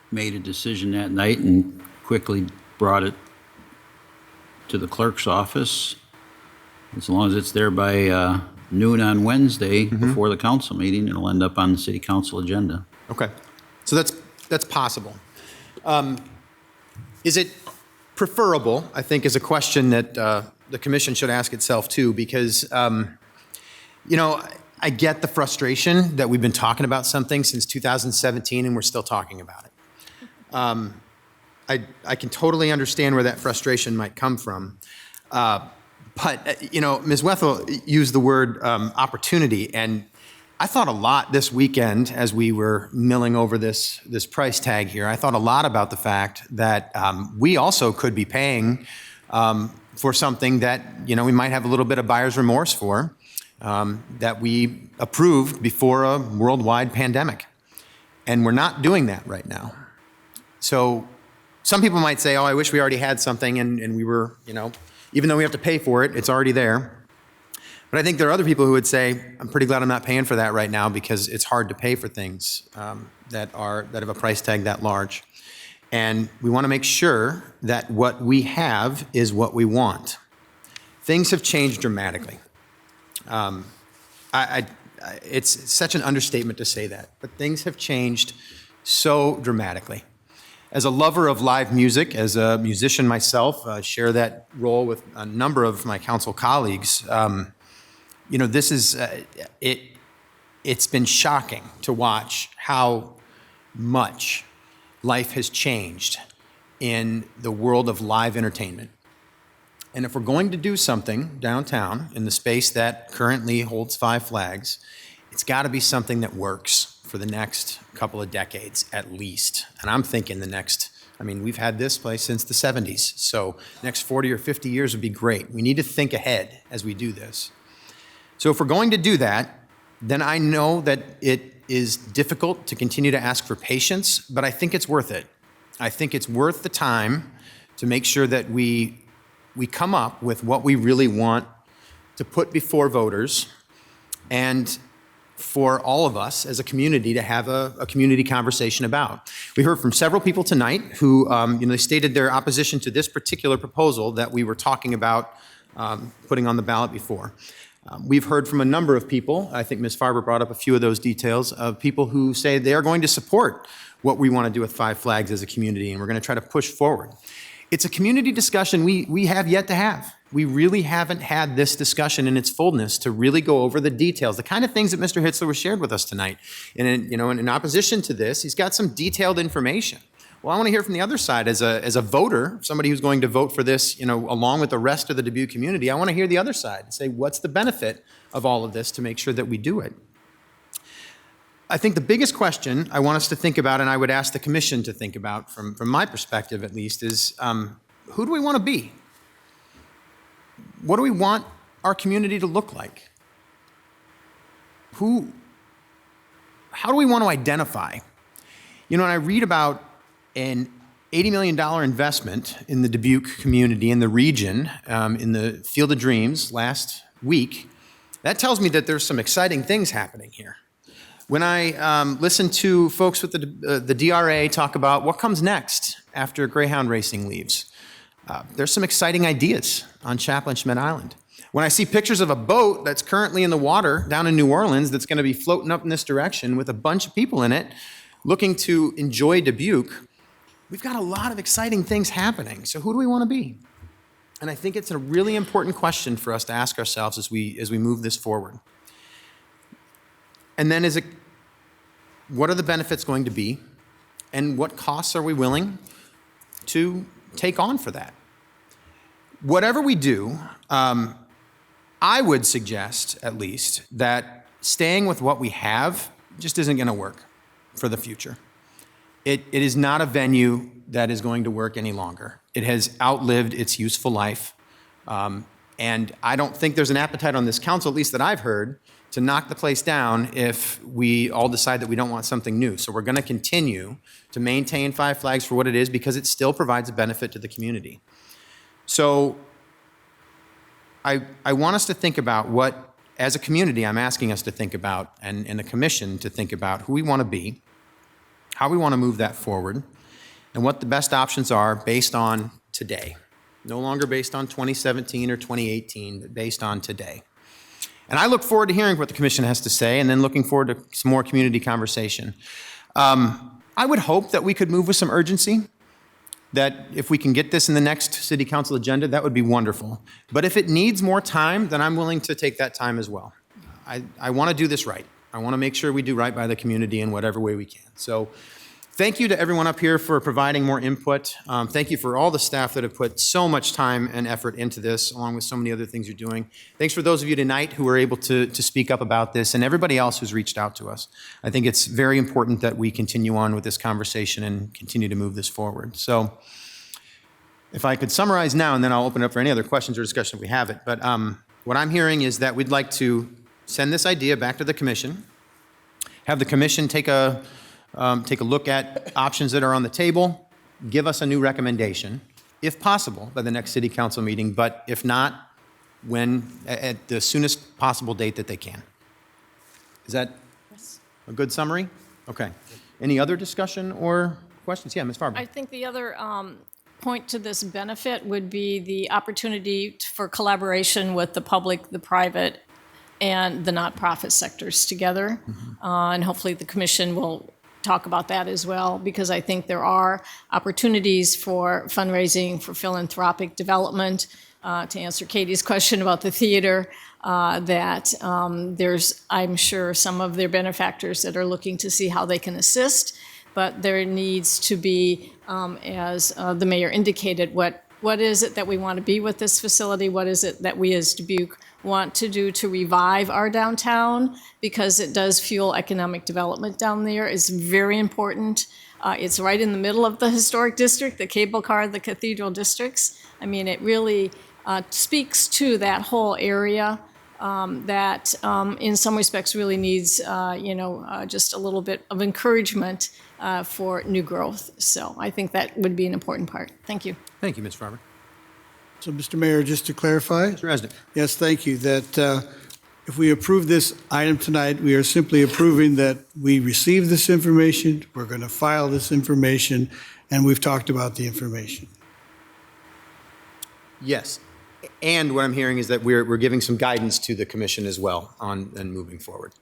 made a decision that night and quickly brought it to the clerk's office, as long as it's there by noon on Wednesday before the council meeting, it'll end up on the city council agenda. Okay, so that's possible. Is it preferable, I think, is a question that the commission should ask itself too, because, you know, I get the frustration that we've been talking about something since 2017 and we're still talking about it. I can totally understand where that frustration might come from. But, you know, Ms. Wethel used the word opportunity, and I thought a lot this weekend as we were milling over this price tag here. I thought a lot about the fact that we also could be paying for something that, you know, we might have a little bit of buyer's remorse for, that we approved before a worldwide pandemic. And we're not doing that right now. So some people might say, oh, I wish we already had something and we were, you know, Even though we have to pay for it, it's already there. But I think there are other people who would say, I'm pretty glad I'm not paying for that right now because it's hard to pay for things that have a price tag that large. And we want to make sure that what we have is what we want. Things have changed dramatically. It's such an understatement to say that, but things have changed so dramatically. As a lover of live music, as a musician myself, share that role with a number of my council colleagues. This is, it's been shocking to watch how much life has changed in the world of live entertainment. And if we're going to do something downtown in the space that currently holds Five Flags, it's got to be something that works for the next couple of decades at least. And I'm thinking we've had this place since the 70s, so next 40 or 50 years would be great. We need to think ahead as we do this. So if we're going to do that, then I know that it is difficult to continue to ask for patience, but I think it's worth it. I think it's worth the time to make sure that we come up with what we really want to put before voters and for all of us as a community to have a community conversation about. We heard from several people tonight who they stated their opposition to this particular proposal that we were talking about putting on the ballot before. We've heard from a number of people, I think Ms. Farber brought up a few of those details, of people who say they are going to support what we want to do with Five Flags as a community, and we're going to try to push forward. It's a community discussion we have yet to have. We really haven't had this discussion in its fullness to really go over the details, the kind of things that Mr. Hitzler was shared with us tonight. And in opposition to this, he's got some detailed information. Well, I want to hear from the other side as a voter, somebody who's going to vote for this, along with the rest of the Dubuque community. I want to hear the other side and say, what's the benefit of all of this to make sure that we do it? I think the biggest question I want us to think about, and I would ask the commission to think about from my perspective at least, is who do we want to be? What do we want our community to look like? How do we want to identify? When I read about an $80 million investment in the Dubuque community, in the region, in the Field of Dreams last week, that tells me that there's some exciting things happening here. When I listen to folks with the DRA talk about what comes next after Greyhound racing leaves, there's some exciting ideas on Chaplin Schmidt Island. When I see pictures of a boat that's currently in the water down in New Orleans that's going to be floating up in this direction with a bunch of people in it looking to enjoy Dubuque, we've got a lot of exciting things happening. So who do we want to be? And I think it's a really important question for us to ask ourselves as we move this forward. And then what are the benefits going to be? And what costs are we willing to take on for that? Whatever we do, I would suggest, at least, that staying with what we have just isn't going to work for the future. It is not a venue that is going to work any longer. It has outlived its useful life. And I don't think there's an appetite on this council, at least that I've heard, to knock the place down if we all decide that we don't want something new. So we're going to continue to maintain Five Flags for what it is because it still provides a benefit to the community. So I want us to think about what, as a community, I'm asking us to think about, and the commission to think about who we want to be, how we want to move that forward, and what the best options are based on today. No longer based on 2017 or 2018, but based on today. And I look forward to hearing what the commission has to say and then looking forward to some more community conversation. I would hope that we could move with some urgency, that if we can get this in the next city council agenda, that would be wonderful. But if it needs more time, then I'm willing to take that time as well. I want to do this right. I want to make sure we do right by the community in whatever way we can. So thank you to everyone up here for providing more input. Thank you for all the staff that have put so much time and effort into this, along with so many other things you're doing. Thanks for those of you tonight who were able to speak up about this, and everybody else who's reached out to us. I think it's very important that we continue on with this conversation and continue to move this forward. So if I could summarize now, and then I'll open it up for any other questions or discussion if we have it. But what I'm hearing is that we'd like to send this idea back to the commission, have the commission take a look at options that are on the table, give us a new recommendation, if possible, by the next city council meeting, but if not, at the soonest possible date that they can. Is that a good summary? Okay. Any other discussion or questions? Yeah, Ms. Farber. I think the other point to this benefit would be the opportunity for collaboration with the public, the private, and the nonprofit sectors together. And hopefully the commission will talk about that as well, because I think there are opportunities for fundraising, for philanthropic development. To answer Katie's question about the theater, that there's, I'm sure, some of their benefactors that are looking to see how they can assist, but there needs to be, as the mayor indicated, what is it that we want to be with this facility? What is it that we as Dubuque want to do to revive our downtown? Because it does fuel economic development down there. It's very important. It's right in the middle of the historic district, the cable car, the cathedral districts. I mean, it really speaks to that whole area that in some respects really needs, just a little bit of encouragement for new growth. So I think that would be an important part. Thank you. Thank you, Ms. Farber. So, Mr. Mayor, just to clarify. Mr. Resnick. Yes, thank you. That if we approve this item tonight, we are simply approving that we receive this information, we're going to file this information, and we've talked about the information. Yes. And what I'm hearing is that we're giving some guidance to the commission as well on and moving forward.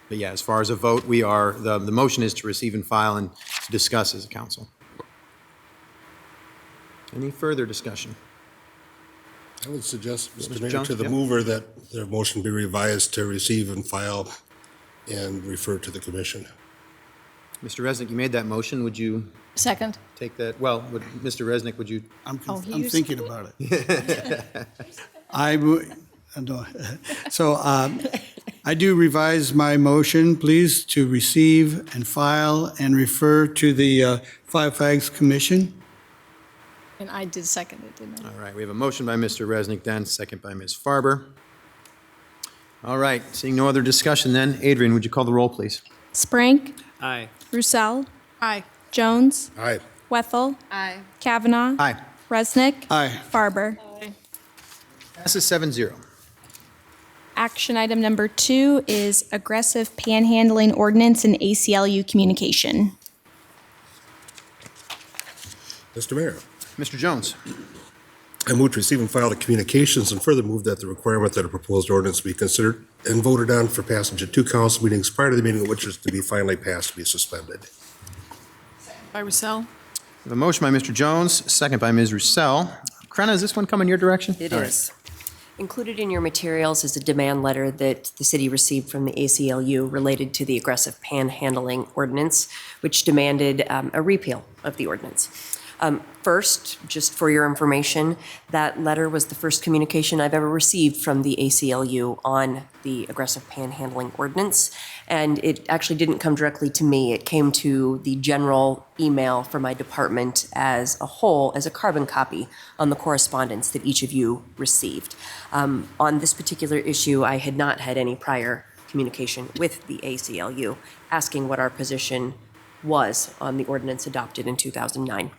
But yeah, as far as a vote, we are, the motion is to receive and file and to discuss as a council. Any further discussion? I would suggest, Mr. Mayor, Jones, to the yep. mover that their motion be revised to receive and file and refer to the commission. Mr. Resnick, you made that motion. Would you Second. take that? Well, Mr. Resnick, would you? I'm you thinking about it. I do revise my motion, please, to receive and file and refer to the Five Flags Commission. And I did second it, didn't I? All right, we have a motion by Mr. Resnick then, second by Ms. Farber. All right, seeing no other discussion then, Adrian, would you call the roll, please? Sprank. Aye. Roussel. Aye. Jones. Aye. Wethel. Aye. Kavanaugh. Aye. Resnick. Aye. Farber. Passes 7-0. Action item number 2 is aggressive panhandling ordinance and ACLU communication. Mr. Mayor, Mr. Jones. I move to receive and file the communications and further move that the requirement that a proposed ordinance be considered and voted on for passage at 2 council meetings prior to the meeting at which is to be finally passed be suspended. By Roussel? We have a motion by Mr. Jones, second by Ms. Roussel. Krenna, is this one coming your direction? It All right. is. Included in your materials is a demand letter that the city received from the ACLU related to the aggressive panhandling ordinance, which demanded a repeal of the ordinance. First, just for your information, that letter was the first communication I've ever received from the ACLU on the aggressive panhandling ordinance, and it actually didn't come directly to me. It came to the general email for my department as a whole, as a carbon copy on the correspondence that each of you received. On this particular issue, I had not had any prior communication with the ACLU asking what our position was on the ordinance adopted in 2009.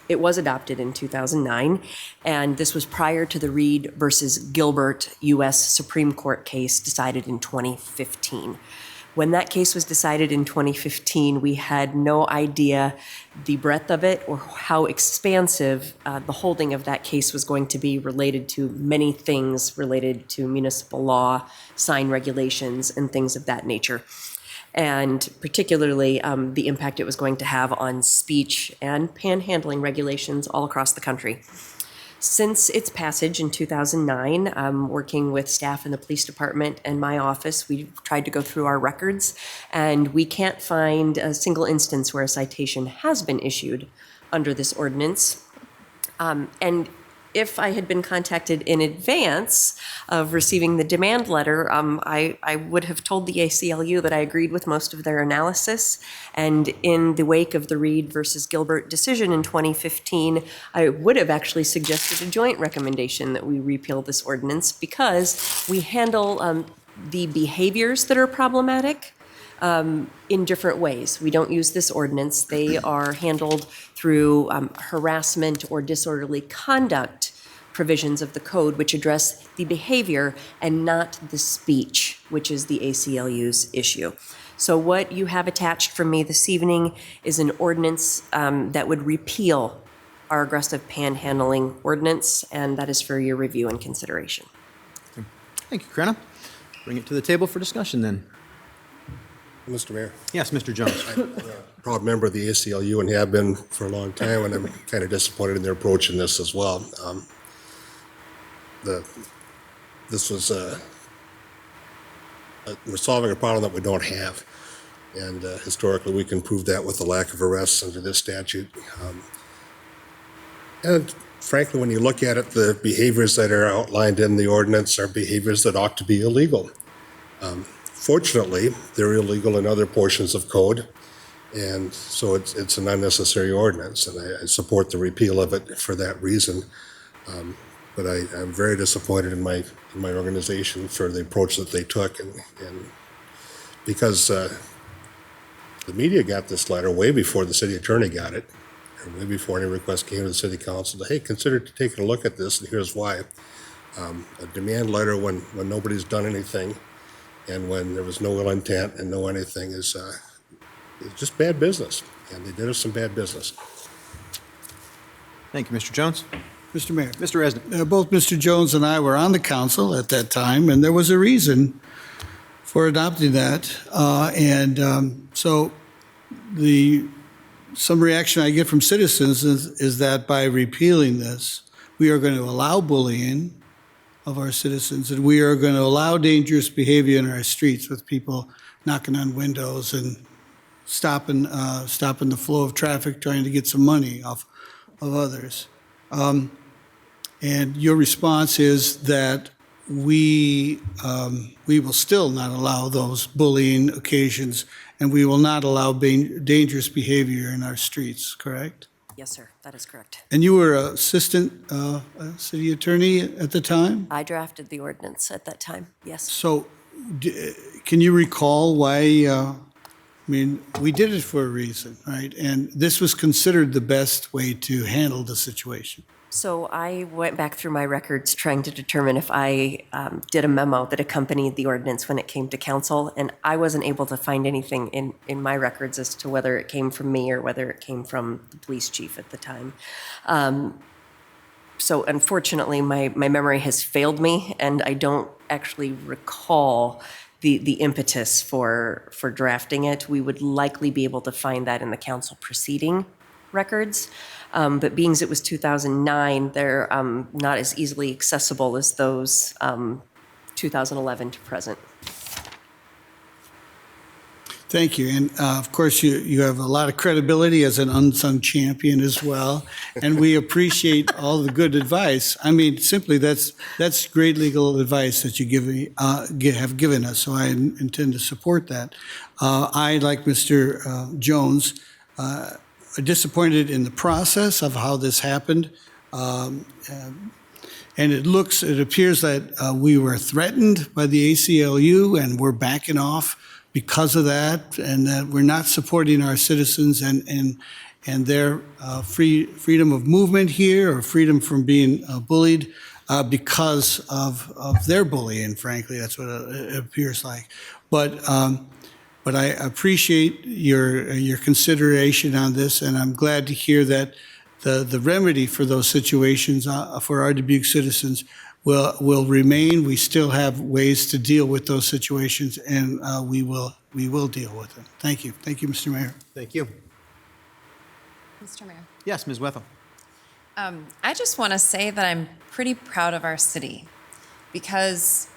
It was adopted in 2009, and this was prior to the Reed versus Gilbert U.S. Supreme Court case decided in 2015. When that case was decided in 2015, we had no idea the breadth of it or how expansive the holding of that case was going to be related to many things related to municipal law, sign regulations, and things of that nature. And particularly the impact it was going to have on speech and panhandling regulations all across the country. Since its passage in 2009, working with staff in the police department and my office, we've tried to go through our records, and we can't find a single instance where a citation has been issued under this ordinance. And if I had been contacted in advance of receiving the demand letter, I would have told the ACLU that I agreed with most of their analysis. And in the wake of the Reed versus Gilbert decision in 2015, I would have actually suggested a joint recommendation that we repeal this ordinance because we handle the behaviors that are problematic in different ways. We don't use this ordinance. They are handled through harassment or disorderly conduct provisions of the code, which address the behavior and not the speech, which is the ACLU's issue. So what you have attached from me this evening is an ordinance that would repeal our aggressive panhandling ordinance, and that is for your review and consideration. Thank you, Krenna. Bring it to the table for discussion then. Mr. Mayor. Yes, Mr. Jones. I'm a proud member of the ACLU and have been for a long time, and I'm kind of disappointed in their approach in this as well. This was we're solving a problem that we don't have, and historically we can prove that with the lack of arrests under this statute. And frankly, when you look at it, the behaviors that are outlined in the ordinance are behaviors that ought to be illegal. Fortunately, they're illegal in other portions of code, and so it's an unnecessary ordinance, and I support the repeal of it for that reason. But I'm very disappointed in my organization for the approach that they took, and because the media got this letter way before the city attorney got it, and way before any request came to the city council to, hey, consider taking a look at this, and here's why. A demand letter when nobody's done anything, and when there was no ill intent and no anything is just bad business, and they did us some bad business. Thank you, Mr. Jones. Mr. Mayor. Mr. Resnick. Both Mr. Jones and I were on the council at that time, and there was a reason for adopting that. So some reaction I get from citizens is that by repealing this, we are going to allow bullying of our citizens, and we are going to allow dangerous behavior in our streets with people knocking on windows and stopping the flow of traffic, trying to get some money off of others. And your response is that we will still not allow those bullying occasions, and we will not allow dangerous behavior in our streets, correct? Yes, sir, that is correct. And you were assistant city attorney at the time? I drafted the ordinance at that time, yes. So can you recall why, we did it for a reason, right? And this was considered the best way to handle the situation. So I went back through my records trying to determine if I did a memo that accompanied the ordinance when it came to council, and I wasn't able to find anything in my records as to whether it came from me or whether it came from the police chief at the time. So unfortunately, my memory has failed me, and I don't actually recall the impetus for drafting it. We would likely be able to find that in the council proceeding records. But being as it was 2009, they're not as easily accessible as those 2011 to present. Thank you. And of course, you have a lot of credibility as an unsung champion as well. And we appreciate all the good advice. Simply that's great legal advice that you have given us. So I intend to support that. I, like Mr. Jones, disappointed in the process of how this happened. And it appears that we were threatened by the ACLU, and we're backing off because of that, and that we're not supporting our citizens and their freedom of movement here, or freedom from being bullied because of their bullying. Frankly, that's what it appears like. But I appreciate your consideration on this, and I'm glad to hear that the remedy for those situations for our Dubuque citizens will remain. We still have ways to deal with those situations, and we will deal with them. Thank you. Thank you, Mr. Mayor. Thank you. Mr. Mayor. Yes, Ms. Wethel. I just want to say that I'm pretty proud of our city, because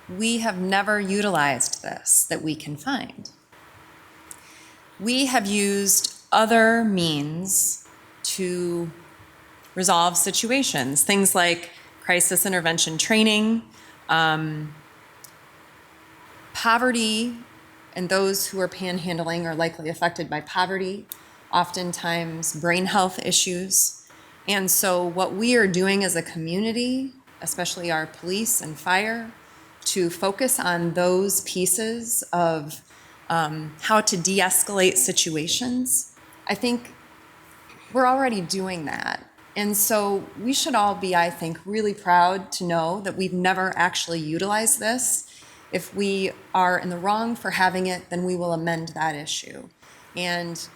we have never utilized this that we can find. We have used other means to resolve situations, things like crisis intervention training, poverty, and those who are panhandling are likely affected by poverty, oftentimes brain health issues. And so what we are doing as a community, especially our police and fire, to focus on those pieces of how to de-escalate situations. I think we're already doing that. And so we should all be, I think, really proud to know that we've never actually utilized this. If we are in the wrong for having it, then we will amend that issue. And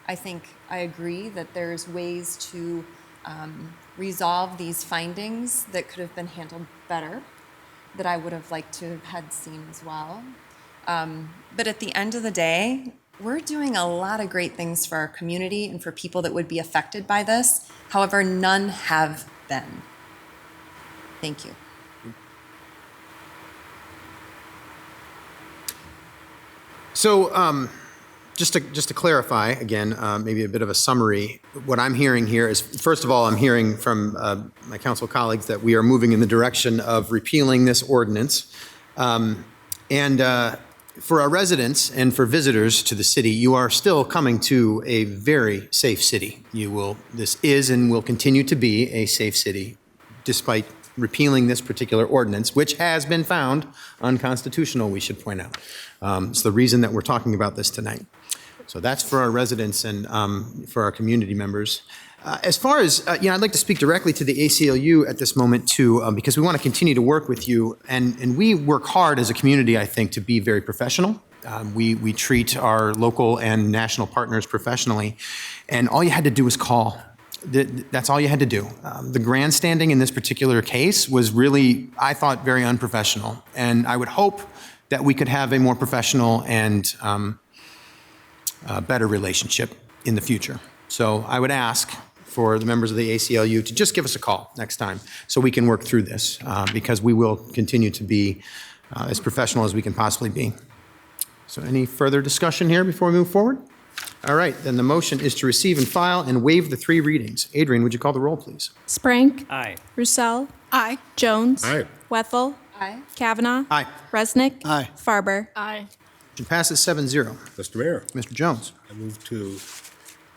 I think I agree that there's ways to resolve these findings that could have been handled better, that I would have liked to have had seen as well. But at the end of the day, we're doing a lot of great things for our community and for people that would be affected by this. However, none have been. Thank you. So just to clarify, again, maybe a bit of a summary, what I'm hearing here is, first of all, I'm hearing from my council colleagues that we are moving in the direction of repealing this ordinance. For our residents and for visitors to the city, you are still coming to a very safe city. This is and will continue to be a safe city, despite repealing this particular ordinance, which has been found unconstitutional, we should point out. It's the reason that we're talking about this tonight. So that's for our residents and for our community members. As far as, I'd like to speak directly to the ACLU at this moment too, because we want to continue to work with you. And we work hard as a community, I think, to be very professional. We treat our local and national partners professionally. And all you had to do was call. That's all you had to do. The grandstanding in this particular case was really, I thought, very unprofessional. And I would hope that we could have a more professional and better relationship in the future. So I would ask for the members of the ACLU to just give us a call next time so we can work through this because we will continue to be as professional as we can possibly be. So any further discussion here before we move forward? All right, then the motion is to receive and file and waive the 3 readings. Adrian, would you call the roll, please? Sprank. Aye. Roussel. Aye. Jones. Aye. Wethel. Aye. Kavanaugh. Aye. Resnick. Aye. Farber. Aye. Motion passes 7-0. Mr. Mayor, Mr. Jones. I move to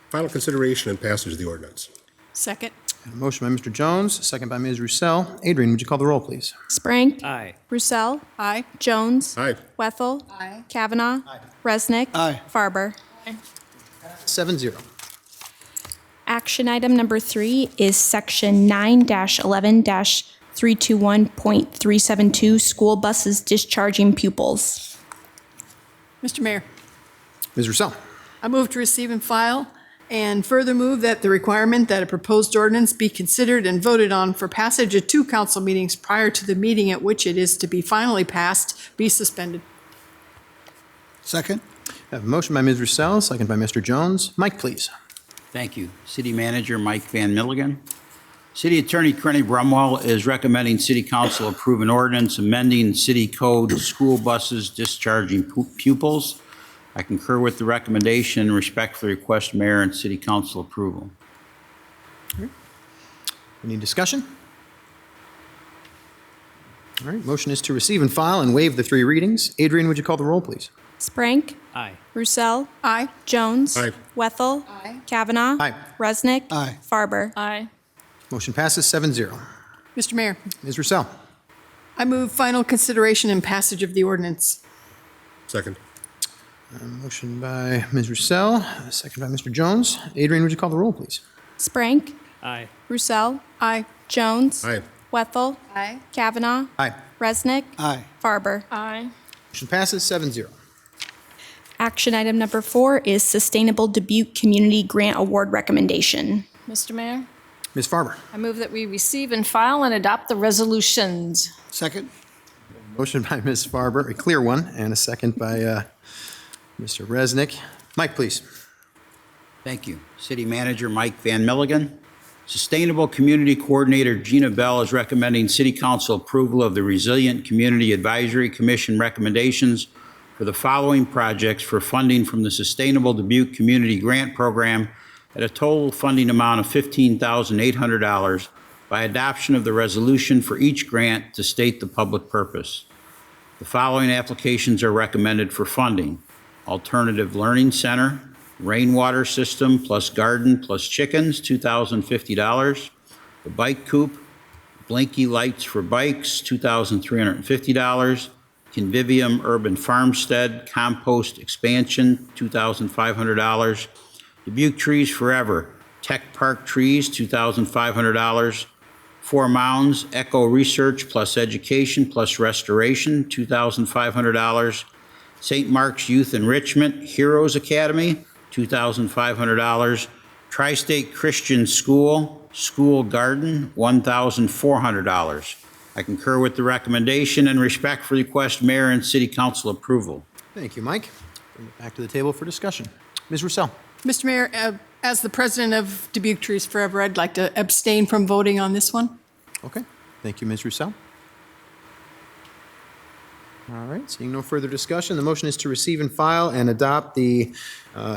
final consideration and passage of the ordinance. Second. A motion by Mr. Jones, second by Ms. Roussel. Adrian, would you call the roll, please? Sprank. Aye. Roussel. Aye. Jones. Aye. Wethel. Aye. Kavanaugh. Resnick. Aye. Farber. 7-0. Action item number 3 is section 9-11-321.372, school buses discharging pupils. Mr. Mayor, Ms. Roussel. I move to receive and file, and further move that the requirement that a proposed ordinance be considered and voted on for passage at 2 council meetings prior to the meeting at which it is to be finally passed be suspended. Second? I have a motion by Ms. Roussel, second by Mr. Jones. Mike, please. Thank you. City Manager Mike Van Milligan. City Attorney Kenny Brumwell is recommending City Council approve an ordinance amending City Code school buses discharging pupils. I concur with the recommendation and respectfully request Mayor and City Council approval. Any discussion? All right, motion is to receive and file and waive the 3 readings. Adrian, would you call the roll, please? Sprank. Aye. Roussel. Aye. Jones. Aye. Wethel. Aye. Kavanaugh. Aye. Resnick. Aye. Farber. Aye. Motion passes 7-0. Mr. Mayor, Ms. Roussel. I move final consideration and passage of the ordinance. Second. Motion by Ms. Roussel, second by Mr. Jones. Adrian, would you call the roll, please? Sprank. Aye. Roussel. Aye. Jones. Aye. Wethel. Aye. Kavanaugh. Aye. Resnick. Aye. Farber. Aye. Motion passes 7-0. Action item number 4 is Sustainable Dubuque Community Grant Award Recommendation. Mr. Mayor, Ms. Farber. I move that we receive and file and adopt the resolutions. Second? Motion by Ms. Farber, a clear one, and a second by Mr. Resnick. Mike, please. Thank you. City Manager Mike Van Milligan. Sustainable Community Coordinator Gina Bell is recommending City Council approval of the Resilient Community Advisory Commission recommendations for the following projects for funding from the Sustainable Dubuque Community Grant Program at a total funding amount of $15,800 by adoption of the resolution for each grant to state the public purpose. The following applications are recommended for funding: Alternative Learning Center, Rainwater System plus Garden plus Chickens, $2,050. The Bike Coop, Blinky Lights for Bikes, $2,350. Convivium Urban Farmstead Compost Expansion, $2,500. Dubuque Trees Forever, Tech Park Trees, $2,500. Four Mounds Eco Research plus Education plus Restoration, $2,500. St. Mark's Youth Enrichment Heroes Academy, $2,500. Tri-State Christian School, School Garden, $1,400. I concur with the recommendation and respectfully request Mayor and City Council approval. Thank you, Mike. Bring it back to the table for discussion. Ms. Roussel. Mr. Mayor, as the president of Dubuque Trees Forever, I'd like to abstain from voting on this one. Okay. Thank you, Ms. Roussel. All right, seeing no further discussion, the motion is to receive and file and adopt the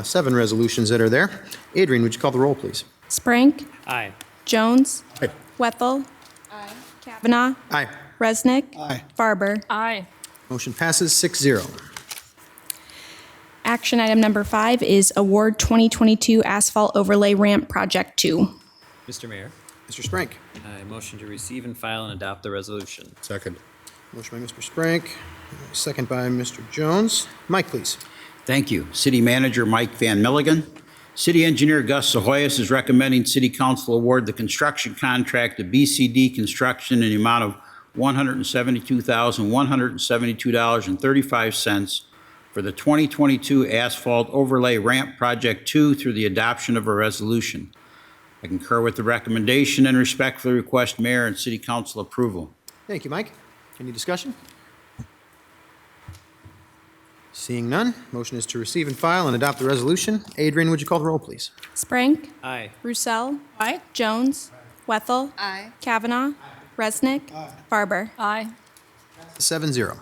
7 resolutions that are there. Adrian, would you call the roll, please? Sprank. Aye. Jones. Aye. Wethel. Aye. Kavanaugh. Aye. Resnick. Aye. Farber. Aye. Motion passes 6-0. Action item number 5 is Award 2022 Asphalt Overlay Ramp Project 2. Mr. Mayor, Mr. Sprank. I motion to receive and file and adopt the resolution. Second. Motion by Mr. Sprank, second by Mr. Jones. Mike, please. Thank you. City Manager Mike Van Milligan. City Engineer Gus Zahoyas is recommending City Council award the construction contract to BCD Construction in the amount of $172,172.35 for the 2022 Asphalt Overlay Ramp Project 2 through the adoption of a resolution. I concur with the recommendation and respectfully request Mayor and City Council approval. Thank you, Mike. Any discussion? Seeing none, motion is to receive and file and adopt the resolution. Adrian, would you call the roll, please? Sprank. Aye. Roussel. Aye. Jones. Wethel. Aye. Kavanaugh. Resnick. Farber. Aye. 7-0.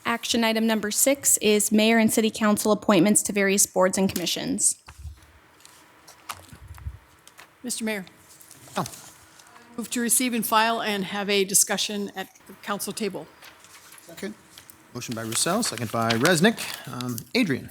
Action item number 6 is Mayor and City Council appointments to various boards and commissions. Mr. Mayor. Oh. Move to receive and file and have a discussion at the council table. Second. Motion by Roussel, second by Resnick. Adrian.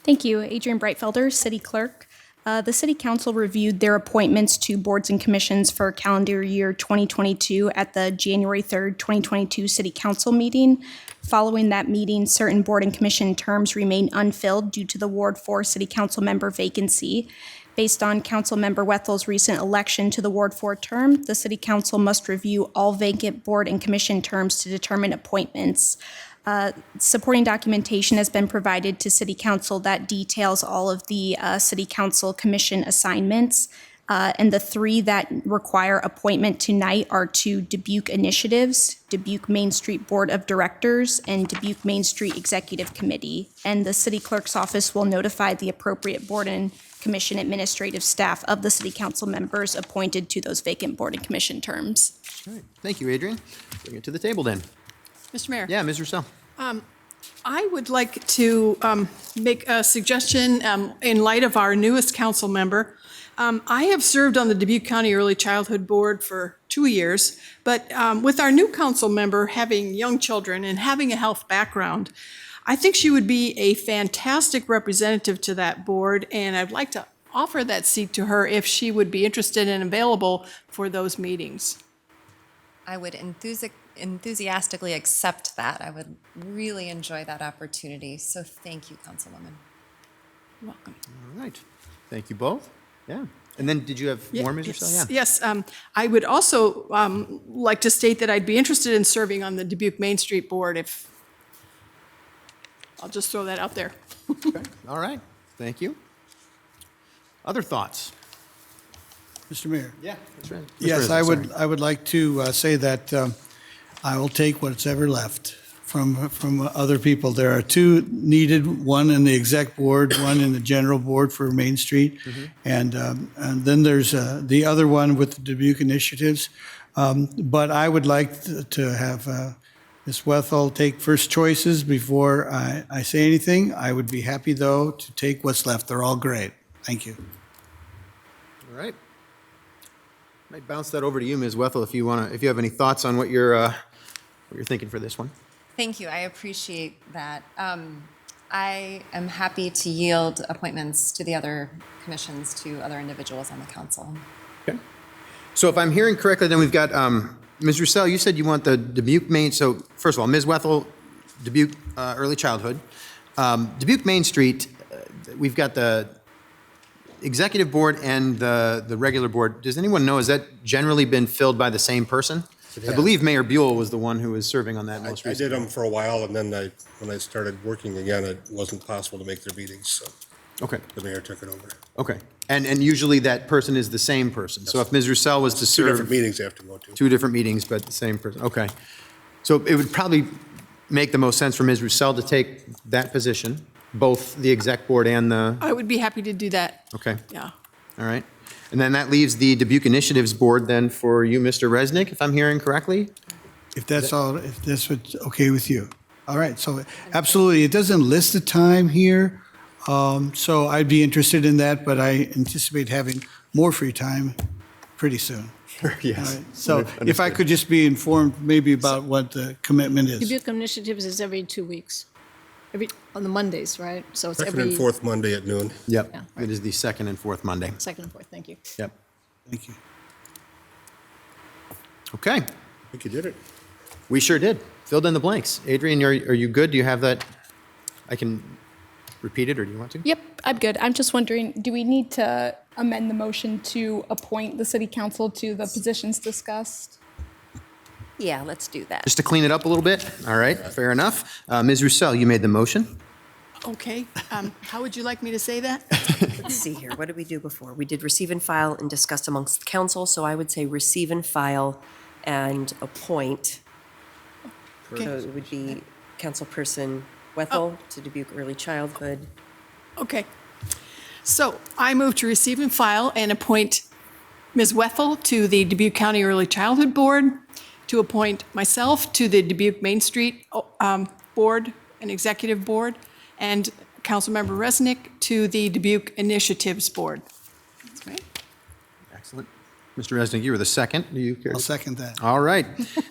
Thank you. Adrian Breitfelder, City Clerk. The City Council reviewed their appointments to boards and commissions for calendar year 2022 at the January 3rd, 2022 City Council meeting. Following that meeting, certain board and commission terms remain unfilled due to the Ward 4 City Council member vacancy. Based on Councilmember Wethel's recent election to the Ward 4 term, the City Council must review all vacant board and commission terms to determine appointments. Supporting documentation has been provided to City Council that details all of the City Council commission assignments. And the 3 that require appointment tonight are to Dubuque Initiatives, Dubuque Main Street Board of Directors, and Dubuque Main Street Executive Committee. And the City Clerk's office will notify the appropriate board and commission administrative staff of the City Council members appointed to those vacant board and commission terms. All right. Thank you, Adrian. Bring it to the table then. Mr. Mayor. Yeah, Ms. Roussel. I would like to make a suggestion in light of our newest council member. I have served on the Dubuque County Early Childhood Board for 2 years, but with our new council member having young children and having a health background, I think she would be a fantastic representative to that board, and I'd like to offer that seat to her if she would be interested and available for those meetings. I would enthusiastically accept that. I would really enjoy that opportunity. So thank you, Councilwoman. You're welcome. All right. Thank you both. Yeah. And then did you have more, Ms. Roussel? Yeah. Yes. I would also like to state that I'd be interested in serving on the Dubuque Main Street Board if, I'll just throw that out there. Okay. All right. Thank you. Other thoughts? Mr. Mayor. Yeah, that's right. Yes, I would like to say that I will take what's ever left from other people. There are 2 needed, one in the exec board, one in the general board for Main Street. And then there's the other one with the Dubuque Initiatives. But I would like to have Ms. Wethel take first choices before I say anything. I would be happy, though, to take what's left. They're all great. Thank you. All right. Might bounce that over to you, Ms. Wethel, if you have any thoughts on what you're thinking for this one. Thank you. I appreciate that. I am happy to yield appointments to the other commissions to other individuals on the council. Okay. So if I'm hearing correctly, then we've got Ms. Roussel, you said you want the Dubuque Main, so first of all, Ms. Wethel, Dubuque Early Childhood. Dubuque Main Street, we've got the executive board and the regular board. Does anyone know, has that generally been filled by the same person? I believe Mayor Buell was the one who was serving on that most I recently. did them for a while, and then when I started working again, it wasn't possible to make their meetings, so. Okay. The mayor took it over. Okay. And usually that person is the same person. So if Ms. Roussel was to Two serve. different meetings they have to go to. Two different meetings, but the same person. Okay. So it would probably make the most sense for Ms. Roussel to take that position, both the exec board and the, I would be happy to do that. okay. Yeah. All right. And then that leaves the Dubuque Initiatives Board then for you, Mr. Resnick, if I'm hearing correctly? If that's all, if that's what's okay with you. All right, so absolutely, it doesn't list the time here, so I'd be interested in that, but I anticipate having more free time pretty soon. Yes. All right, so if I could just be informed maybe about what the commitment is. Dubuque Initiatives is every 2 weeks, on the Mondays, right? So it's Second every. and fourth Monday at noon. Yep. Yeah, It is the second and fourth Monday. Second and fourth, thank you. Yep. Thank you. Okay. I think you did it. We sure did. Filled in the blanks. Adrian, are you good? Do you have that? I can repeat it, or do you want to? Yep, I'm good. I'm just wondering, do we need to amend the motion to appoint the city council to the positions discussed? Yeah, let's do that. Just to clean it up a little bit? All right, fair enough. Ms. Roussel, you made the motion. Okay, how would you like me to say that? Let's see here. What did we do before? We did receive and file and discuss amongst the council, so I would say receive and file and appoint. Okay. So it would be Councilperson Wethel to Dubuque Early Childhood. Okay. So I move to receive and file and appoint Ms. Wethel to the Dubuque County Early Childhood Board, to appoint myself to the Dubuque Main Street Board and Executive Board, and Councilmember Resnick to the Dubuque Initiatives Board. That's right. Excellent. Mr. Resnick, you were the second. Do you care? I'll second that. All right.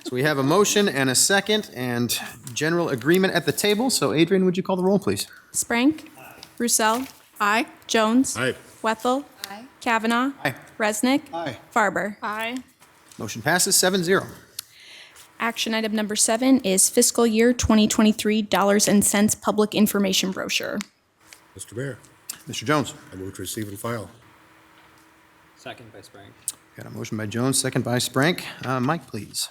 So we have a motion and a second and general agreement at the table. So Adrian, would you call the roll, please? Sprank? Roussel? Aye. Jones? Aye. Wethel? Kavanaugh? Aye. Resnick? Aye. Farber? Aye. Motion passes 7-0. Action item number 7 is fiscal year 2023 dollars and cents public information brochure. Mr. Mayor, Mr. Jones. I move to receive and file. Second by Sprank. Got a motion by Jones, second by Sprank. Mike, please.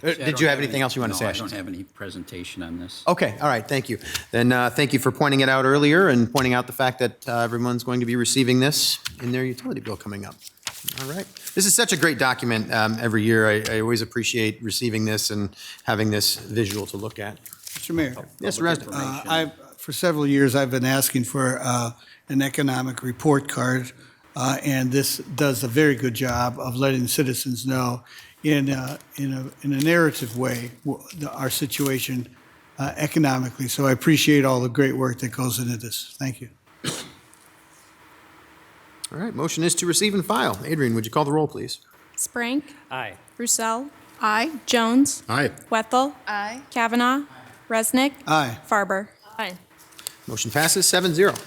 Did you have anything else you want to say? No, I don't have any presentation on this. Okay, all right, thank you. Then thank you for pointing it out earlier and pointing out the fact that everyone's going to be receiving this in their utility bill coming up. All right. This is such a great document every year. I always appreciate receiving this and having this visual to look at. Mr. Mayor. Yes, Resnick. For several years, I've been asking for an economic report card, and this does a very good job of letting citizens know in a narrative way our situation economically. So I appreciate all the great work that goes into this. Thank you. All right, motion is to receive and file. Adrian, would you call the roll, please? Sprank? Aye. Roussel? Aye. Jones? Aye. Wethel? Aye. Kavanaugh? Resnick? Aye. Farber? Aye. Motion passes 7-0.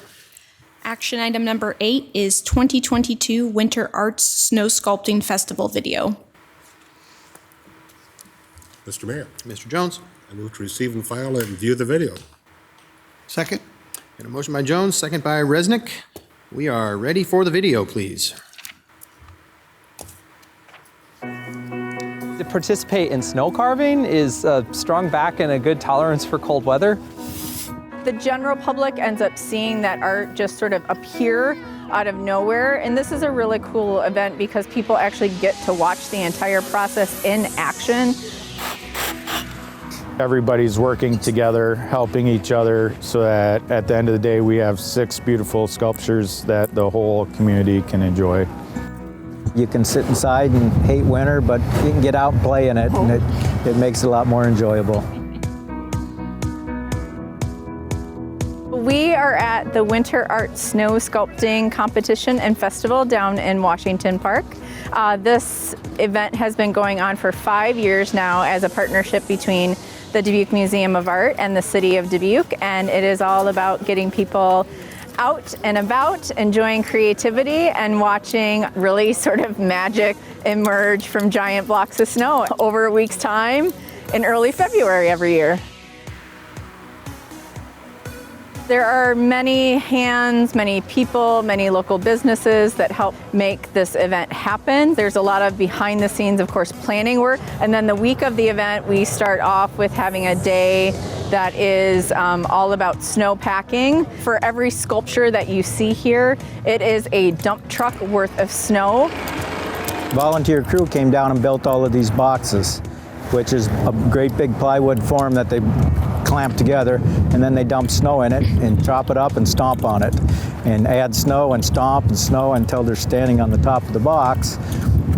Action item number 8 is 2022 Winter Arts Snow Sculpting Festival video. Mr. Mayor, Mr. Jones. I move to receive and file and view the video. Second. Got a motion by Jones, second by Resnick. We are ready for the video, please. To participate in snow carving is a strong back and a good tolerance for cold weather. The general public ends up seeing that art just sort of appear out of nowhere, and this is a really cool event because people actually get to watch the entire process in action. Everybody's working together, helping each other, so that at the end of the day we have 6 beautiful sculptures that the whole community can enjoy. You can sit inside and hate winter, but you can get out and play in it, and it makes it a lot more enjoyable. We are at the Winter Art Snow Sculpting Competition and Festival down in Washington Park. This event has been going on for 5 years now as a partnership between the Dubuque Museum of Art and the City of Dubuque, and it is all about getting people out and about, enjoying creativity and watching really sort of magic emerge from giant blocks of snow over a week's time in early February every year. There are many hands, many people, many local businesses that help make this event happen. There's a lot of behind the scenes, of course, planning work. And then the week of the event, we start off with having a day that is all about snow packing. For every sculpture that you see here, it is a dump truck worth of snow. Volunteer crew came down and built all of these boxes, which is a great big plywood form that they clamp together, and then they dump snow in it and chop it up and stomp on it and add snow and stomp and snow until they're standing on the top of the box.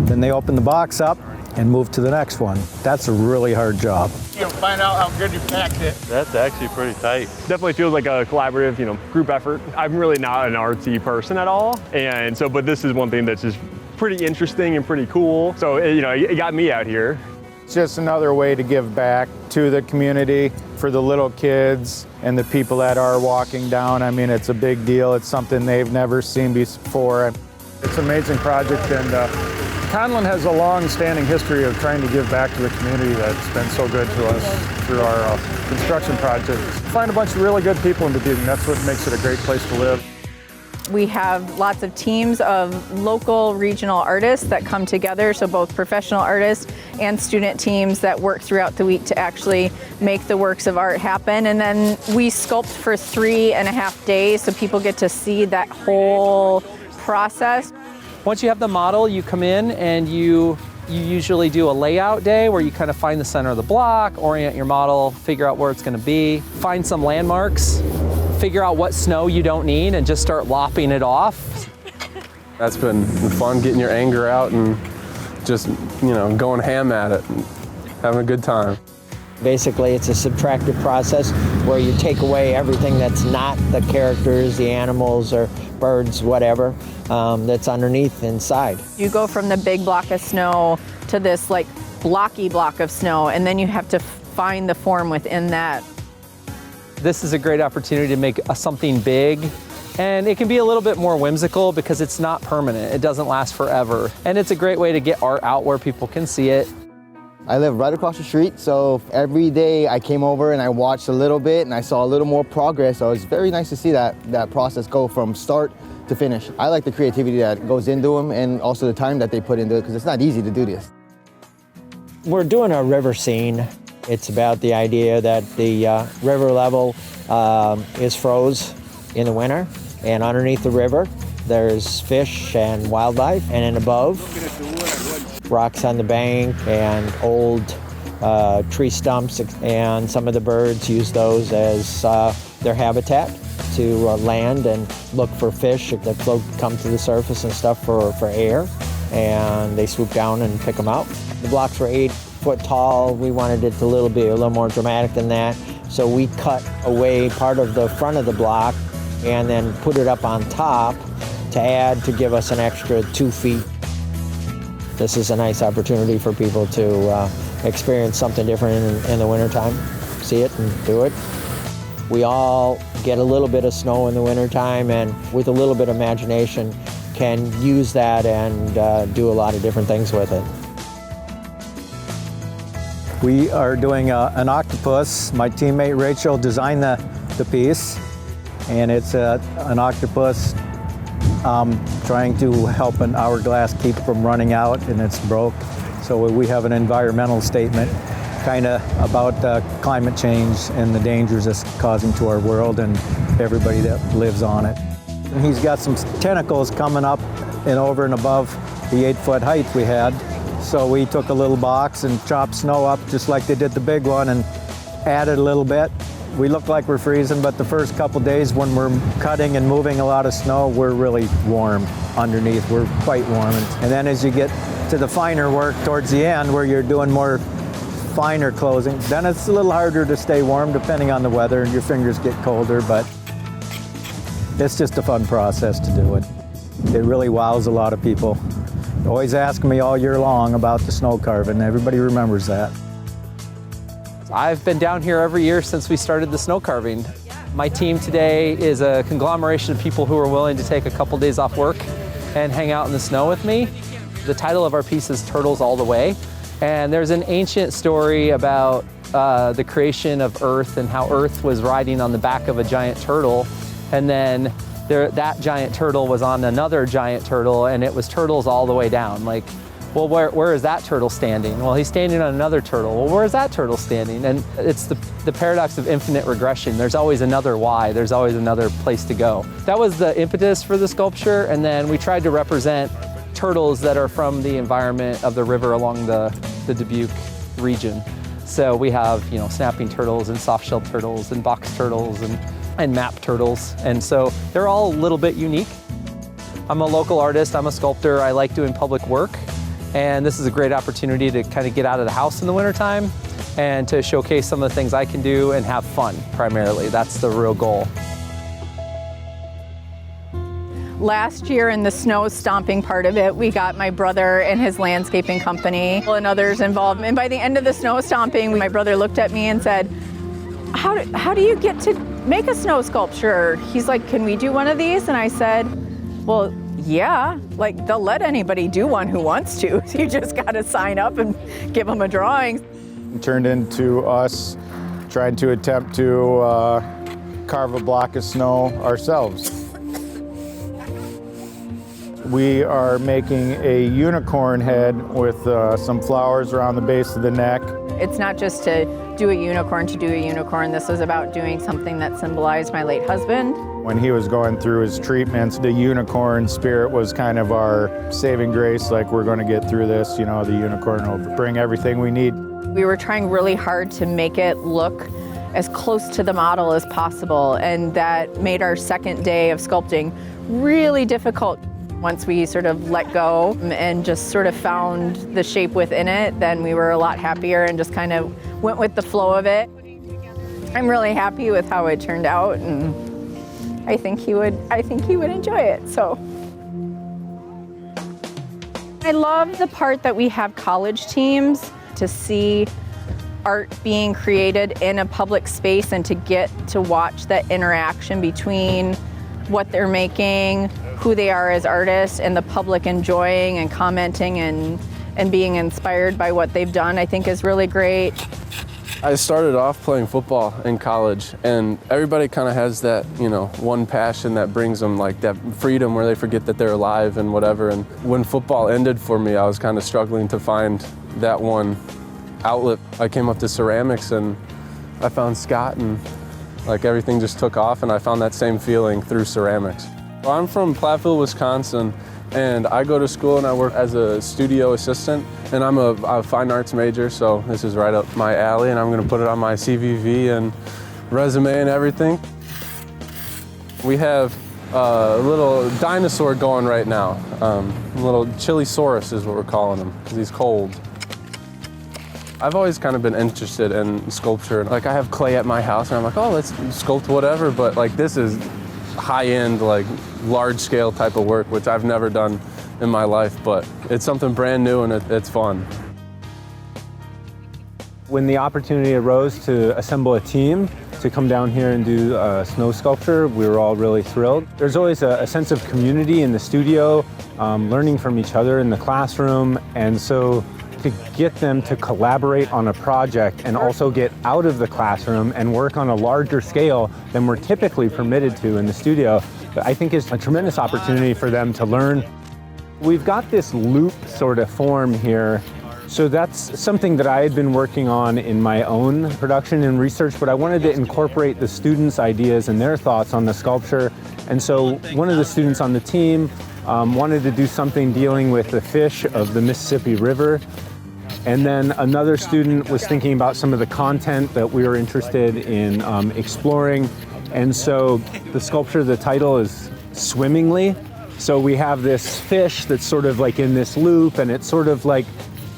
Then they open the box up and move to the next one. That's a really hard job. You'll find out how good you packed it. That's actually pretty tight. Definitely feels like a collaborative, group effort. I'm really not an artsy person at all, and so, but this is one thing that's just pretty interesting and pretty cool. So, it got me out here. It's just another way to give back to the community for the little kids and the people that are walking down. I mean, it's a big deal. It's something they've never seen before. It's an amazing project, and Conlin has a long-standing history of trying to give back to the community that's been so good to us through our construction projects. Find a bunch of really good people in Dubuque, and that's what makes it a great place to live. We have lots of teams of local regional artists that come together, so both professional artists and student teams that work throughout the week to actually make the works of art happen. And then we sculpt for 3.5 days, so people get to see that whole process. Once you have the model, you come in and you usually do a layout day where you kind of find the center of the block, orient your model, figure out where it's going to be, find some landmarks, figure out what snow you don't need, and just start lopping it off. That's been fun, getting your anger out and just, going ham at it and having a good time. Basically, it's a subtractive process where you take away everything that's not the characters, the animals or birds, whatever, that's underneath inside. You go from the big block of snow to this blocky block of snow, and then you have to find the form within that. This is a great opportunity to make something big, and it can be a little bit more whimsical because it's not permanent. It doesn't last forever, and it's a great way to get art out where people can see it. I live right across the street, so every day I came over and I watched a little bit and I saw a little more progress. So it's very nice to see that process go from start to finish. I like the creativity that goes into them and also the time that they put into it, because it's not easy to do this. We're doing a river scene. It's about the idea that the river level is froze in the winter, and underneath the river there's fish and wildlife, and then above rocks on the bank and old tree stumps, and some of the birds use those as their habitat to land and look for fish that come to the surface and stuff for air, and they swoop down and pick them out. The blocks were 8 foot tall. We wanted it to be a little more dramatic than that, so we cut away part of the front of the block and then put it up on top to give us an extra 2 feet. This is a nice opportunity for people to experience something different in the wintertime, see it and do it. We all get a little bit of snow in the wintertime, and with a little bit of imagination can use that and do a lot of different things with it. We are doing an octopus. My teammate Rachel designed the piece, and it's an octopus trying to help an hourglass keep from running out, and it's broke. So we have an environmental statement kind of about climate change and the dangers it's causing to our world and everybody that lives on it. And he's got some tentacles coming up and over and above the 8 foot height we had. So we took a little box and chopped snow up just like they did the big one and added a little bit. We look like we're freezing, but the first couple days when we're cutting and moving a lot of snow, we're really warm underneath. We're quite warm. And then as you get to the finer work towards the end where you're doing more finer closing, then it's a little harder to stay warm depending on the weather, and your fingers get colder, but it's just a fun process to do it. It really wows a lot of people. Always ask me all year long about the snow carving. Everybody remembers that. I've been down here every year since we started the snow carving. My team today is a conglomeration of people who are willing to take a couple days off work and hang out in the snow with me. The title of our piece is Turtles All the Way. And there's an ancient story about the creation of Earth and how Earth was riding on the back of a giant turtle. And then that giant turtle was on another giant turtle, and it was turtles all the way down. Like, well, where is that turtle standing? Well, he's standing on another turtle. Well, where is that turtle standing? And it's the paradox of infinite regression. There's always another why. There's always another place to go. That was the impetus for the sculpture, and then we tried to represent turtles that are from the environment of the river along the Dubuque region. So we have, snapping turtles and soft-shelled turtles and box turtles and map turtles. And so they're all a little bit unique. I'm a local artist, I'm a sculptor, I like doing public work. And this is a great opportunity to kind of get out of the house in the wintertime and to showcase some of the things I can do and have fun, primarily. That's the real goal. Last year in the snow stomping part of it, we got my brother and his landscaping company and others involved. And by the end of the snow stomping, my brother looked at me and said, how do you get to make a snow sculpture? He's like, can we do one of these? And I said, well, yeah, like they'll let anybody do one who wants to. You just got to sign up and give them a drawing. It turned into us trying to attempt to carve a block of snow ourselves. We are making a unicorn head with some flowers around the base of the neck. It's not just to do a unicorn to do a unicorn. This was about doing something that symbolized my late husband. When he was going through his treatments, the unicorn spirit was kind of our saving grace, like we're going to get through this, the unicorn will bring everything we need. We were trying really hard to make it look as close to the model as possible, and that made our second day of sculpting really difficult. Once we sort of let go and just sort of found the shape within it, then we were a lot happier and just kind of went with the flow of it. I'm really happy with how it turned out, and I think he would enjoy it. So I love the part that we have college teams to see art being created in a public space and to get to watch that interaction between what they're making, who they are as artists, and the public enjoying and commenting and being inspired by what they've done, I think is really great. I started off playing football in college, and everybody kind of has that, one passion that brings them like that freedom where they forget that they're alive and whatever. And when football ended for me, I was kind of struggling to find that one outlet. I came up to ceramics and I found Scott, and like everything just took off, and I found that same feeling through ceramics. Well, I'm from Platteville, Wisconsin, and I go to school and I work as a studio assistant, and I'm a fine arts major, so this is right up my alley, and I'm gonna put it on my CVV and resume and everything. We have a little dinosaur going right now. Little Chilisaurus is what we're calling him, because he's cold. I've always kind of been interested in sculpture. Like I have clay at my house and I'm like, oh, let's sculpt whatever, but like this is high-end, like large-scale type of work, which I've never done in my life, but it's something brand new and it's fun. When the opportunity arose to assemble a team to come down here and do snow sculpture, we were all really thrilled. There's always a sense of community in the studio, learning from each other in the classroom, and so to get them to collaborate on a project and also get out of the classroom and work on a larger scale than we're typically permitted to in the studio, I think is a tremendous opportunity for them to learn. We've got this loop sort of form here. So that's something that I had been working on in my own production and research, but I wanted to incorporate the students' ideas and their thoughts on the sculpture. And so one of the students on the team wanted to do something dealing with the fish of the Mississippi River. And then another student was thinking about some of the content that we were interested in exploring. And so the sculpture, the title is Swimmingly. So we have this fish that's sort of like in this loop, and it's sort of like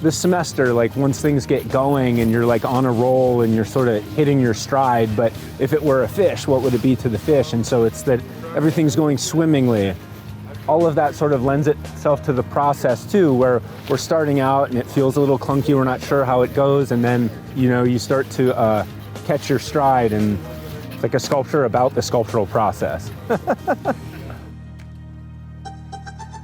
the semester, like once things get going and you're like on a roll and you're sort of hitting your stride, but if it were a fish, what would it be to the fish? And so it's that everything's going swimmingly. All of that sort of lends itself to the process too, where we're starting out and it feels a little clunky, we're not sure how it goes, and then you start to catch your stride, and It's like a sculpture about the sculptural process.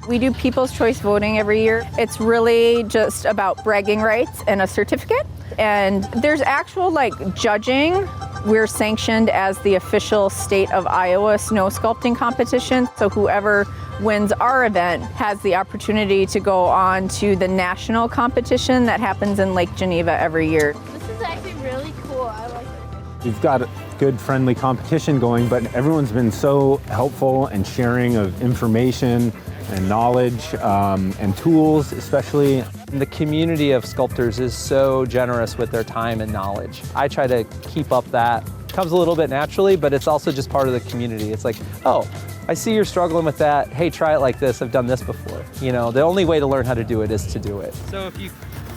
We do people's choice voting every year. It's really just about bragging rights and a certificate. And there's actual judging. We're sanctioned as the official state of Iowa snow sculpting competition. So whoever wins our event has the opportunity to go on to the national competition that happens in Lake Geneva every year. This is actually really cool. I like it. We've got a good friendly competition going, but everyone's been so helpful and sharing of information and knowledge and tools, especially. The community of sculptors is so generous with their time and knowledge. I try to keep up that. It comes a little bit naturally, but it's also just part of the community. It's like, oh, I see you're struggling with that. Hey, try it like this. I've done this before. You know, the only way to learn how to do it is to do it. So if you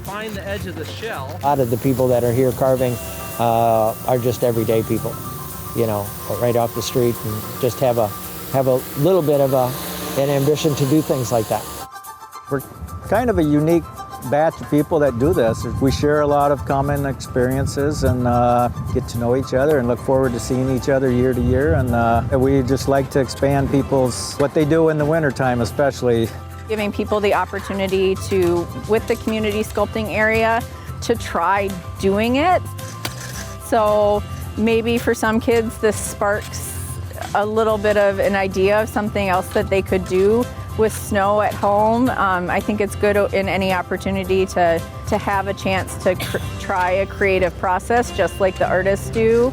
find the edge of the shell. A lot of the people that are here carving are just everyday people, you know, right off the street, and just have a little bit of an ambition to do things like that. We're kind of a unique batch of people that do this. We share a lot of common experiences and get to know each other and look forward to seeing each other year to year. And we just like to expand what they do in the wintertime especially. Giving people the opportunity to, with the community sculpting area, to try doing it. So maybe for some kids this sparks a little bit of an idea of something else that they could do with snow at home. I think it's good in any opportunity to have a chance to try a creative process just like the artists do.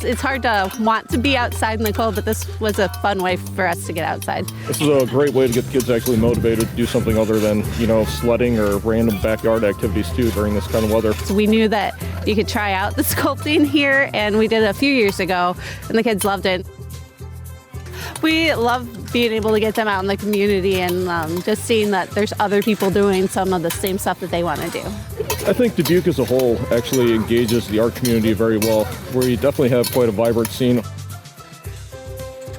It's hard to want to be outside in the cold, but this was a fun way for us to get outside. This is a great way to get the kids actually motivated to do something other than, sledding or random backyard activities too during this kind of weather. So we knew that you could try out the sculpting here, and we did it a few years ago, and the kids loved it. We love being able to get them out in the community and just seeing that there's other people doing some of the same stuff that they want to do. I think Dubuque as a whole actually engages the art community very well. We definitely have quite a vibrant scene.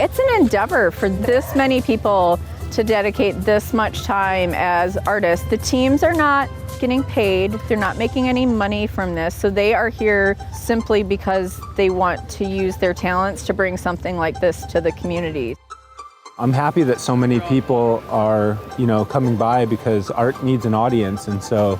It's an endeavor for this many people to dedicate this much time as artists. The teams are not getting paid. They're not making any money from this. So they are here simply because they want to use their talents to bring something like this to the community. I'm happy that so many people are, coming by because art needs an audience, and so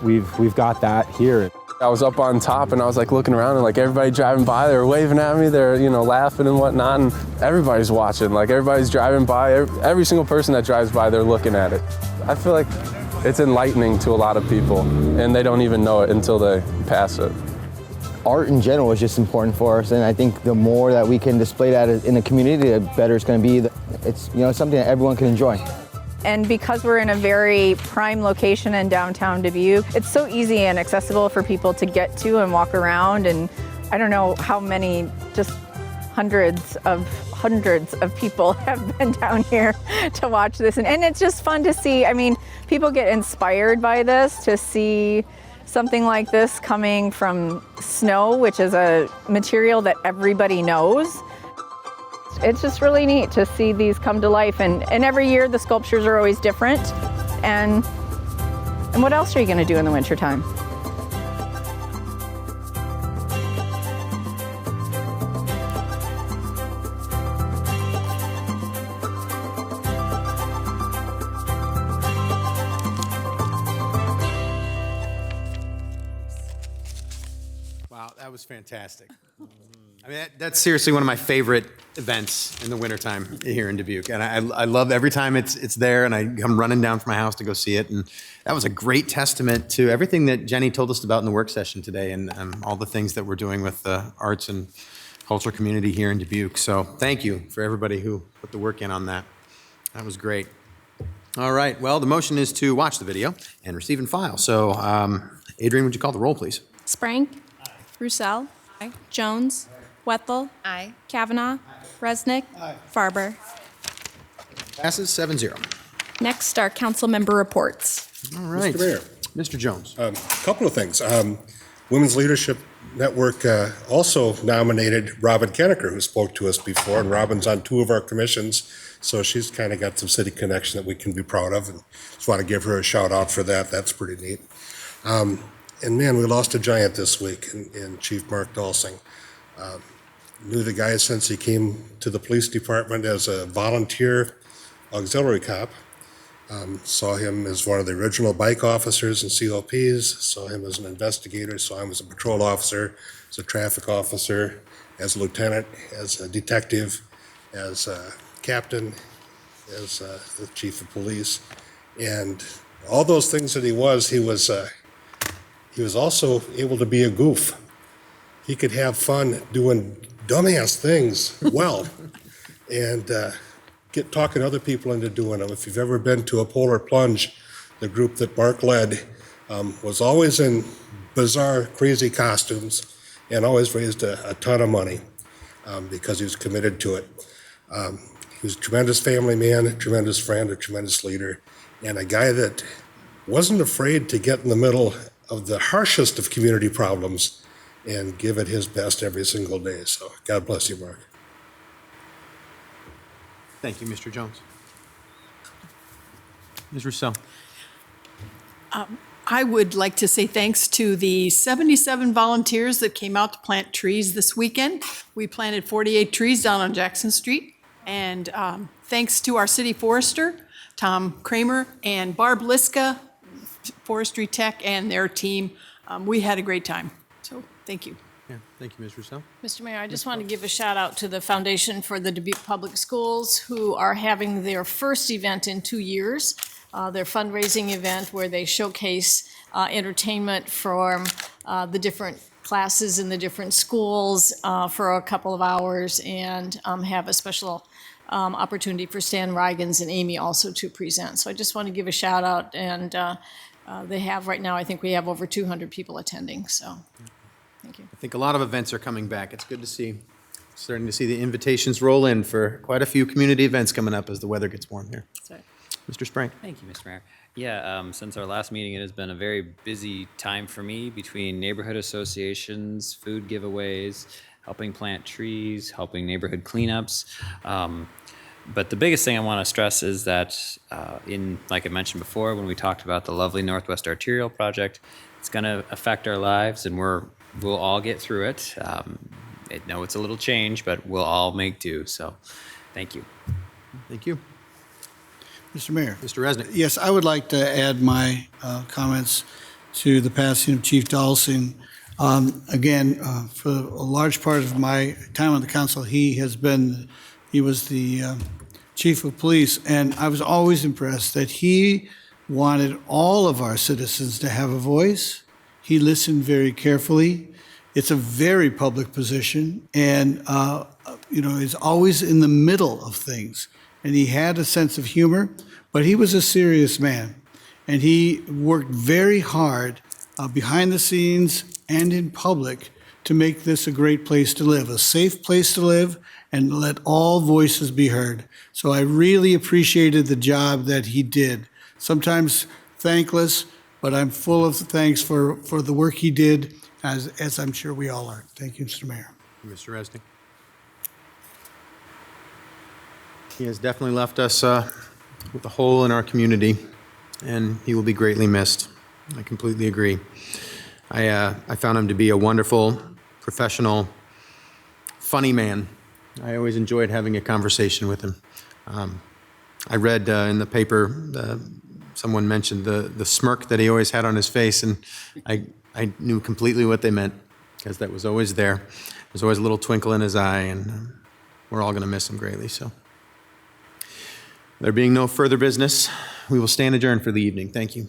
we've got that here. I was up on top and I was looking around and everybody driving by, they were waving at me, they're laughing and whatnot, and everybody's watching, everybody's driving by, every single person that drives by, they're looking at it. I feel like it's enlightening to a lot of people and they don't even know it until they pass it. Art in general is just important for us, and I think the more that we can display that in the community, the better it's going to be. It's something that everyone can enjoy. And because we're in a very prime location in downtown Dubuque, it's so easy and accessible for people to get to and walk around. And I don't know how many, just hundreds of people have been down here to watch this. And it's just fun to see. I mean, people get inspired by this, to see something like this coming from snow, which is a material that everybody knows. It's just really neat to see these come to life, and every year the sculptures are always different. And what else are you going to do in the wintertime? Wow, that was fantastic. I mean, that's seriously one of my favorite events in the wintertime here in Dubuque. And I love every time it's there, and I come running down from my house to go see it. And that was a great testament to everything that Jenny told us about in the work session today, and all the things that we're doing with the arts and culture community here in Dubuque. So thank you for everybody who put the work in on that. That was great. All right, well, the motion is to watch the video and receive and file. So Adrian, would you call the roll, please? Sprank. Roussel. Jones. Wethel. Aye. Kavanaugh. Resnick. Farber. Passes 7-0. Next are council member reports. All right. Mr. Mayor. Mr. Jones. A couple of things. Women's Leadership Network also nominated Robin Kennecker, who spoke to us before, and Robin's on 2 of our commissions, so she's kind of got some city connection that we can be proud of, and just want to give her a shout out for that. That's pretty neat. And man, we lost a giant this week in Chief Mark Dulsing. Knew the guy since he came to the police department as a volunteer auxiliary cop. Saw him as one of the original bike officers in COPs, saw him as an investigator, saw him as a patrol officer, as a traffic officer, as a lieutenant, as a detective, as a captain, as the chief of police. And all those things that he was also able to be a goof. He could have fun doing dumbass things well and get talking other people into doing them. If you've ever been to a Polar Plunge, the group that Mark led was always in bizarre, crazy costumes and always raised a ton of money because he was committed to it. He was a tremendous family man, a tremendous friend, a tremendous leader, and a guy that wasn't afraid to get in the middle of the harshest of community problems and give it his best every single day. So God bless you, Mark. Thank you, Mr. Jones. Ms. Rousseau. I would like to say thanks to the 77 volunteers that came out to plant trees this weekend. We planted 48 trees down on Jackson Street. And thanks to our city forester, Tom Kramer, and Barb Liska, Forestry Tech, and their team. We had a great time. So thank you. Yeah, thank you, Ms. Rousseau. Mr. Mayor, I just want to give a shout out to the Foundation for the Dubuque Public Schools, who are having their first event in 2 years, their fundraising event where they showcase entertainment from the different classes in the different schools for a couple of hours, and have a special opportunity for Stan Rygans and Amy also to present. So I just want to give a shout out, and they have right now, I think we have over 200 people attending, so thank you. I think a lot of events are coming back. It's good to see, starting to see the invitations roll in for quite a few community events coming up as the weather gets warm here. Sorry. Mr. Sprank. Thank you, Mr. Mayor. Yeah, since our last meeting, it has been a very busy time for me between neighborhood associations, food giveaways, helping plant trees, helping neighborhood cleanups. But the biggest thing I want to stress is that like I mentioned before, when we talked about the lovely Northwest Arterial project, it's going to affect our lives, and we'll all get through it. I know it's a little change, but we'll all make do. So thank you. Thank you. Mr. Mayor. Mr. Resnick. Yes, I would like to add my comments to the passing of Chief Dulsing. Again, for a large part of my time on the council, he was the chief of police, and I was always impressed that he wanted all of our citizens to have a voice. He listened very carefully. It's a very public position, and is always in the middle of things. And he had a sense of humor, but he was a serious man, and he worked very hard behind the scenes and in public to make this a great place to live, a safe place to live, and let all voices be heard. So I really appreciated the job that he did. Sometimes thankless, but I'm full of thanks for the work he did, as I'm sure we all are. Thank you, Mr. Mayor. Mr. Resnick. He has definitely left us with a hole in our community, and he will be greatly missed. I completely agree. I found him to be a wonderful, professional, funny man. I always enjoyed having a conversation with him. I read in the paper, someone mentioned the smirk that he always had on his face, and I knew completely what they meant, because that was always there. There's always a little twinkle in his eye, and we're all going to miss him greatly. So, there being no further business, we will stand adjourned for the evening. Thank you.